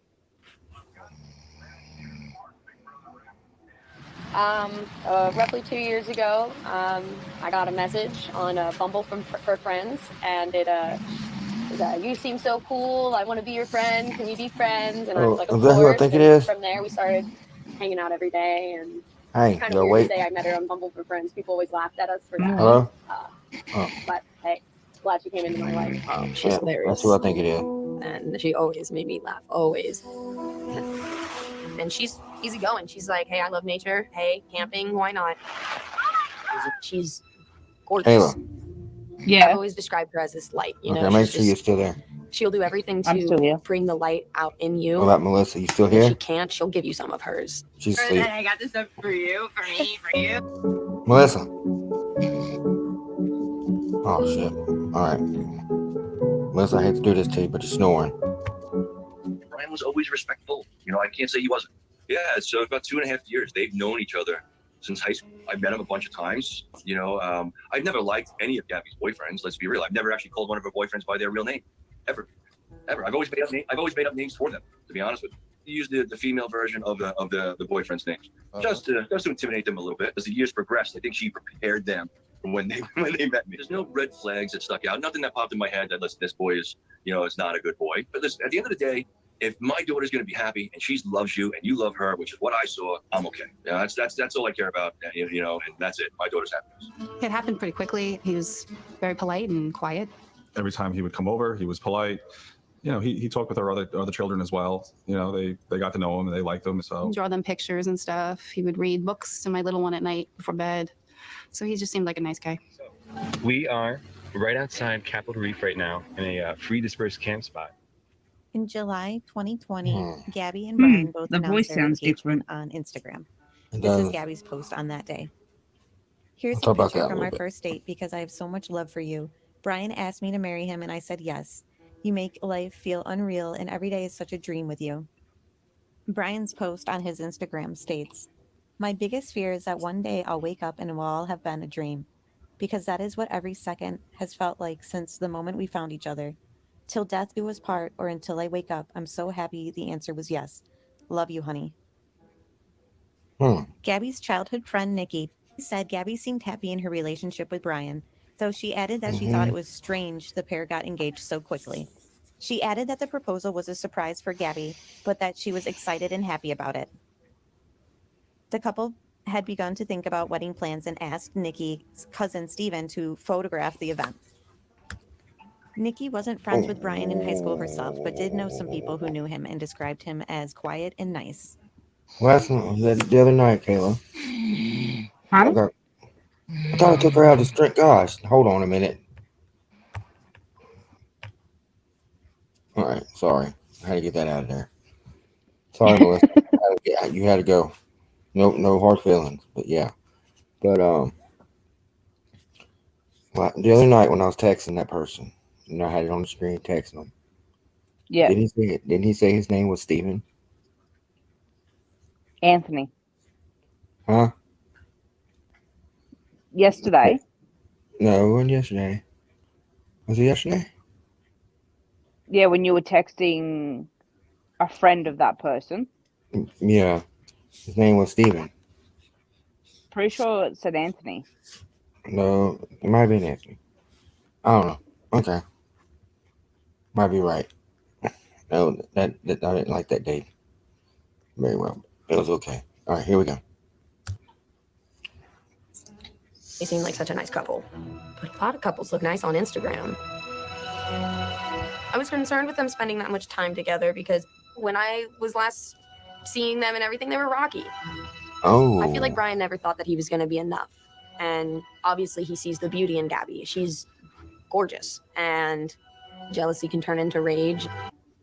Roughly 2 years ago, I got a message on Bumble from her friends, and it you seem so cool. I want to be your friend. Can we be friends? And I was like, of is that who I course. think it And is? from there, we started hanging out every day. And Hey, it's kind yo, of weird wait. to say I met her on Bumble for Friends. People always laughed at us for that. Hello? But hey, glad she came into my life. She's Yeah, hilarious. that's who I think it is. And she always made me laugh, always. And she's easygoing. She's like, hey, I love nature. Hey, camping, why not? She's gorgeous. Ayla. Yeah. I've always described her as this light, Okay, make sure you're still there. She'll do everything I'm still here. to bring the light out in you. What about Melissa? You still If she here? can't, she'll give you some of hers. She's asleep. I got this up for you, for me, for you. Melissa. Oh, shit. All right. Melissa, I hate to do this to you, but you're snoring. Brian was always respectful. I can't say he wasn't. Yeah, so about 2.5 years. They've known each other since high school. I've met him a bunch of times. I've never liked any of Gabby's boyfriends. Let's be real. I've never actually called one of her boyfriends by their real name, ever. I've always made up names for them. To be honest with you, use the female version of the boyfriend's names, just to intimidate them a little bit. As the years progressed, I think she prepared them from when they met me. There's no red flags that stuck out. Nothing that popped in my head that listen, this boy is is not a good boy. But listen, at the end of the day, if my daughter's going to be happy and she loves you and you love her, which is what I saw, I'm okay. That's all I care about. And that's it. My daughter's happiness. It happened pretty quickly. He was very polite and quiet. Every time he would come over, he was polite. He talked with our other children as well. They got to know him and they liked him. So Draw them pictures and stuff. He would read books to my little one at night before bed. So he just seemed like a nice guy. We are right outside Capitol Reef right now in a free dispersed camp spot. In July 2020, Gabby and Brian both the announced voice their sounds engagement on Instagram. It This is does. Gabby's post on that day. Here's We'll a talk about picture that a from little our bit. first date because I have so much love for you. Brian asked me to marry him and I said yes. You make life feel unreal and every day is such a dream with you. Brian's post on his Instagram states, my biggest fear is that one day I'll wake up and it will all have been a dream, because that is what every second has felt like since the moment we found each other. Till death do us part, or until I wake up, I'm so happy the answer was yes. Love you, honey. Gabby's childhood friend Nikki said Gabby seemed happy in her relationship with Brian, though she added that she thought it was strange the pair got engaged so quickly. She added that the proposal was a surprise for Gabby, but that she was excited and happy about it. The couple had begun to think about wedding plans and asked Nikki's cousin Steven to photograph the event. Nikki wasn't friends with Brian in high school herself, but did know some people who knew him and described him as quiet and nice. The other night, Kayla. Huh? I thought I took her out to drink. Gosh, hold on a minute. All right, sorry. I had to get that out of there. Sorry, Melissa. You had to go. No hard feelings, but yeah. But well, the other night when I was texting that person, I had it on the screen texting him. Yeah. Didn't he say his name was Steven? Anthony. Huh? Yesterday. No, it wasn't yesterday. Was it yesterday? Yeah, when you were texting a friend of that person. Yeah. His name was Steven. Pretty sure it said Anthony. No, it might have been Anthony. I don't know. Okay. Might be right. No, that I didn't like that date very well. It was okay. All right, here we go. They seem like such a nice couple. But a lot of couples look nice on Instagram. I was concerned with them spending that much time together because when I was last seeing them and everything, they were rocky. Oh. I feel like Brian never thought that he was going to be enough. And obviously he sees the beauty in Gabby. She's gorgeous. And jealousy can turn into rage.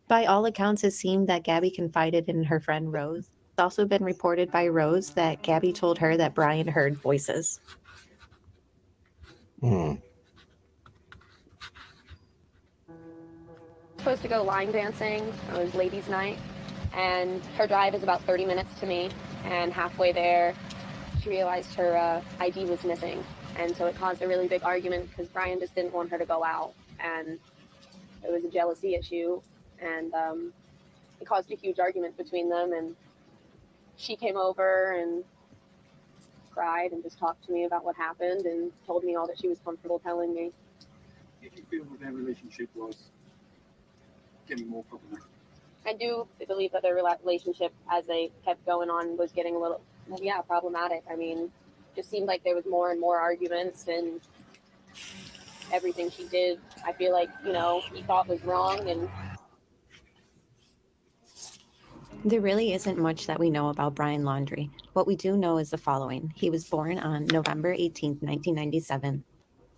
By all accounts, it seemed that Gabby confided in her friend Rose. It's also been reported by Rose that Gabby told her that Brian heard voices. Supposed to go line dancing. It was ladies' night, and her drive is about 30 minutes to me. And halfway there, she realized her ID was missing, and so it caused a really big argument because Brian just didn't want her to go out, and it was a jealousy issue, and it caused a huge argument between them. And she came over and cried and just talked to me about what happened and told me all that she was comfortable telling me. Did you feel that their relationship was getting more problematic? I do believe that their relationship, as they kept going on, was getting a little, problematic. I mean, just seemed like there was more and more arguments, and everything she did, I feel like, he thought was wrong. And There really isn't much that we know about Brian Laundrie. What we do know is the following. He was born on November 18, 1997.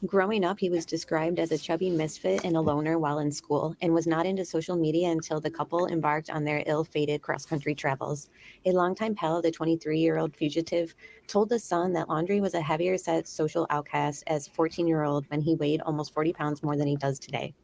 Growing up, he was described as a chubby misfit and a loner while in school, and was not into social media until the couple embarked on their ill-fated cross-country travels. A longtime pal of the 23-year-old fugitive told The Sun that Laundrie was a heavier-set social outcast as a 14-year-old when he weighed almost 40 pounds more than he does today.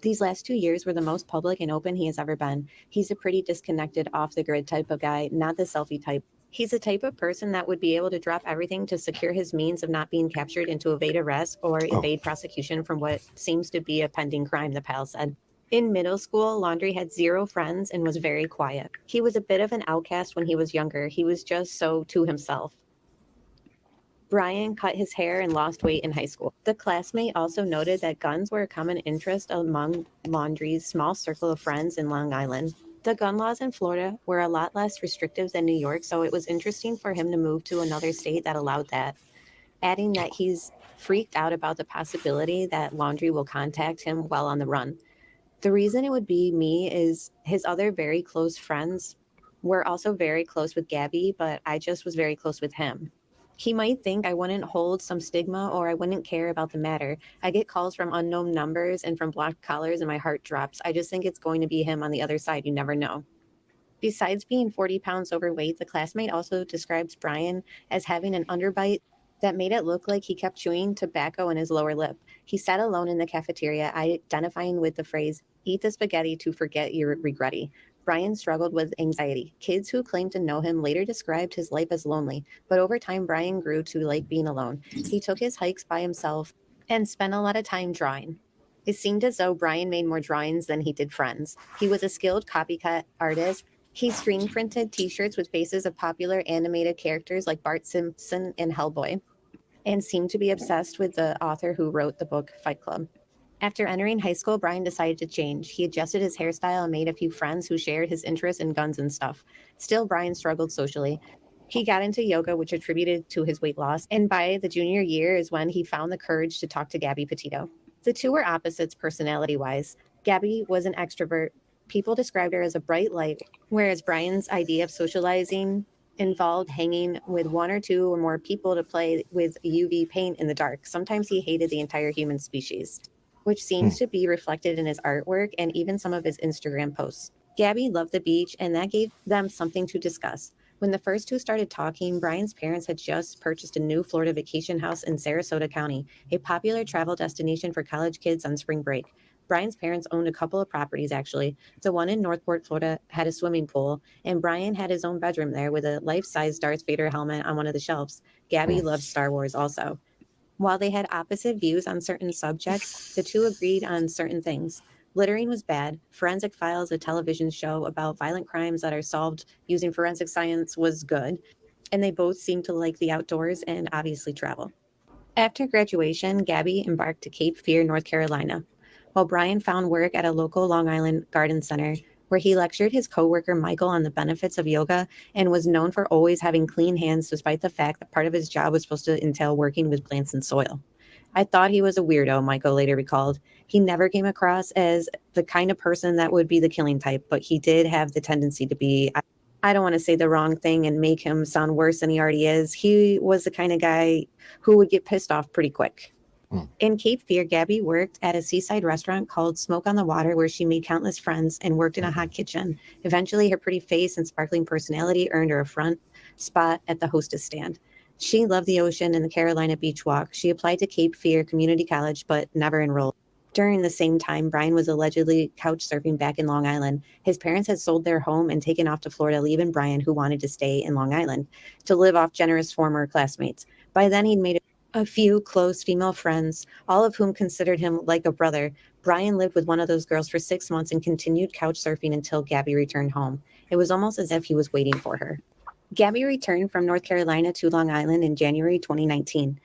These last 2 years were the most public and open he has ever been. He's a pretty disconnected, off-the-grid type of guy, not the selfie type. He's the type of person that would be able to drop everything to secure his means of not being captured and to evade arrest or evade prosecution from what seems to be a pending crime, the pal said. In middle school, Laundrie had 0 friends and was very quiet. He was a bit of an outcast when he was younger. He was just so to himself. Brian cut his hair and lost weight in high school. The classmate also noted that guns were a common interest among Laundrie's small circle of friends in Long Island. The gun laws in Florida were a lot less restrictive than New York, so it was interesting for him to move to another state that allowed that. Adding that he's freaked out about the possibility that Laundrie will contact him while on the run. The reason it would be me is his other very close friends were also very close with Gabby, but I just was very close with him. He might think I wouldn't hold some stigma or I wouldn't care about the matter. I get calls from unknown numbers and from blocked callers and my heart drops. I just think it's going to be him on the other side. You never know. Besides being 40 pounds overweight, the classmate also describes Brian as having an underbite that made it look like he kept chewing tobacco in his lower lip. He sat alone in the cafeteria, identifying with the phrase, "Eat the spaghetti to forget your regretty." Brian struggled with anxiety. Kids who claimed to know him later described his life as lonely, but over time, Brian grew to like being alone. He took his hikes by himself and spent a lot of time drawing. It seemed as though Brian made more drawings than he did friends. He was a skilled copycat artist. He screen printed t-shirts with faces of popular animated characters like Bart Simpson and Hellboy, and seemed to be obsessed with the author who wrote the book Fight Club. After entering high school, Brian decided to change. He adjusted his hairstyle and made a few friends who shared his interest in guns and stuff. Still, Brian struggled socially. He got into yoga, which attributed to his weight loss, and by the junior year is when he found the courage to talk to Gabby Petito. The two were opposites personality-wise. Gabby was an extrovert. People described her as a bright light, whereas Brian's idea of socializing involved hanging with 1 or 2 or more people to play with UV paint in the dark. Sometimes he hated the entire human species, which seems to be reflected in his artwork and even some of his Instagram posts. Gabby loved the beach, and that gave them something to discuss. When the first two started talking, Brian's parents had just purchased a new Florida vacation house in Sarasota County, a popular travel destination for college kids on spring break. Brian's parents owned a couple of properties, actually. The one in Northport, Florida, had a swimming pool, and Brian had his own bedroom there with a life-size Darth Vader helmet on one of the shelves. Gabby loved Star Wars also. While they had opposite views on certain subjects, the two agreed on certain things. Littering was bad. Forensic Files, a television show about violent crimes that are solved using forensic science, was good. And they both seemed to like the outdoors and obviously travel. After graduation, Gabby embarked to Cape Fear, North Carolina, while Brian found work at a local Long Island garden center where he lectured his coworker Michael on the benefits of yoga and was known for always having clean hands despite the fact that part of his job was supposed to entail working with plants and soil. I thought he was a weirdo, Michael later recalled. He never came across as the kind of person that would be the killing type, but he did have the tendency to be, I don't want to say the wrong thing and make him sound worse than he already is. He was the kind of guy who would get pissed off pretty quick. In Cape Fear, Gabby worked at a seaside restaurant called Smoke on the Water, where she made countless friends and worked in a hot kitchen. Eventually, her pretty face and sparkling personality earned her a front spot at the hostess stand. She loved the ocean and the Carolina beach walk. She applied to Cape Fear Community College, but never enrolled. During the same time, Brian was allegedly couch surfing back in Long Island. His parents had sold their home and taken off to Florida, leaving Brian, who wanted to stay in Long Island, to live off generous former classmates. By then, he'd made a few close female friends, all of whom considered him like a brother. Brian lived with one of those girls for 6 months and continued couch surfing until Gabby returned home. It was almost as if he was waiting for her. Gabby returned from North Carolina to Long Island in January 2019.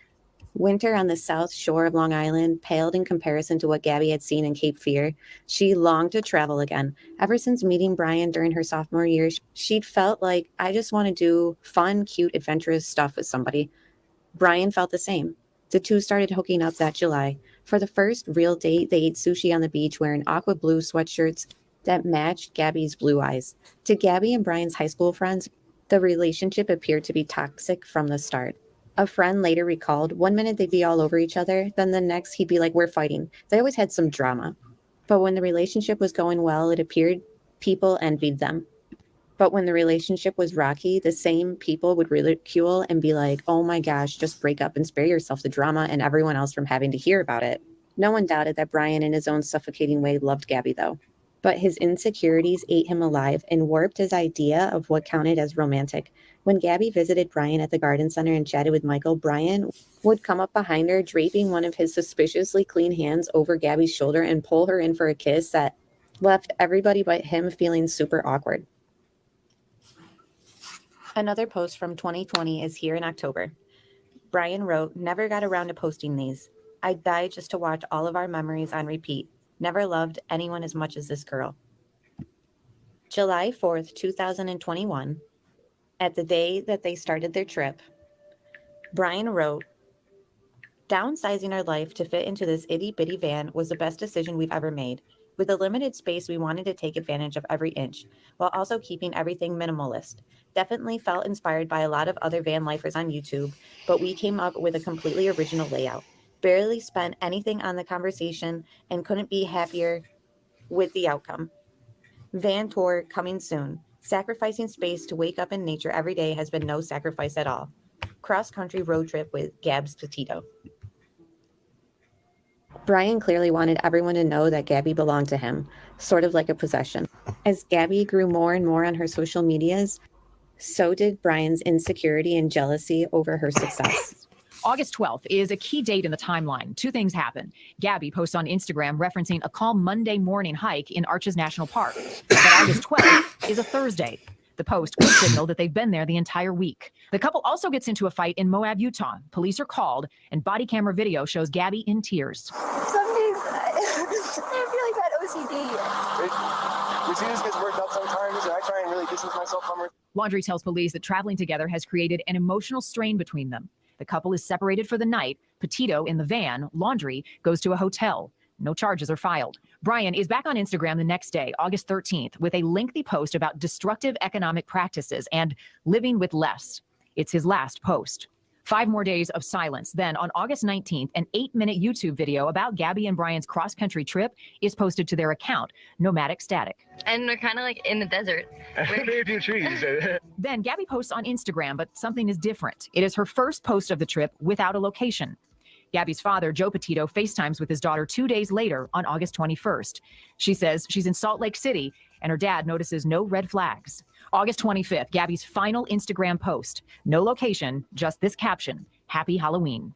Winter on the south shore of Long Island paled in comparison to what Gabby had seen in Cape Fear. She longed to travel again. Ever since meeting Brian during her sophomore year, she'd felt like, I just want to do fun, cute, adventurous stuff with somebody. Brian felt the same. The two started hooking up that July. For the first real date, they ate sushi on the beach wearing aqua blue sweatshirts that matched Gabby's blue eyes. To Gabby and Brian's high school friends, the relationship appeared to be toxic from the start. A friend later recalled, one minute they'd be all over each other, then the next he'd be like, we're fighting. They always had some drama. But when the relationship was going well, it appeared people envied them. But when the relationship was rocky, the same people would ridicule and be like, oh my gosh, just break up and spare yourself the drama and everyone else from having to hear about it. No one doubted that Brian, in his own suffocating way, loved Gabby, though. But his insecurities ate him alive and warped his idea of what counted as romantic. When Gabby visited Brian at the garden center and chatted with Michael, Brian would come up behind her, draping one of his suspiciously clean hands over Gabby's shoulder and pull her in for a kiss that left everybody but him feeling super awkward. Another post from 2020 is here in October. Brian wrote, never got around to posting these. I'd die just to watch all of our memories on repeat. Never loved anyone as much as this girl. July 4th, 2021, at the day that they started their trip, Brian wrote, downsizing our life to fit into this itty-bitty van was the best decision we've ever made. With the limited space, we wanted to take advantage of every inch, while also keeping everything minimalist. Definitely felt inspired by a lot of other van lifers on YouTube, but we came up with a completely original layout. Barely spent anything on the conversation and couldn't be happier with the outcome. Van tour coming soon. Sacrificing space to wake up in nature every day has been no sacrifice at all. Cross-country road trip with Gabs Petito. Brian clearly wanted everyone to know that Gabby belonged to him, sort of like a possession. As Gabby grew more and more on her social medias, so did Brian's insecurity and jealousy over her success. August 12th is a key date in the timeline. Two things happen. Gabby posts on Instagram referencing a calm Monday morning hike in Arches National Park. But August 12th is a Thursday. The post could signal that they've been there the entire week. The couple also gets into a fight in Moab, Utah. Police are called, and body camera video shows Gabby in tears. Some days I feel like that OCD. You see this gets worked up sometimes, and I try and really distance myself from her. Laundrie tells police that traveling together has created an emotional strain between them. The couple is separated for the night. Petito in the van, Laundrie, goes to a hotel. No charges are filed. Brian is back on Instagram the next day, August 13th, with a lengthy post about destructive economic practices and living with less. It's his last post. 5 more days of silence. Then on August 19th, an 8-minute YouTube video about Gabby and Brian's cross-country trip is posted to their account, Nomadic Static. And we're kind of like in the desert. Maybe a few trees. Then Gabby posts on Instagram, but something is different. It is her first post of the trip without a location. Gabby's father, Joe Petito, FaceTimes with his daughter 2 days later on August 21st. She says she's in Salt Lake City, and her dad notices no red flags. August 25th, Gabby's final Instagram post. No location, just this caption, Happy Halloween.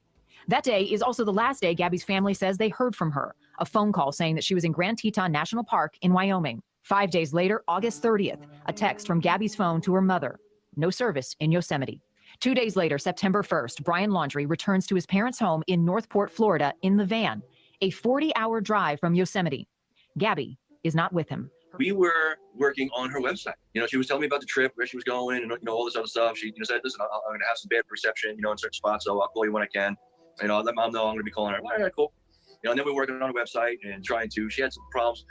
That day is also the last day Gabby's family says they heard from her. A phone call saying that she was in Grand Teton National Park in Wyoming. 5 days later, August 30th, a text from Gabby's phone to her mother. No service in Yosemite. 2 days later, September 1st, Brian Laundrie returns to his parents' home in Northport, Florida in the van, a 40-hour drive from Yosemite. Gabby is not with him. We were working on her website. You know, she was telling me about the trip, where she was going, and, you know, all this other stuff. She, you know, said, listen, I'm going to have some bad reception, you know, in certain spots, so I'll call you when I can. You know, I'll let mom know I'm going to be calling her. All right, cool. You know, and then we were working on her website and she had some problems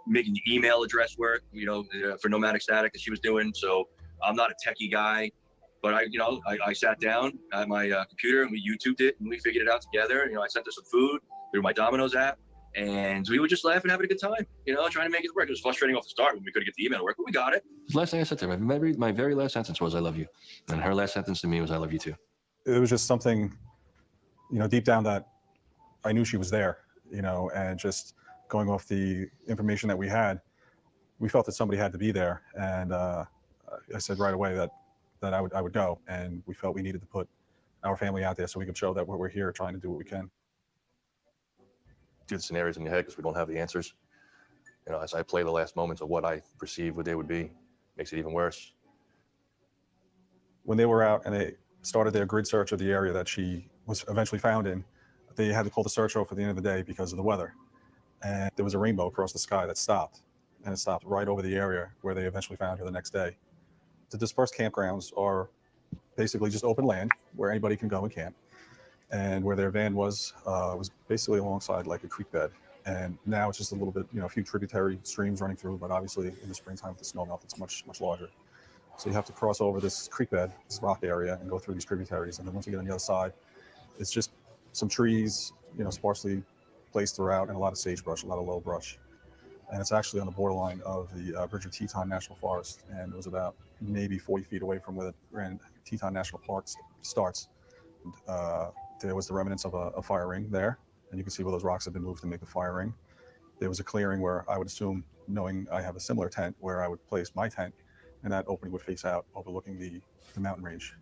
making the email address work, you know, for nomadic static that she was doing. So I'm not a techie guy, but I sat down at my computer and we YouTubed it and we figured it out together. You know, I sent her some food through my Domino's app and we would just laugh and having a good time, you know, trying to make it work. It was frustrating off the start when we couldn't get the email to work, but we got it. The last thing I said to her, my very last sentence was, I love you. And her last sentence to me was, I love you too. It was just something, you know, deep down that I knew she was there, you know, and just going off the information that we had, we felt that somebody had to be there. And I said right away that I would go. And we felt we needed to put our family out there so we could show that we're here trying to do what we can. Do the scenarios in your head because we don't have the answers. You know, as I play the last moments of what I perceive what they would be, makes it even worse. When they were out and they started their grid search of the area that she was eventually found in, they had to call the search off at the end of the day because of the weather. And there was a rainbow across the sky that stopped. And it stopped right over the area where they eventually found her the next day. The dispersed campgrounds are basically just open land where anybody can go and camp. And where their van was basically alongside like a creek bed. And now it's just a little bit, you know, a few tributary streams running through, but obviously in the springtime with the snow melt, it's much, much larger. So you have to cross over this creek bed, this rock area, and go through these tributaries. And then once you get on the other side, it's just some trees, you know, sparsely placed throughout, and a lot of sagebrush, a lot of low brush. And it's actually on the borderline of the Bridge of Teton National Forest. And it was about maybe 40 feet away from where the Grand Teton National Park starts. And, there was the remnants of a fire ring there. And you can see where those rocks have been moved to make the fire ring. There was a clearing where I would assume, knowing I have a similar tent, where I would place my tent, and that opening would face out overlooking the mountain range.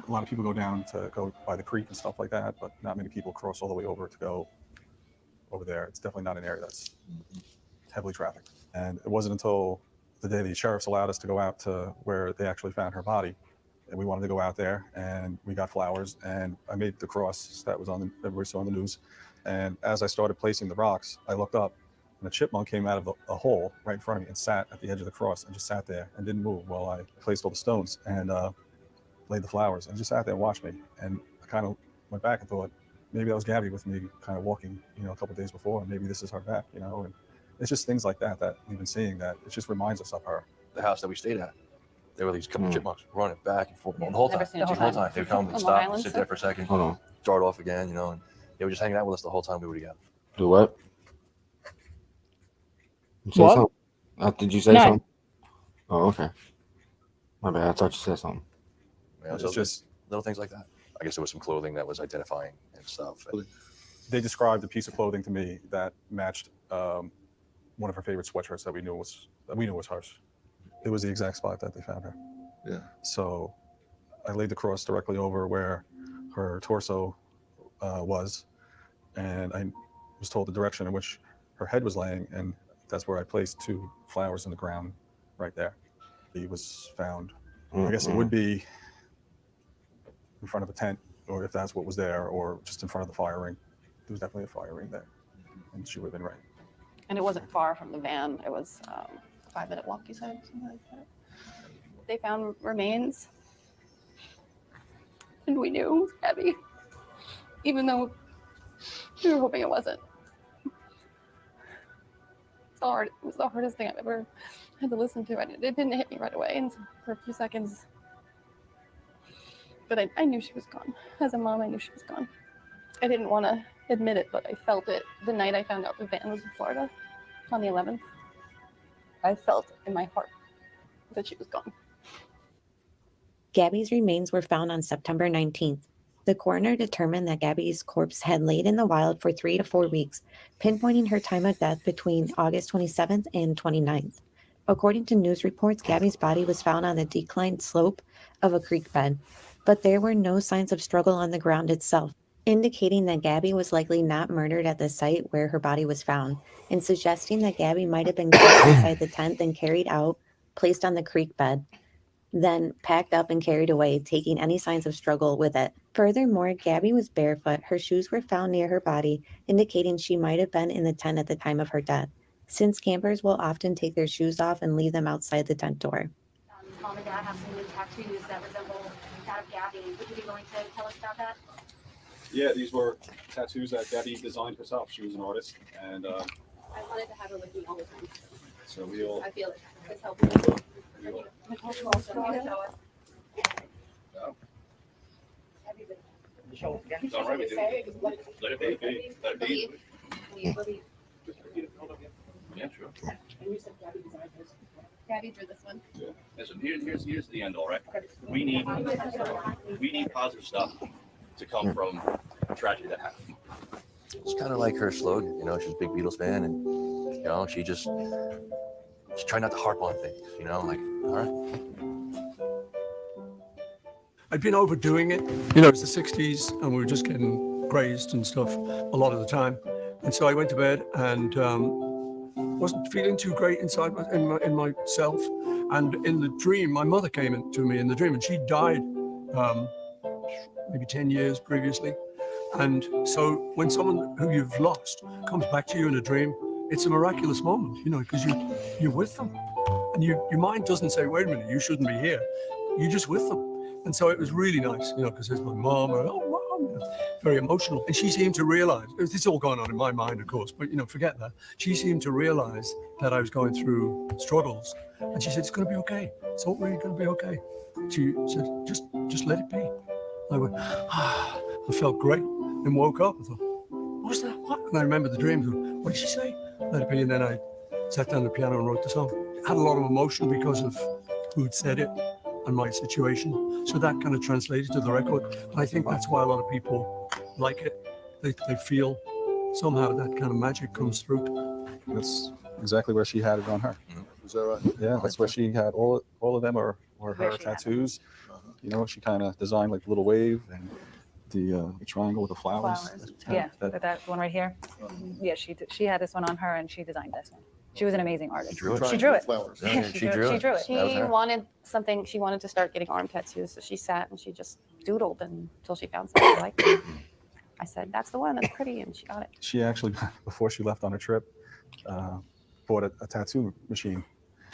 A lot of people go down to go by the creek and stuff like that, but not many people cross all the way over to go over there. It's definitely not an area that's heavily trafficked. And it wasn't until the day the sheriffs allowed us to go out to where they actually found her body, and we wanted to go out there, and we got flowers, and I made the cross that was on everybody saw on the news. And as I started placing the rocks, I looked up, and a chipmunk came out of a hole right in front of me and sat at the edge of the cross and just sat there and didn't move while I placed all the stones and laid the flowers, and just sat there and watched me. And I kind of went back and thought, maybe that was Gabby with me kind of walking, you know, a couple of days before, and maybe this is her back, you know. And it's just things like that we've been seeing that it just reminds us of her. The house that we stayed at, there were these couple chipmunks running back and forth the whole time. Never seen it The whole time. They would come and On stop Long and Island sit stuff? there for a second, Hold on. start off again, you know, and they were just hanging out with us the whole time we were together. Do what? You say What? something? Did you say No. something? Oh, okay. My bad. I thought you said something. You know, so It's just little things like that. I guess there was some clothing that was identifying and stuff. they described a piece of clothing to me that matched one of her favorite sweatshirts that we knew was hers. It was the exact spot that they found her. Yeah. So I laid the cross directly over where her torso was, and I was told the direction in which her head was laying, and that's where I placed 2 flowers in the ground right there. He was found, I guess it would be in front of a tent, or if that's what was there, or just in front of the fire ring. There was definitely a fire ring there, and she would have been right. And it wasn't far from the van. It was a 5-minute walk, you said, something like that. They found remains, and we knew it was Gabby, even though we were hoping it wasn't. It's hard. It was the hardest thing I've ever had to listen to. It didn't hit me right away, and for a few seconds. But I knew she was gone. As a mom, I knew she was gone. I didn't want to admit it, but I felt it the night I found out the van was in Florida on the 11th. I felt in my heart that she was gone. Gabby's remains were found on September 19th. The coroner determined that Gabby's corpse had laid in the wild for 3 to 4 weeks, pinpointing her time of death between August 27th and 29th. According to news reports, Gabby's body was found on the declined slope of a creek bed. but there were no signs of struggle on the ground itself, indicating that Gabby was likely not murdered at the site where her body was found, and suggesting that Gabby might have been killed inside the tent, then carried out, placed on the creek bed, then packed up and carried away, taking any signs of struggle with it. Furthermore, Gabby was barefoot. Her shoes were found near her body, indicating she might have been in the tent at the time of her death, since campers will often take their shoes off and leave them outside the tent door. Mom and Dad have some new tattoos that resemble that of Gabby. Would you be willing to tell us about that? Yeah, these were tattoos that Gabby designed herself. She was an artist, and I wanted to have her with me all the time. so we all. I feel it. It's helping me. It's all right with you. Let it be. Let it be. Yeah, sure. Gabby drew this one. Yeah. So here's the end all, right? We need positive stuff to come from a tragedy that happened. It's kind of like her slogan, you know, she's a big Beatles fan, and you know, she try not to harp on things, you know, like, all right. I'd been overdoing it. You know, it's the 60s and we were just getting grazed and stuff a lot of the time. And so I went to bed and wasn't feeling too great inside in myself. And in the dream, my mother came into me in the dream, and she died maybe 10 years previously. And so when someone who you've lost comes back to you in a dream, it's a miraculous moment, you know, because you're with them. And your mind doesn't say, wait a minute, you shouldn't be here. You're just with them. And so it was really nice, you know, because there's my mom, and oh, mom, you know, very emotional. And she seemed to realize, it's all going on in my mind, of course, but, you know, forget that. She seemed to realize that I was going through struggles. And she said, it's going to be okay. It's all really going to be okay. She said, just let it be. I went, ah, I felt great. Then woke up and thought, what was that? What? And I remember the dream. What did she say? Let it be. And then I sat down at the piano and wrote the song. I had a lot of emotion because of who'd said it and my situation. So that kind of translated to the record. And I think that's why a lot of people like it. They feel somehow that kind of magic comes through. That's exactly where she had it on her. Is that right? Yeah, that's where she had all of them are her tattoos. You know, she kind of designed like the little wave and the triangle with the flowers. Yeah, that one right here. Yeah, she had this one on her, and she designed this one. She was an amazing artist. She drew it. She drew it. Yeah, she drew it. She wanted something. She wanted to start getting arm tattoos, so she sat and she just doodled until she found something she liked. I said, "That's the one. That's pretty," and she got it. She actually, before she left on her trip, bought a tattoo machine.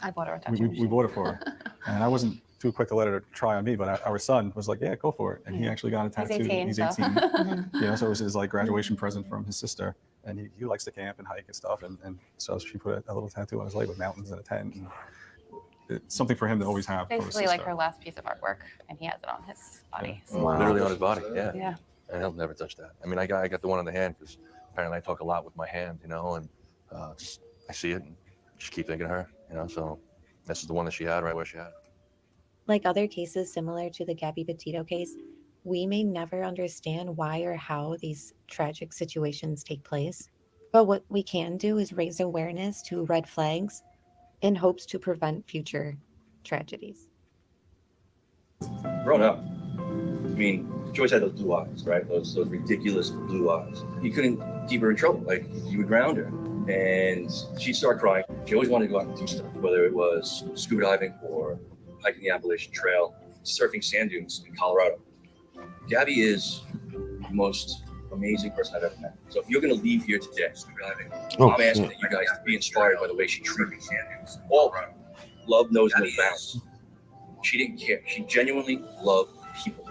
I bought her a tattoo machine. We bought it for her, and I wasn't too quick to let her try on me, but our son was like, "Yeah, go for it," and he actually got a tattoo. He's 18. You know, so it was his like graduation present from his sister, and he likes to camp and hike and stuff, and so she put a little tattoo on his leg with mountains and a tent, and it's something for him to always have. Basically, like her last piece of artwork, and he has it on his body. Yeah. Wow. Literally on his body, yeah. Yeah. And he'll never touch that. I mean, I got the one on the hand because apparently I talk a lot with my hand, you know, and just I see it and just keep thinking of her, you know. So this is the one that she had right where she had it. Like other cases similar to the Gabby Petito case, we may never understand why or how these tragic situations take place. But what we can do is raise awareness to red flags in hopes to prevent future tragedies. Growing up, I mean, Joyce had those blue eyes, right? Those ridiculous blue eyes. You couldn't keep her in trouble. Like, you would ground her, and she'd start crying. She always wanted to go out and do stuff, whether it was scuba diving or hiking the Appalachian Trail, surfing sand dunes in Colorado. Gabby is the most amazing person I've ever met. So if you're going to leave here today, scuba diving, I'm asking that you guys be inspired by the way she treated sand dunes. All love knows no bounds. She didn't care. She genuinely loved people.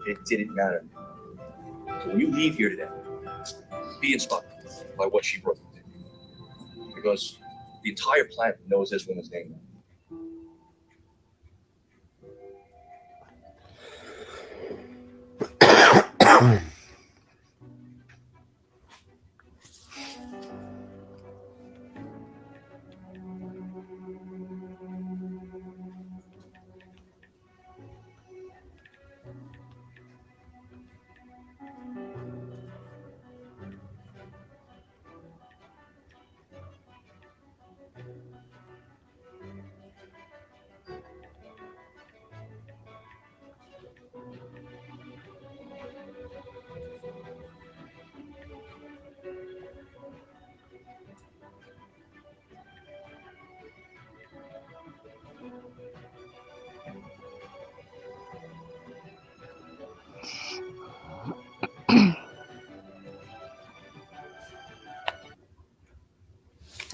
It didn't matter. So when you leave here today, be inspired by what she brought to you. Because the entire planet knows this woman's name.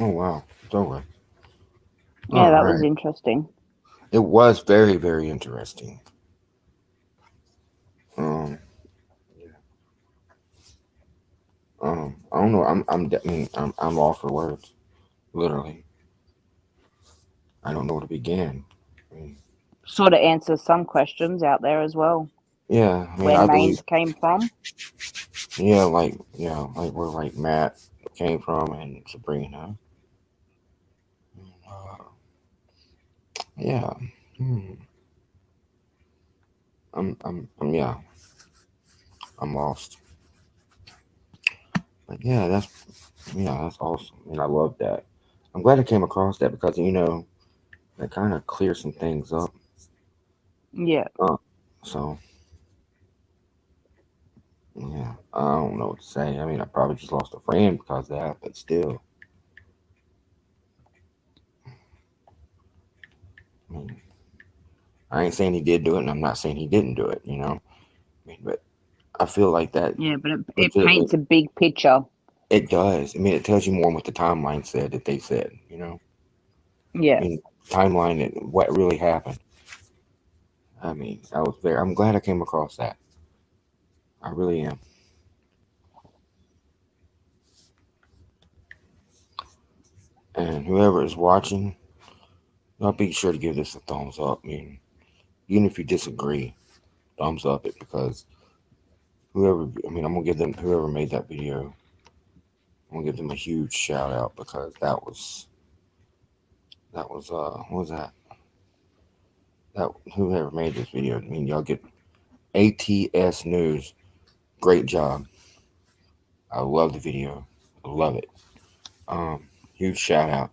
Oh wow, it's over. Yeah, All that was right. interesting. It was very, very interesting. Um, I don't know. I'm lost for words. Literally, I don't know where to begin. I mean, Sort of answers some questions out there as well. yeah, I mean, Where I names believe. came from. Yeah, like where like Matt came from and Sabrina. Uh, yeah. Hmm. Yeah. I'm lost. But that's awesome, and I love that. I'm glad I came across that because that kind of clears some things up. Yeah. So yeah, I don't know what to say. I mean, I probably just lost a friend because of that, but still, I mean, I ain't saying he did do it, and I'm not saying he didn't do it. I mean, but I feel like that. Yeah, but it legitimately- paints a big picture. It does. I mean, it tells you more what the timeline said that they said. Yeah. I mean, timeline and what really happened. I mean, I'm glad I came across that. I really am. And whoever is watching, y'all be sure to give this a thumbs up. I mean, even if you disagree, thumbs up it because I'm gonna give them whoever made that video. I'm gonna give them a huge shout out because what was that? That whoever made this video. I mean, y'all get ATS News. Great job. I love the video. I love it. Huge shout out.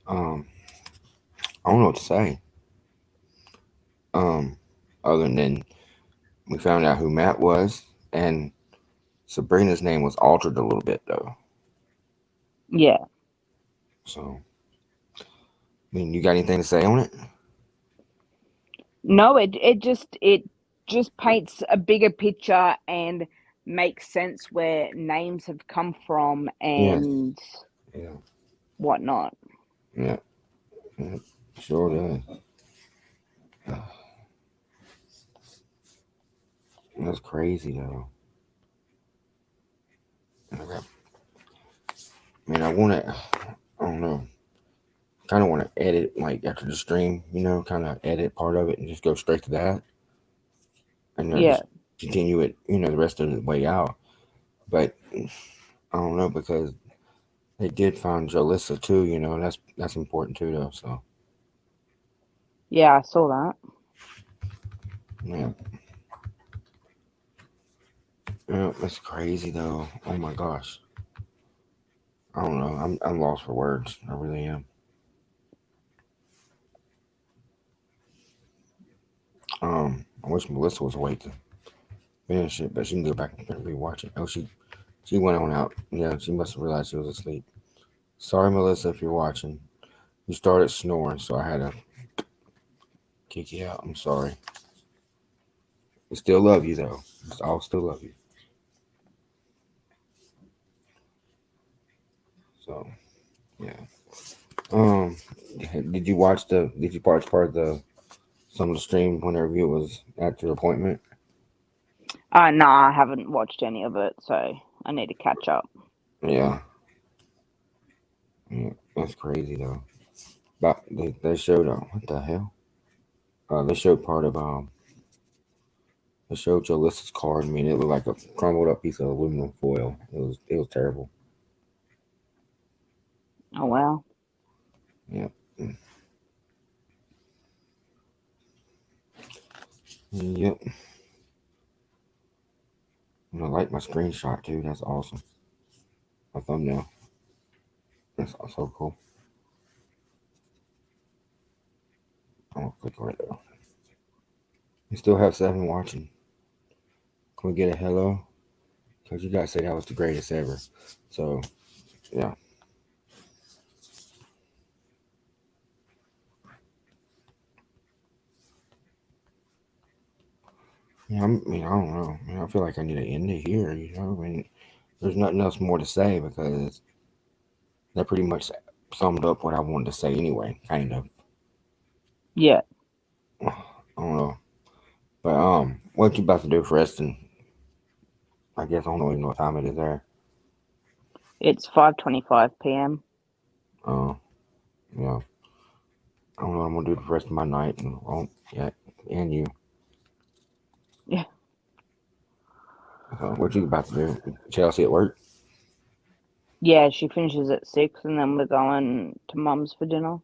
Um, I don't know what to say. Other than we found out who Matt was, and Sabrina's name was altered a little bit though. Yeah. So, I mean, you got anything to say on it? No, it just paints a bigger picture and makes sense where names have come from Yes. and Yeah. whatnot. Yeah. Yeah. Sure does. That's crazy though. I mean, I don't know. Kind of want to edit like after the stream, kind of edit part of it and just go straight to that, and Yeah. just continue it, the rest of the way out. But I don't know because they did find Jolisaa too, and that's important too, though. So Yeah, I saw that. yeah, yeah, that's crazy though. Oh my gosh, I don't know. I'm lost for words. I really am. I wish Melissa was awake to finish it, but she can go back and rewatch it. Oh, she went on out. Yeah, she must have realized she was asleep. Sorry, Melissa, if you're watching. You started snoring, so I had to kick you out. I'm sorry. We still love you, though. I'll still love you. So, yeah. Did you watch Did you watch part of some of the stream whenever it was at your appointment? No, I haven't watched any of it, so I need to catch up. Yeah. Yeah, that's crazy though. But they showed what the hell? They showed part of they showed Jolissa's card. I mean, it looked like a crumbled up piece of aluminum foil. It was terrible. Oh wow. Yeah. Yep. And I like my screenshot too. That's awesome. My thumbnail. That's so cool. I'm gonna click right there. We still have 7 watching. Can we get a hello? Because you guys say that was the greatest ever. So, yeah. Yeah, I mean, I don't know. I feel like I need to end it here. I mean, there's nothing else more to say because that pretty much summed up what I wanted to say anyway, kind of. Yeah. I don't know. But what you about to do for resting? I guess I don't even know what time it is there. It's 5:25 p.m. Oh, yeah. I don't know what I'm gonna do the rest of my night and won't yet. And you. Yeah. What you about to do? Chelsea at work? Yeah, she finishes at 6 and then we're going to Mum's for dinner.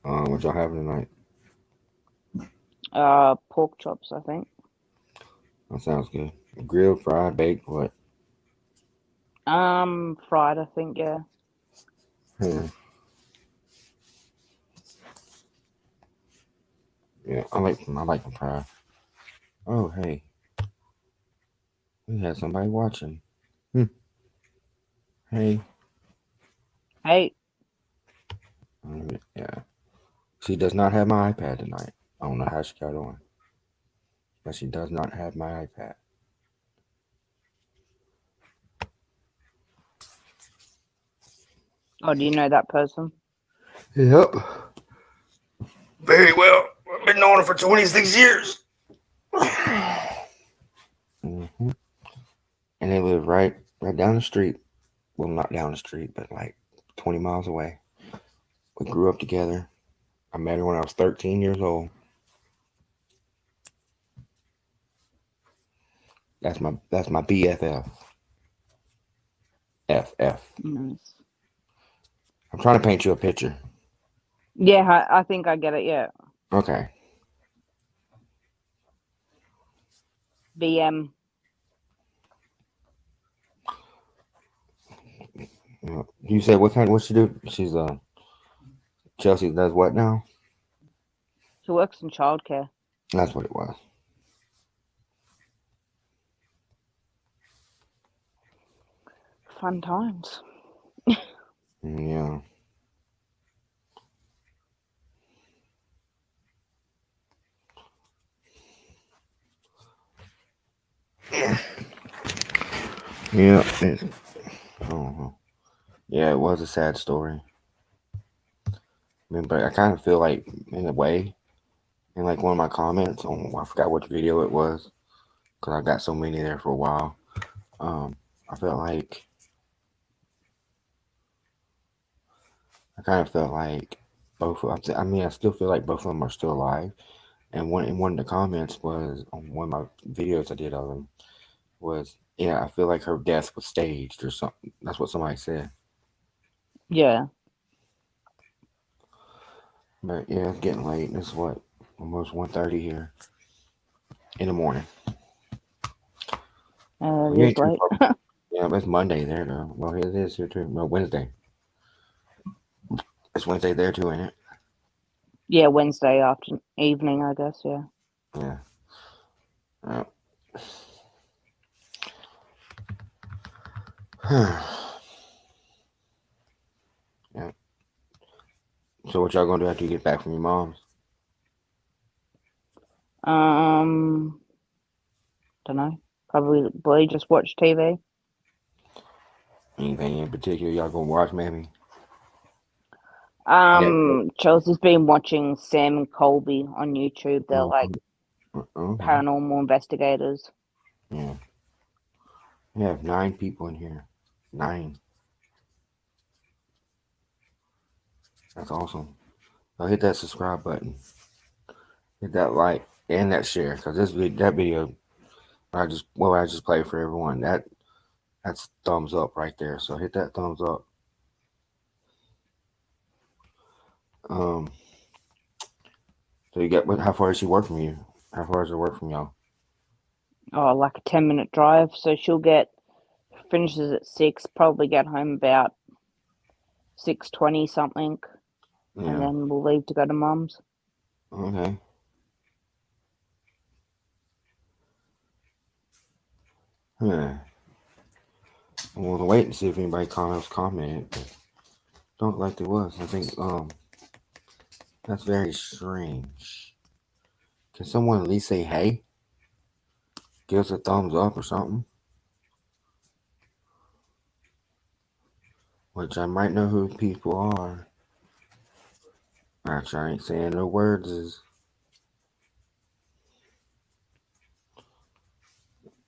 What y'all having tonight? Pork chops, I think. That sounds good. Grilled, fried, baked, what? Fried, I think, yeah. Yeah, I like them fried. Oh, hey. We had somebody watching. Hey. Hey. Yeah. She does not have my iPad tonight. I don't know how she got on. But she does not have my iPad. Oh, do you know that person? Yep. Very well. I've been knowing her for 26 years. Mm-hmm. And they live right down the street. Well, not down the street, but like 20 miles away. We grew up together. I met her when I was 13 years old. That's my BFF. FF. Nice. I'm trying to paint you a picture. Yeah, I think I get it, yeah. Okay. BM. You said what she do? She's Chelsea does what now? She works in childcare. That's what it was. Fun times. Yeah. Yeah. Yeah, it was a sad story. I mean, but I kind of feel like, in a way, in like one of my comments on, I forgot which video it was, because I got so many there for a while. I felt like, I kind of felt like both of them, I mean, I still feel like both of them are still alive. And one of the comments was, on one of my videos I did of them, was, yeah, I feel like her death was staged or something. That's what somebody said. Yeah. But yeah, it's getting late. It's what, almost 1:30 here in the morning. It is late. Yeah, but it's Monday there though. Well, it is here too. No, Wednesday. It's Wednesday there too, ain't it? Yeah, Wednesday evening, I guess, yeah. Yeah. Yeah. So what y'all gonna do after you get back from your mom's? Don't know. Probably just watch TV. Anything in particular y'all gonna watch, maybe? Chelsea's been watching Sam and Colby on YouTube. They're like paranormal investigators. Yeah. We have 9 people in here. 9. That's awesome. So hit that subscribe button. Hit that like and that share, because that video I just played for everyone. That's thumbs up right there. So hit that thumbs up. So you got how far is she work from you? How far is her work from y'all? Oh, like a 10-minute drive. So finishes at 6, probably get home about 6:20 something. Yeah. And then we'll leave to go to Mum's. Okay. We'll wait and see if anybody commented. But don't look like there was. I think that's very strange. Can someone at least say hey? Give us a thumbs up or something. which I might know who people are. Actually, I ain't saying no words.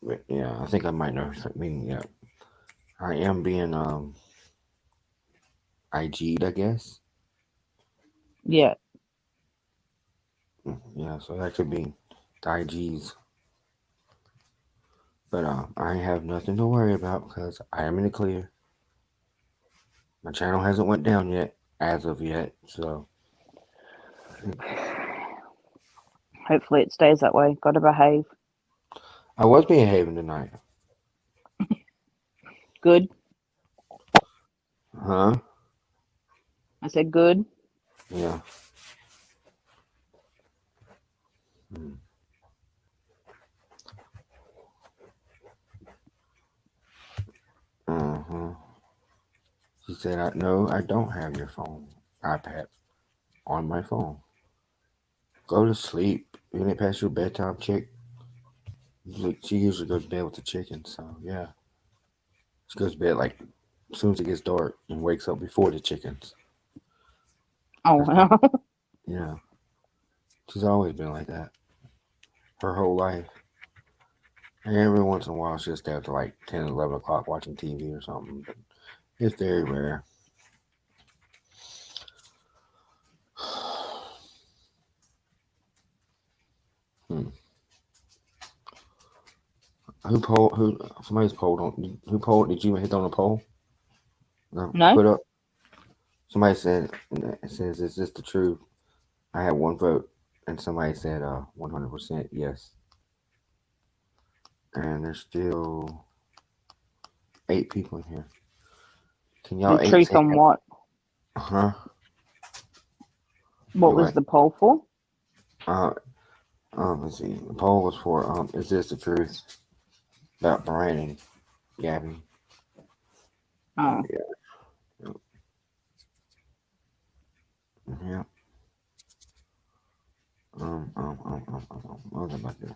But yeah, I think I might know. I mean, yeah, I am being IG'd, I guess. Yeah. Yeah, so that could be the IGs. But I have nothing to worry about because I am in the clear. My channel hasn't went down yet, as of yet. So Hopefully it stays that way. Gotta behave. I was behaving tonight. Good. Huh? I said good. Yeah. Uh-huh. She said, no, I don't have your phone, iPad, on my phone. Go to sleep. You ain't past your bedtime, chick. She usually goes to bed with the chicken, so yeah. She goes to bed like as soon as it gets dark and wakes up before the chickens. Oh, wow. Yeah. She's always been like that. Her whole life. And every once in a while she'll stay up to like 10, 11 o'clock watching TV or something. But it's very rare. Somebody's polled on, who polled, did you hit on a poll? No. Put up. Somebody said, it says, is this the truth? I had one vote, and somebody said 100% yes. And there's still 8 people in here. Can y'all The 8 truth say on what? Huh? What was the poll for? Let's see. The poll was for is this the truth about Brian and Gabby? Oh. Yeah. Yeah. What was I about to do?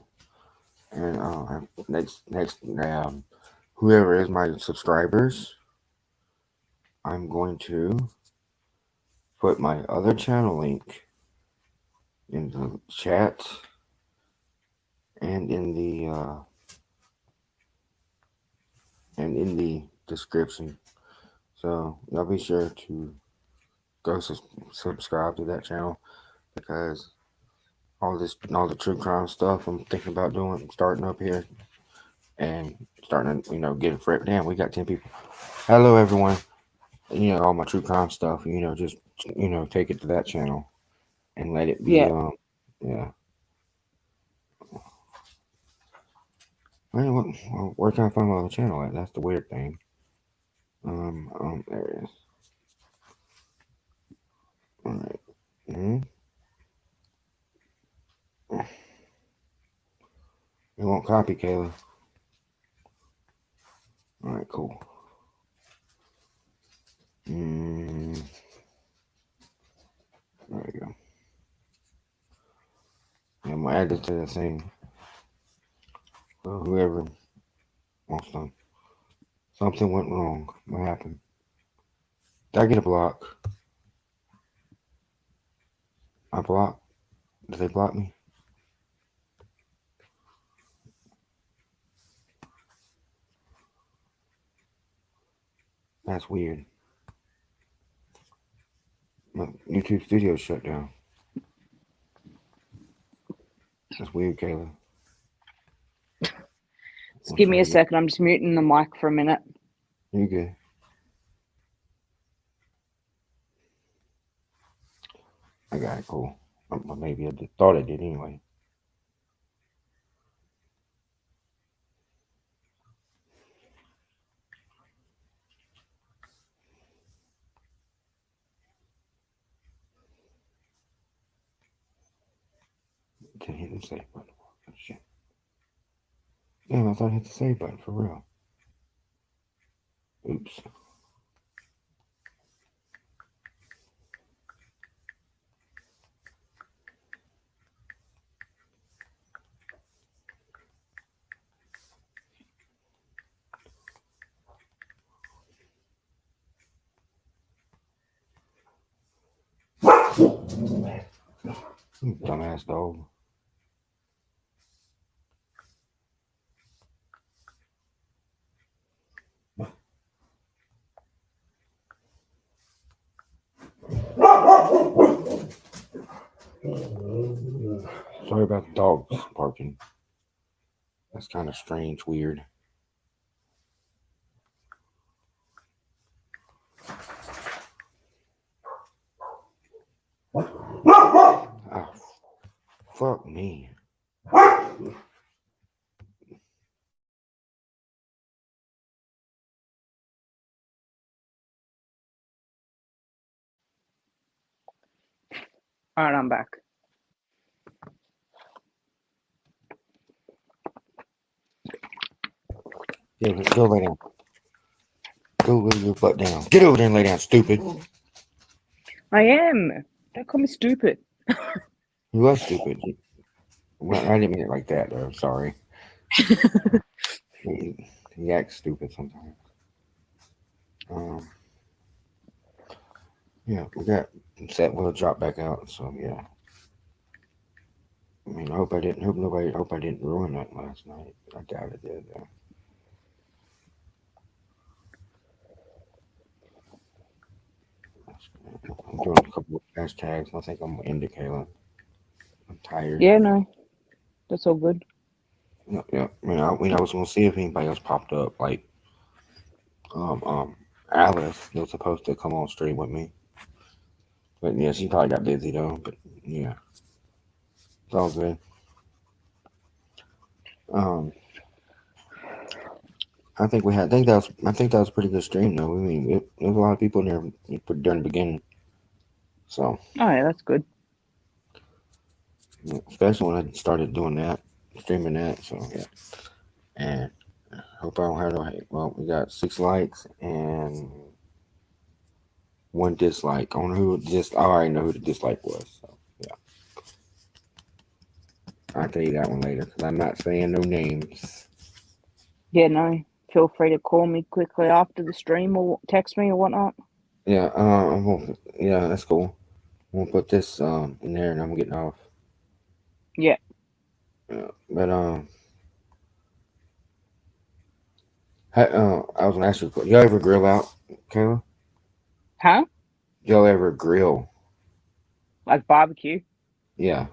And next whoever is my subscribers, I'm going to put my other channel link in the chat and in the description. So y'all be sure to go subscribe to that channel because all the true crime stuff I'm thinking about doing, starting up here and starting to, get it for it. Damn, we got 10 people. Hello everyone. All my true crime stuff, just take it to that channel and let it be Yeah. yeah. Well, where can I find my other channel at? That's the weird thing. There it is. All right. It won't copy, Kayla. All right, cool. There we go. I'm gonna add it to the thing. Whoever wants to. Something went wrong. What happened? Did I get a block? I blocked. Did they block me? That's weird. My YouTube studio shut down. That's weird, Kayla. Just give me a second. I'm just muting the mic for a minute. You good? I got it. Cool. Maybe I thought I did anyway. Didn't hit the save button. Oh, shit. Damn, I thought I hit the save button for real. Oops. Dumbass dog. Sorry about the dogs barking. That's kind of strange, weird. Oh, fuck me. All right, I'm back. Yeah, go lay down. Go lay your butt down. Get over there and lay down, stupid. I am. Don't call me stupid. You are stupid. Well, I didn't mean it like that, though. Sorry. He acts stupid sometimes. Yeah, we got set. We'll drop back out. So yeah. I mean, I hope I didn't ruin that last night. I doubt it did, though. I'm doing a couple of hashtags. I think I'm gonna end it, Kayla. I'm tired. Yeah, no, that's all good. Yeah. I mean, I was gonna see if anybody else popped up. Like, Alice was supposed to come on stream with me, but yeah, she probably got busy though. But yeah, it's all good. I think that was a pretty good stream though. I mean, there was a lot of people in there during the beginning. So. Oh yeah, that's good. Especially when I started doing that, streaming that. So yeah, and I hope I don't have no hate. Well, we got 6 likes and 1 dislike. I already know who the dislike was. So yeah, I'll tell you that one later because I'm not saying no names. Yeah, no. Feel free to call me quickly after the stream or text me or whatnot. Yeah, yeah, that's cool. I'm gonna put this in there and I'm getting off. Yeah. Yeah, but I was gonna ask you, y'all ever grill out, Kayla? Huh? Y'all ever grill? Like barbecue? Yeah.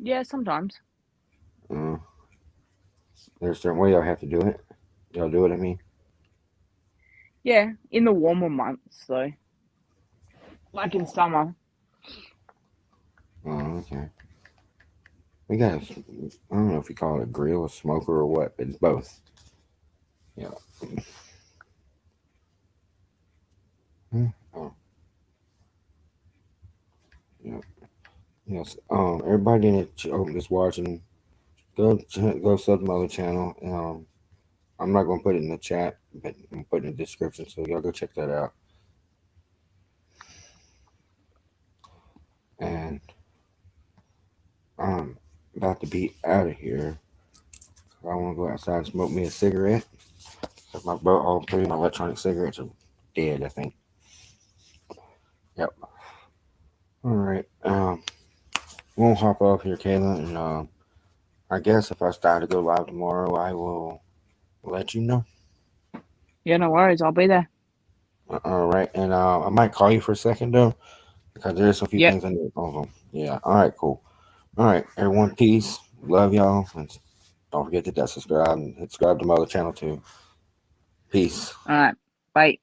Yeah, sometimes. There's a certain way y'all have to do it. Y'all do it, I mean? Yeah, in the warmer months, though. Like in summer. Oh, okay. We got, I don't know if you call it a grill, a smoker, or what, but it's both. Yeah. Oh. Yeah. Yes. Everybody that's watching, go sub my other channel. I'm not gonna put it in the chat, but I'm putting it in the description, so y'all go check that out. And I'm about to be out of here. I want to go outside and smoke me a cigarette. All 3 of my electronic cigarettes are dead, I think. Yep. All right. We'll hop off here, Kayla, and I guess if I start to go live tomorrow, I will let you know. Yeah, no worries. I'll be there. All right, and I might call you for a second though, because there's a few things I need. Also, yeah. All right, cool. All right, everyone, peace. Love y'all, and don't forget to subscribe and subscribe to my other channel too. Peace. All right, bye.